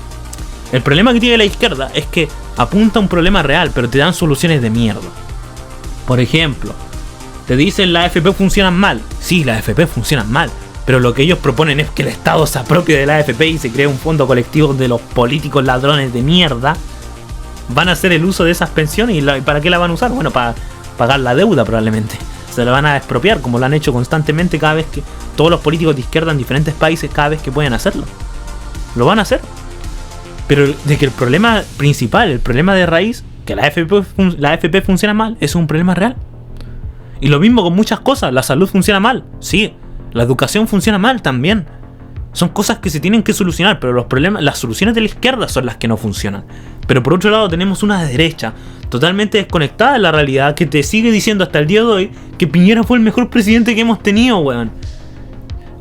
El problema que tiene la izquierda es que apunta a un problema real, pero te dan soluciones de mierda. Por ejemplo, te dicen las AFP funcionan mal. Sí, las AFP funcionan mal, pero lo que ellos proponen es que el Estado se apropie de la AFP y se cree un fondo colectivo de los políticos ladrones de mierda. Van a hacer el uso de esas pensiones. ¿Y para qué la van a usar? Bueno, para pagar la deuda probablemente. Se la van a expropiar, como lo han hecho constantemente cada vez que todos los políticos de izquierda en diferentes países, cada vez que pueden hacerlo. Lo van a hacer. Pero de que el problema principal, el problema de raíz, que la AFP funciona mal, es un problema real. Y lo mismo con muchas cosas. La salud funciona mal, sí. La educación funciona mal también. Son cosas que se tienen que solucionar, pero los problemas, las soluciones de la izquierda son las que no funcionan. Pero por otro lado tenemos una derecha totalmente desconectada de la realidad, que te sigue diciendo hasta el día de hoy que Piñera fue el mejor presidente que hemos tenido, weón.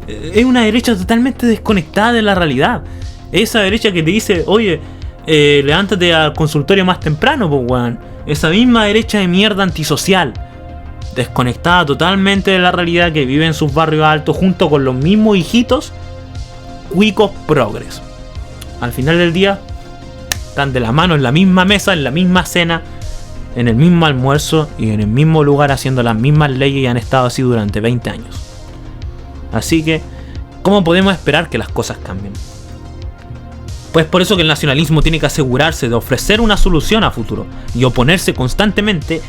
Es una derecha totalmente desconectada de la realidad. Esa derecha que te dice, oye, levántate al consultorio más temprano, pues, weón. Esa misma derecha de mierda antisocial, desconectada totalmente de la realidad, que vive en sus barrios altos junto con los mismos hijitos cuicos progres. Al final del día están de la mano en la misma mesa, en la misma cena, en el mismo almuerzo y en el mismo lugar haciendo las mismas leyes, y han estado así durante 20 años. Así que, ¿cómo podemos esperar que las cosas cambien? Pues por eso que el nacionalismo tiene que asegurarse de ofrecer una solución a futuro y oponerse constantemente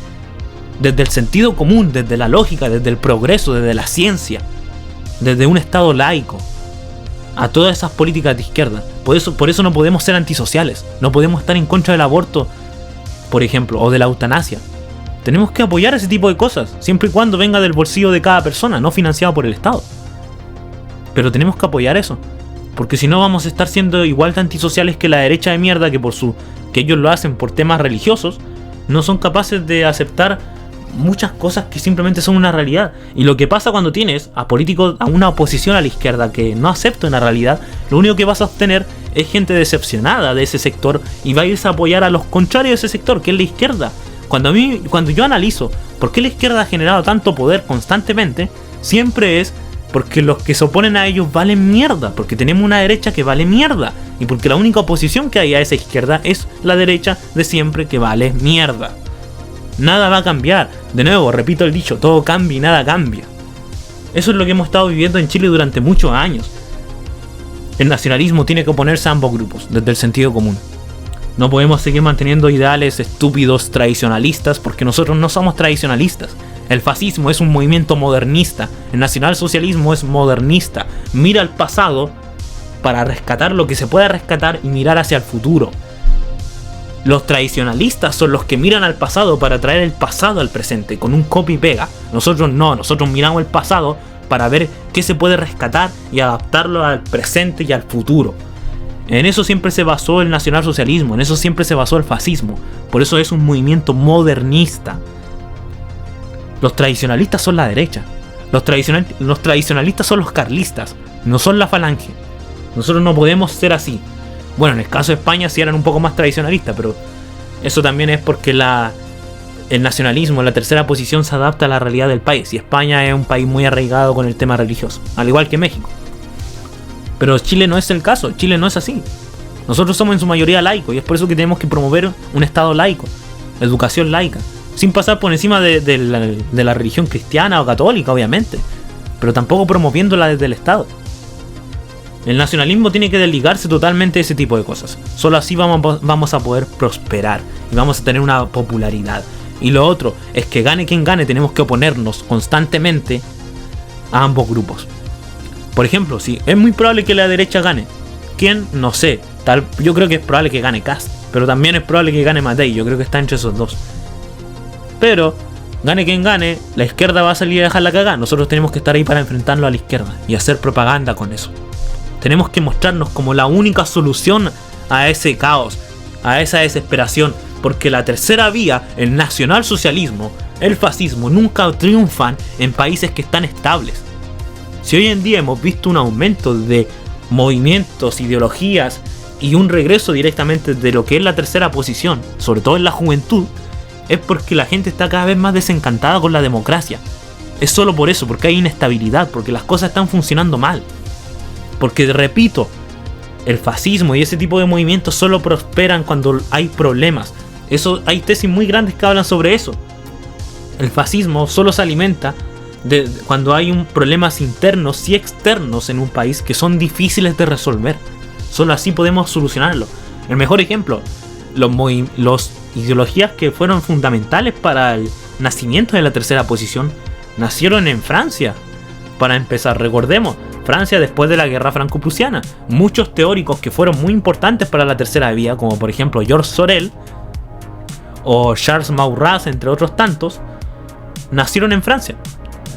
desde el sentido común, desde la lógica, desde el progreso, desde la ciencia, desde un Estado laico, a todas esas políticas de izquierda. Por eso no podemos ser antisociales, no podemos estar en contra del aborto, por ejemplo, o de la eutanasia. Tenemos que apoyar ese tipo de cosas, siempre y cuando venga del bolsillo de cada persona, no financiado por el Estado. Pero tenemos que apoyar eso, porque si no vamos a estar siendo igual de antisociales que la derecha de mierda, que ellos lo hacen por temas religiosos, no son capaces de aceptar muchas cosas que simplemente son una realidad. Y lo que pasa cuando tienes a políticos, a una oposición a la izquierda que no acepta una realidad, lo único que vas a obtener es gente decepcionada de ese sector y va a irse a apoyar a los contrarios de ese sector, que es la izquierda. Cuando yo analizo por qué la izquierda ha generado tanto poder constantemente, siempre es porque los que se oponen a ellos valen mierda, porque tenemos una derecha que vale mierda, y porque la única oposición que hay a esa izquierda es la derecha de siempre, que vale mierda. Nada va a cambiar. De nuevo, repito el dicho, todo cambia y nada cambia. Eso es lo que hemos estado viviendo en Chile durante muchos años. El nacionalismo tiene que oponerse a ambos grupos, desde el sentido común. No podemos seguir manteniendo ideales estúpidos tradicionalistas, porque nosotros no somos tradicionalistas. El fascismo es un movimiento modernista, el nacionalsocialismo es modernista. Mira al pasado para rescatar lo que se pueda rescatar y mirar hacia el futuro. Los tradicionalistas son los que miran al pasado para traer el pasado al presente con un copy y pega. Nosotros no, nosotros miramos el pasado para ver qué se puede rescatar y adaptarlo al presente y al futuro. En eso siempre se basó el nacionalsocialismo, en eso siempre se basó el fascismo. Por eso es un movimiento modernista. Los tradicionalistas son la derecha. Los tradicionalistas son los carlistas, no son la falange. Nosotros no podemos ser así. Bueno, en el caso de España sí eran un poco más tradicionalistas, pero eso también es porque el nacionalismo, la tercera posición, se adapta a la realidad del país. Y España es un país muy arraigado con el tema religioso, al igual que México. Pero Chile no es el caso, Chile no es así. Nosotros somos en su mayoría laicos y es por eso que tenemos que promover un Estado laico, educación laica, sin pasar por encima de la religión cristiana o católica, obviamente, pero tampoco promoviéndola desde el Estado. El nacionalismo tiene que desligarse totalmente de ese tipo de cosas. Solo así vamos a poder prosperar y vamos a tener una popularidad. Y lo otro es que gane quien gane, tenemos que oponernos constantemente a ambos grupos. Por ejemplo, si es muy probable que la derecha gane, ¿quién? No sé. Yo creo que es probable que gane Kast, pero también es probable que gane Matei. Yo creo que está entre esos dos. Pero gane quien gane, la izquierda va a salir a dejar la cagada. Nosotros tenemos que estar ahí para enfrentarlo a la izquierda y hacer propaganda con eso. Tenemos que mostrarnos como la única solución a ese caos, a esa desesperación, porque la tercera vía, el nacionalsocialismo, el fascismo, nunca triunfan en países que están estables. Si hoy en día hemos visto un aumento de movimientos, ideologías y un regreso directamente de lo que es la tercera posición, sobre todo en la juventud, es porque la gente está cada vez más desencantada con la democracia. Es solo por eso, porque hay inestabilidad, porque las cosas están funcionando mal. Porque, repito, el fascismo y ese tipo de movimientos solo prosperan cuando hay problemas. Hay tesis muy grandes que hablan sobre eso. El fascismo solo se alimenta cuando hay problemas internos y externos en un país que son difíciles de resolver. Solo así podemos solucionarlo. El mejor ejemplo, los ideologías que fueron fundamentales para el nacimiento de la tercera posición nacieron en Francia. Para empezar, recordemos, Francia después de la guerra franco-prusiana. Muchos teóricos que fueron muy importantes para la tercera vía, como por ejemplo Georges Sorel o Charles Maurras, entre otros tantos, nacieron en Francia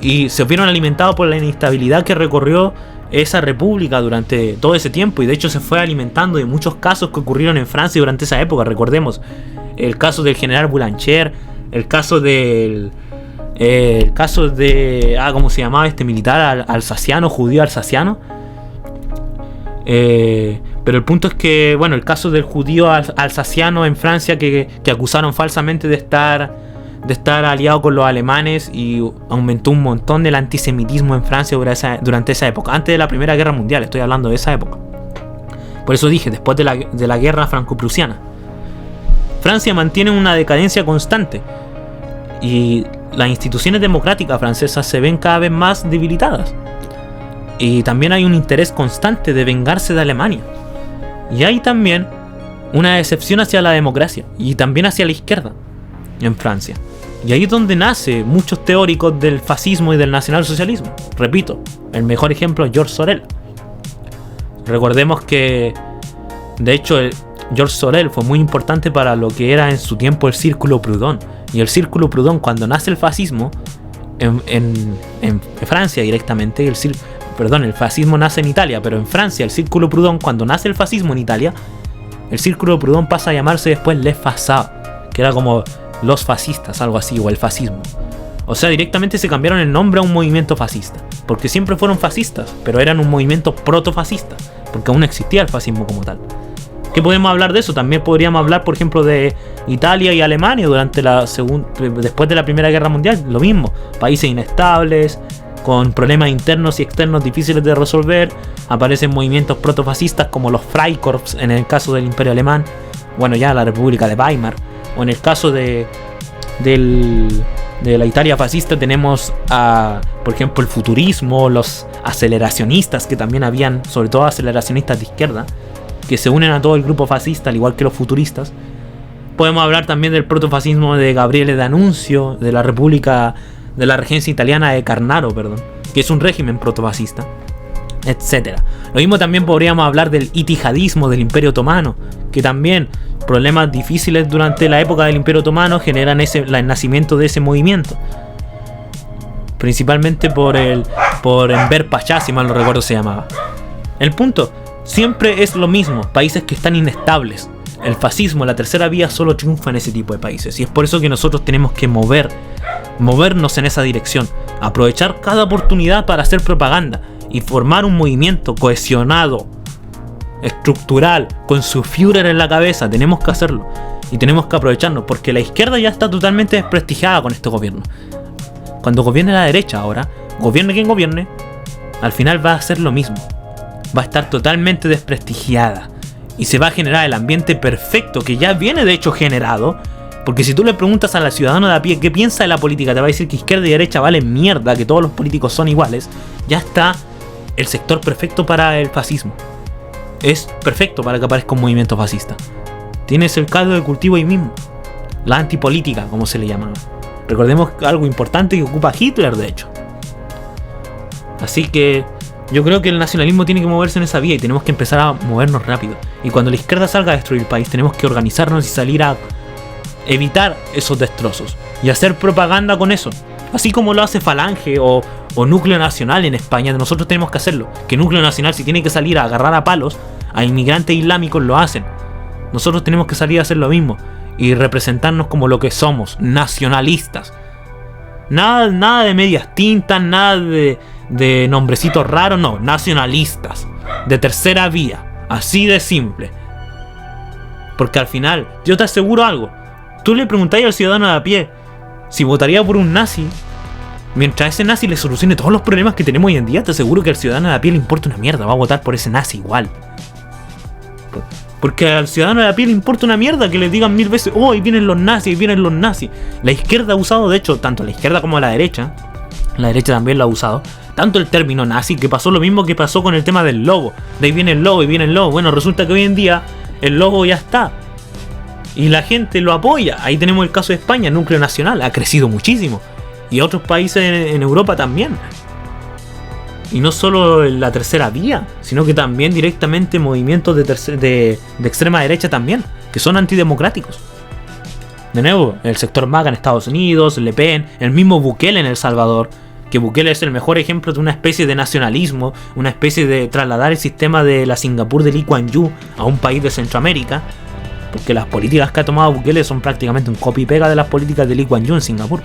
y se vieron alimentados por la inestabilidad que recorrió esa república durante todo ese tiempo, y de hecho se fue alimentando de muchos casos que ocurrieron en Francia durante esa época. Recordemos el caso del general Boulanger, el caso de ¿cómo se llamaba este militar alsaciano, judío alsaciano? Pero el punto es que, bueno, el caso del judío alsaciano en Francia que acusaron falsamente de estar aliado con los alemanes, y aumentó un montón el antisemitismo en Francia durante esa época, antes de la Primera Guerra Mundial, estoy hablando de esa época. Por eso dije, después de la guerra franco-prusiana. Francia mantiene una decadencia constante y las instituciones democráticas francesas se ven cada vez más debilitadas. Y también hay un interés constante de vengarse de Alemania. Y hay también una decepción hacia la democracia y también hacia la izquierda en Francia. Y ahí es donde nacen muchos teóricos del fascismo y del nacionalsocialismo. Repito, el mejor ejemplo es Georges Sorel. Recordemos que, de hecho, Georges Sorel fue muy importante para lo que era en su tiempo el Círculo Proudhon. Y el Círculo Proudhon, cuando nace el fascismo en Francia directamente, el fascismo nace en Italia, pero en Francia el Círculo Proudhon, cuando nace el fascismo en Italia, el Círculo Proudhon pasa a llamarse después Les Fascistes, que era como los fascistas, algo así, o el fascismo. O sea, directamente se cambiaron el nombre a un movimiento fascista, porque siempre fueron fascistas, pero eran un movimiento protofascista, porque aún no existía el fascismo como tal. ¿Qué podemos hablar de eso? También podríamos hablar, por ejemplo, de Italia y Alemania después de la Primera Guerra Mundial. Lo mismo, países inestables, con problemas internos y externos difíciles de resolver. Aparecen movimientos protofascistas como los Freikorps en el caso del Imperio Alemán, bueno, ya la República de Weimar, o en el caso de la Italia fascista tenemos por ejemplo, el futurismo, los aceleracionistas, que también habían, sobre todo aceleracionistas de izquierda, que se unen a todo el grupo fascista, al igual que los futuristas. Podemos hablar también del protofascismo de Gabriele D'Annunzio, de la Regencia Italiana de Carnaro, que es un régimen protofascista. etc. Lo mismo también podríamos hablar del itihadismo del Imperio Otomano, que también problemas difíciles durante la época del Imperio Otomano generan el nacimiento de ese movimiento. Principalmente por Enver Pasha, si mal no recuerdo se llamaba. El punto, siempre es lo mismo, países que están inestables. El fascismo, la tercera vía, solo triunfa en ese tipo de países. Y es por eso que nosotros tenemos que movernos en esa dirección. Aprovechar cada oportunidad para hacer propaganda y formar un movimiento cohesionado, estructural, con su Führer en la cabeza. Tenemos que hacerlo. Y tenemos que aprovecharnos, porque la izquierda ya está totalmente desprestigiada con este gobierno. Cuando gobierne la derecha ahora, gobierne quien gobierne, al final va a hacer lo mismo. Va a estar totalmente desprestigiada. Y se va a generar el ambiente perfecto, que ya viene de hecho generado. Porque si tú le preguntas a la ciudadana de a pie qué piensa de la política, te va a decir que izquierda y derecha valen mierda, que todos los políticos son iguales. Ya está el sector perfecto para el fascismo. Es perfecto para que aparezca un movimiento fascista. Tienes el caldo de cultivo ahí mismo. La antipolítica, como se le llamaba. Recordemos algo importante que ocupa Hitler, de hecho. Así que yo creo que el nacionalismo tiene que moverse en esa vía y tenemos que empezar a movernos rápido. Y cuando la izquierda salga a destruir el país, tenemos que organizarnos y salir a evitar esos destrozos y hacer propaganda con eso. Así como lo hace Falange o Núcleo Nacional en España, nosotros tenemos que hacerlo. Que Núcleo Nacional, si tiene que salir a agarrar a palos a inmigrantes islámicos, lo hacen. Nosotros tenemos que salir a hacer lo mismo y representarnos como lo que somos, nacionalistas. Nada de medias tintas, nada de nombrecitos raros, no, nacionalistas, de tercera vía, así de simple. Porque al final, yo te aseguro algo, tú le preguntáis al ciudadano de a pie si votaría por un nazi, mientras ese nazi le solucione todos los problemas que tenemos hoy en día, te aseguro que al ciudadano de a pie le importa una mierda, va a votar por ese nazi igual. Porque al ciudadano de a pie le importa una mierda que le digan 1000 veces, oh, ahí vienen los nazis, ahí vienen los nazis. La izquierda ha usado, de hecho, tanto la izquierda como la derecha también lo ha usado, tanto el término nazi, que pasó lo mismo que pasó con el tema del lobo. De ahí viene el lobo y viene el lobo. Bueno, resulta que hoy en día el lobo ya está y la gente lo apoya. Ahí tenemos el caso de España, Núcleo Nacional, ha crecido muchísimo. Y otros países en Europa también. Y no solo la tercera vía, sino que también directamente movimientos de extrema derecha también, que son antidemocráticos. De nuevo, el sector MAGA en Estados Unidos, Le Pen, el mismo Bukele en El Salvador, que Bukele es el mejor ejemplo de una especie de nacionalismo, una especie de trasladar el sistema de la Singapur de Lee Kuan Yew a un país de Centroamérica, porque las políticas que ha tomado Bukele son prácticamente un copy y pega de las políticas de Lee Kuan Yew en Singapur.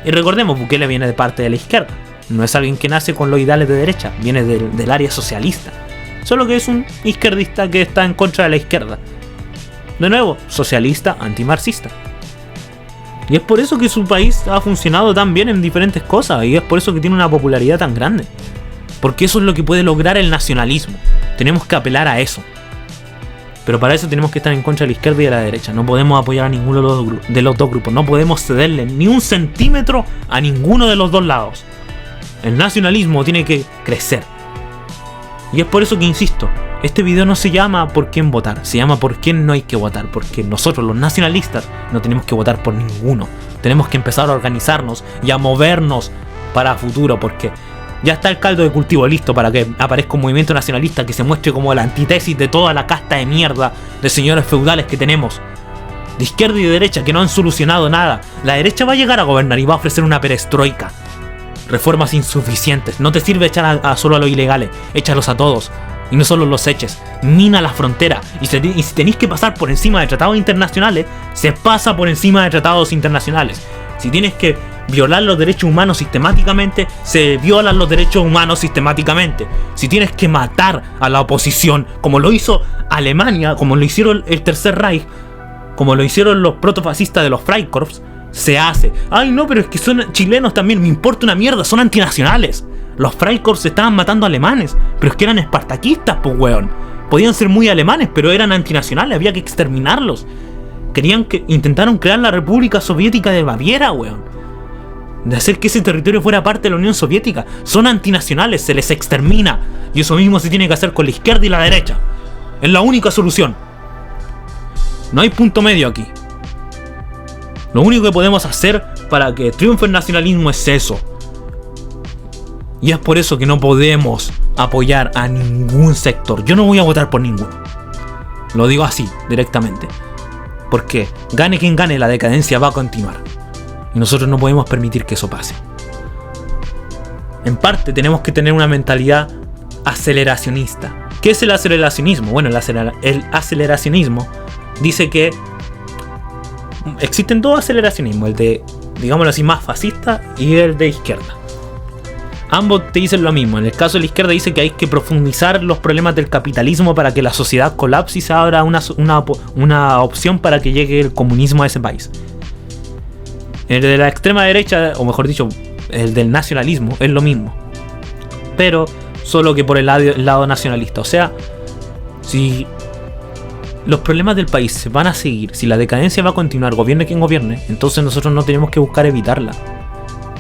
Y recordemos, Bukele viene de parte de la izquierda. No es alguien que nace con los ideales de derecha, viene del área socialista. Solo que es un izquierdista que está en contra de la izquierda. De nuevo, socialista, antimarxista. Y es por eso que su país ha funcionado tan bien en diferentes cosas. Y es por eso que tiene una popularidad tan grande. Porque eso es lo que puede lograr el nacionalismo. Tenemos que apelar a eso. Pero para eso tenemos que estar en contra de la izquierda y de la derecha. No podemos apoyar a ninguno de los dos grupos. No podemos cederle ni un centímetro a ninguno de los dos lados. El nacionalismo tiene que crecer. Y es por eso que insisto, este video no se llama por quién votar, se llama por quién no hay que votar. Porque nosotros los nacionalistas no tenemos que votar por ninguno. Tenemos que empezar a organizarnos y a movernos para futuro. Porque ya está el caldo de cultivo listo para que aparezca un movimiento nacionalista que se muestre como la antítesis de toda la casta de mierda de señores feudales que tenemos, de izquierda y de derecha, que no han solucionado nada. La derecha va a llegar a gobernar y va a ofrecer una perestroika. Reformas insuficientes. No te sirve echar solo a los ilegales, échalos a todos. Y no solo los eches, mina la frontera. Y si tenéis que pasar por encima de tratados internacionales, se pasa por encima de tratados internacionales. Si tienes que violar los derechos humanos sistemáticamente, se violan los derechos humanos sistemáticamente. Si tienes que matar a la oposición, como lo hizo Alemania, como lo hicieron el Tercer Reich, como lo hicieron los protofascistas de los Freikorps, se hace. Ay no, pero es que son chilenos también, me importa una mierda, son antinacionales. Los Freikorps estaban matando alemanes, pero es que eran espartaquistas, pues weón. Podían ser muy alemanes, pero eran antinacionales, había que exterminarlos. Intentaron crear la República Soviética de Baviera, weón. De hacer que ese territorio fuera parte de la Unión Soviética. Son antinacionales, se les extermina. Y eso mismo se tiene que hacer con la izquierda y la derecha. Es la única solución. No hay punto medio aquí. Lo único que podemos hacer para que triunfe el nacionalismo es eso. Y es por eso que no podemos apoyar a ningún sector. Yo no voy a votar por ninguno. Lo digo así, directamente. Porque gane quien gane, la decadencia va a continuar. Y nosotros no podemos permitir que eso pase. En parte tenemos que tener una mentalidad aceleracionista. ¿Qué es el aceleracionismo? Bueno, el aceleracionismo dice que existen dos aceleracionismos, el de, digámoslo así, más fascista y el de izquierda. Ambos te dicen lo mismo. En el caso de la izquierda dice que hay que profundizar los problemas del capitalismo para que la sociedad colapse y se abra una opción para que llegue el comunismo a ese país. El de la extrema derecha, o mejor dicho, el del nacionalismo, es lo mismo, pero solo que por el lado nacionalista. O sea, si los problemas del país se van a seguir, si la decadencia va a continuar, gobierne quien gobierne, entonces nosotros no tenemos que buscar evitarla.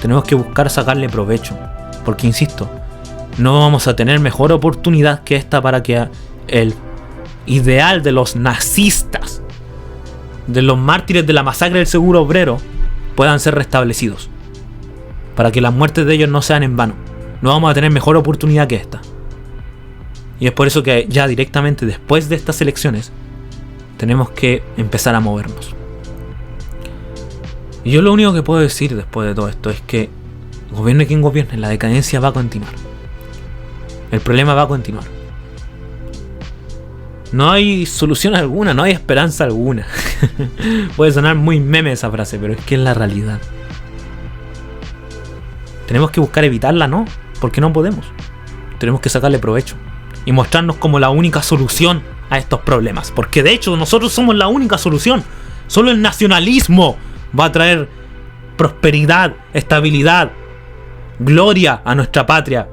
Tenemos que buscar sacarle provecho. Porque, insisto, no vamos a tener mejor oportunidad que esta para que el ideal de los nazistas, de los mártires de la masacre del seguro obrero, puedan ser restablecidos. Para que las muertes de ellos no sean en vano. No vamos a tener mejor oportunidad que esta. Y es por eso que ya directamente después de estas elecciones tenemos que empezar a movernos. Y yo lo único que puedo decir después de todo esto es que gobierne quien gobierne, la decadencia va a continuar. El problema va a continuar. No hay solución alguna, no hay esperanza alguna. Puede sonar muy meme esa frase, pero es que es la realidad. Tenemos que buscar evitarla, ¿no? Porque no podemos. Tenemos que sacarle provecho y mostrarnos como la única solución a estos problemas. Porque de hecho nosotros somos la única solución. Solo el nacionalismo va a traer prosperidad, estabilidad, gloria a nuestra patria.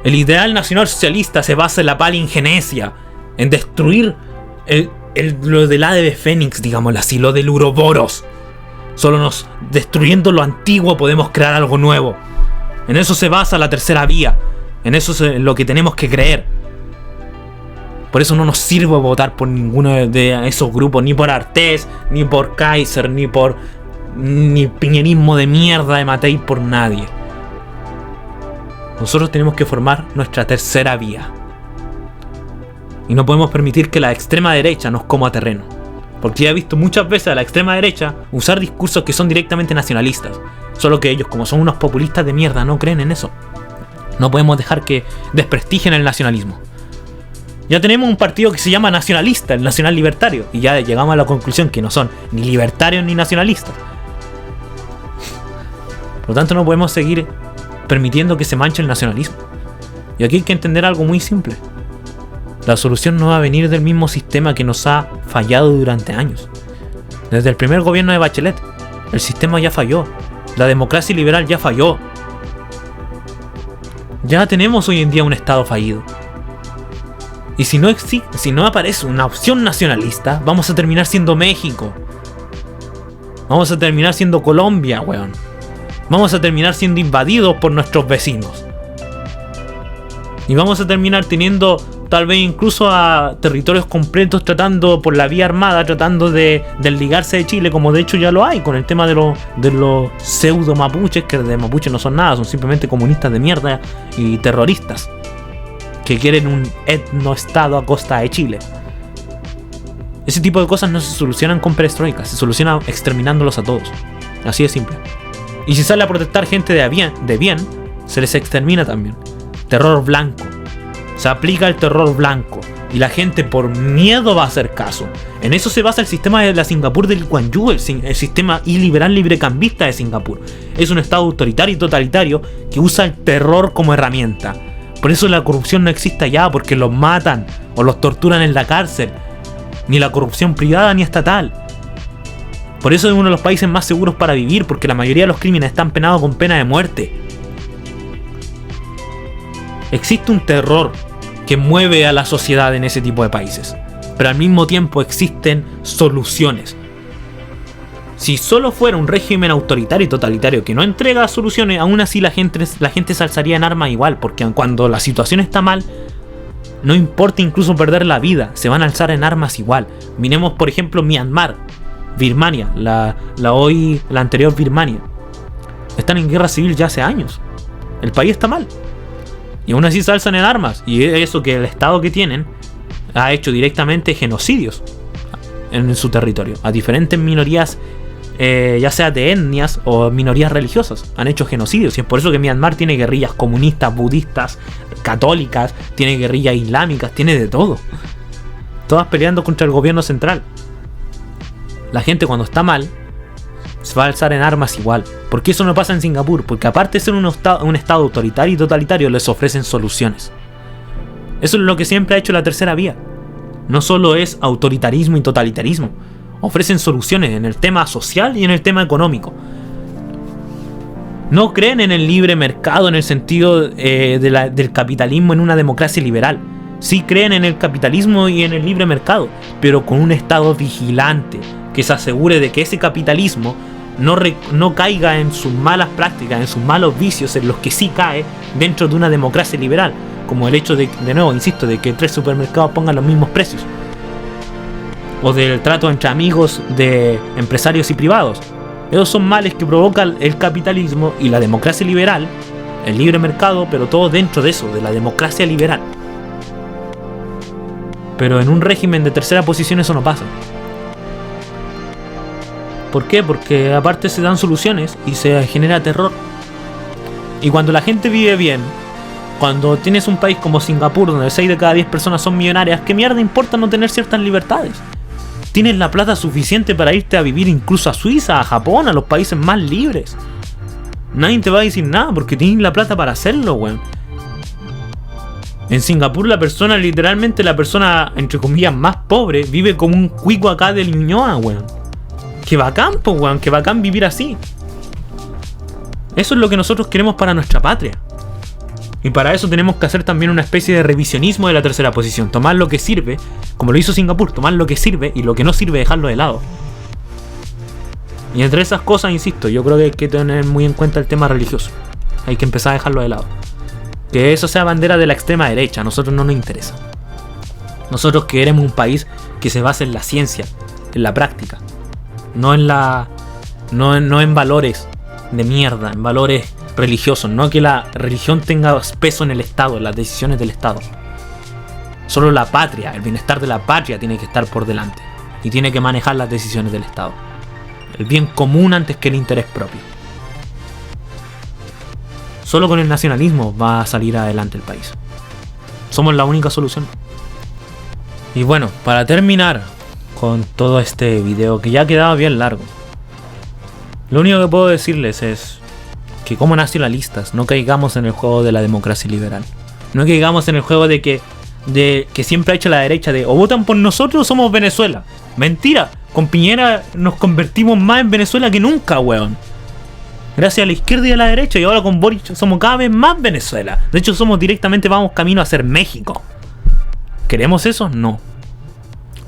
El ideal nacional socialista se basa en la palingenesia, en destruir lo del ave de Fénix, digámoslo así, lo del Uroboros. Solo destruyendo lo antiguo podemos crear algo nuevo. En eso se basa la tercera vía. En eso es lo que tenemos que creer. Por eso no nos sirve votar por ninguno de esos grupos, ni por Artés, ni por Kaiser, ni piñerismo de mierda de Matei, por nadie. Nosotros tenemos que formar nuestra tercera vía. Y no podemos permitir que la extrema derecha nos coma terreno. Porque ya he visto muchas veces a la extrema derecha usar discursos que son directamente nacionalistas. Solo que ellos, como son unos populistas de mierda, no creen en eso. No podemos dejar que desprestigien el nacionalismo. Ya tenemos un partido que se llama nacionalista, el Nacional Libertario. Y ya llegamos a la conclusión que no son ni libertarios ni nacionalistas. Por lo tanto, no podemos seguir permitiendo que se manche el nacionalismo. Y aquí hay que entender algo muy simple. La solución no va a venir del mismo sistema que nos ha fallado durante años. Desde el primer gobierno de Bachelet, el sistema ya falló. La democracia liberal ya falló. Ya tenemos hoy en día un estado fallido. Y si no aparece una opción nacionalista, vamos a terminar siendo México. Vamos a terminar siendo Colombia, weón. Vamos a terminar siendo invadidos por nuestros vecinos. Y vamos a terminar teniendo tal vez incluso a territorios completos tratando por la vía armada, tratando de desligarse de Chile, como de hecho ya lo hay con el tema de los pseudo mapuches, que de mapuches no son nada, son simplemente comunistas de mierda y terroristas que quieren un etnoestado a costa de Chile. Ese tipo de cosas no se solucionan con perestroika, se soluciona exterminándolos a todos. Así de simple. Y si sale a protestar gente de bien, se les extermina también. Terror blanco. Se aplica el terror blanco. Y la gente por miedo va a hacer caso. En eso se basa el sistema de la Singapur del Lee Kuan Yew, el sistema iliberal librecambista de Singapur. Es un estado autoritario y totalitario que usa el terror como herramienta. Por eso la corrupción no existe allá, porque los matan o los torturan en la cárcel. Ni la corrupción privada ni estatal. Por eso es uno de los países más seguros para vivir, porque la mayoría de los crímenes están penados con pena de muerte. Existe un terror que mueve a la sociedad en ese tipo de países, pero al mismo tiempo existen soluciones. Si solo fuera un régimen autoritario y totalitario que no entrega soluciones, aún así la gente se alzaría en armas igual, porque cuando la situación está mal, no importa incluso perder la vida, se van a alzar en armas igual. Miremos por ejemplo Myanmar, Birmania, la anterior Birmania. Están en guerra civil ya hace años. El país está mal. Y aún así se alzan en armas. Y eso que el Estado que tienen ha hecho directamente genocidios en su territorio a diferentes minorías, ya sea de etnias o minorías religiosas. Han hecho genocidios. Y es por eso que Myanmar tiene guerrillas comunistas, budistas, católicas, tiene guerrillas islámicas, tiene de todo. Todas peleando contra el gobierno central. La gente cuando está mal se va a alzar en armas igual. ¿Por qué eso no pasa en Singapur? Porque aparte de ser un estado autoritario y totalitario, les ofrecen soluciones. Eso es lo que siempre ha hecho la tercera vía. No solo es autoritarismo y totalitarismo. Ofrecen soluciones en el tema social y en el tema económico. No creen en el libre mercado en el sentido del capitalismo en una democracia liberal. Sí creen en el capitalismo y en el libre mercado, pero con un estado vigilante que se asegure de que ese capitalismo no caiga en sus malas prácticas, en sus malos vicios, en los que sí cae dentro de una democracia liberal, como el hecho de nuevo, insisto, de que 3 supermercados pongan los mismos precios, o del trato entre amigos de empresarios y privados. Esos son males que provoca el capitalismo y la democracia liberal, el libre mercado, pero todo dentro de eso, de la democracia liberal. Pero en un régimen de tercera posición eso no pasa. ¿Por qué? Porque aparte se dan soluciones y se genera terror. Y cuando la gente vive bien, cuando tienes un país como Singapur, donde 6 de cada 10 personas son millonarias, ¿qué mierda importa no tener ciertas libertades? Tienes la plata suficiente para irte a vivir incluso a Suiza, a Japón, a los países más libres. Nadie te va a decir nada porque tienes la plata para hacerlo, weón. En Singapur literalmente la persona, entre comillas, más pobre, vive como un cuico acá de Ñuñoa, weón. Que bacán, pues, weón, que bacán vivir así. Eso es lo que nosotros queremos para nuestra patria. Y para eso tenemos que hacer también una especie de revisionismo de la tercera posición. Tomar lo que sirve, como lo hizo Singapur, tomar lo que sirve y lo que no sirve dejarlo de lado. Y entre esas cosas, insisto, yo creo que hay que tener muy en cuenta el tema religioso. Hay que empezar a dejarlo de lado. Que eso sea bandera de la extrema derecha, a nosotros no nos interesa. Nosotros queremos un país que se base en la ciencia, en la práctica. No en valores de mierda, en valores religiosos. No que la religión tenga peso en el Estado, en las decisiones del Estado. Solo la patria, el bienestar de la patria tiene que estar por delante. Y tiene que manejar las decisiones del Estado. El bien común antes que el interés propio. Solo con el nacionalismo va a salir adelante el país. Somos la única solución. Y bueno, para terminar con todo este video, que ya ha quedado bien largo, lo único que puedo decirles es que como nacionalistas no caigamos en el juego de la democracia liberal. No caigamos en el juego de que siempre ha hecho la derecha de o votan por nosotros o somos Venezuela. Mentira, con Piñera nos convertimos más en Venezuela que nunca, weón. Gracias a la izquierda y a la derecha, y ahora con Boric somos cada vez más Venezuela. De hecho vamos camino a ser México. ¿Queremos eso? No.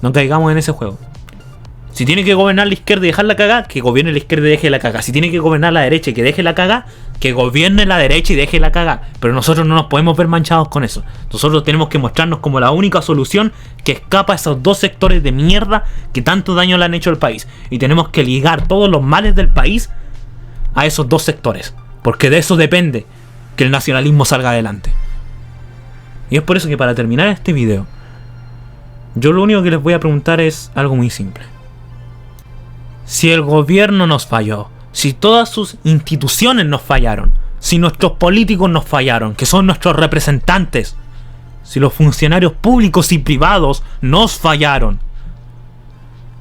No caigamos en ese juego. Si tiene que gobernar la izquierda y dejar la cagada, que gobierne la izquierda y deje la cagada. Si tiene que gobernar la derecha y que deje la cagada, que gobierne la derecha y deje la cagada. Pero nosotros no nos podemos ver manchados con eso. Nosotros tenemos que mostrarnos como la única solución que escapa a esos dos sectores de mierda que tanto daño le han hecho al país. Y tenemos que ligar todos los males del país a esos dos sectores. Porque de eso depende que el nacionalismo salga adelante. Y es por eso que para terminar este video, yo lo único que les voy a preguntar es algo muy simple. Si el gobierno nos falló, si todas sus instituciones nos fallaron, si nuestros políticos nos fallaron, que son nuestros representantes, si los funcionarios públicos y privados nos fallaron,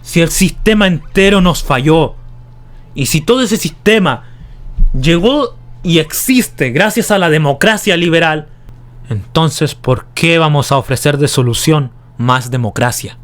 si el sistema entero nos falló, y si todo ese sistema llegó y existe gracias a la democracia liberal, entonces ¿por qué vamos a ofrecer de solución más democracia?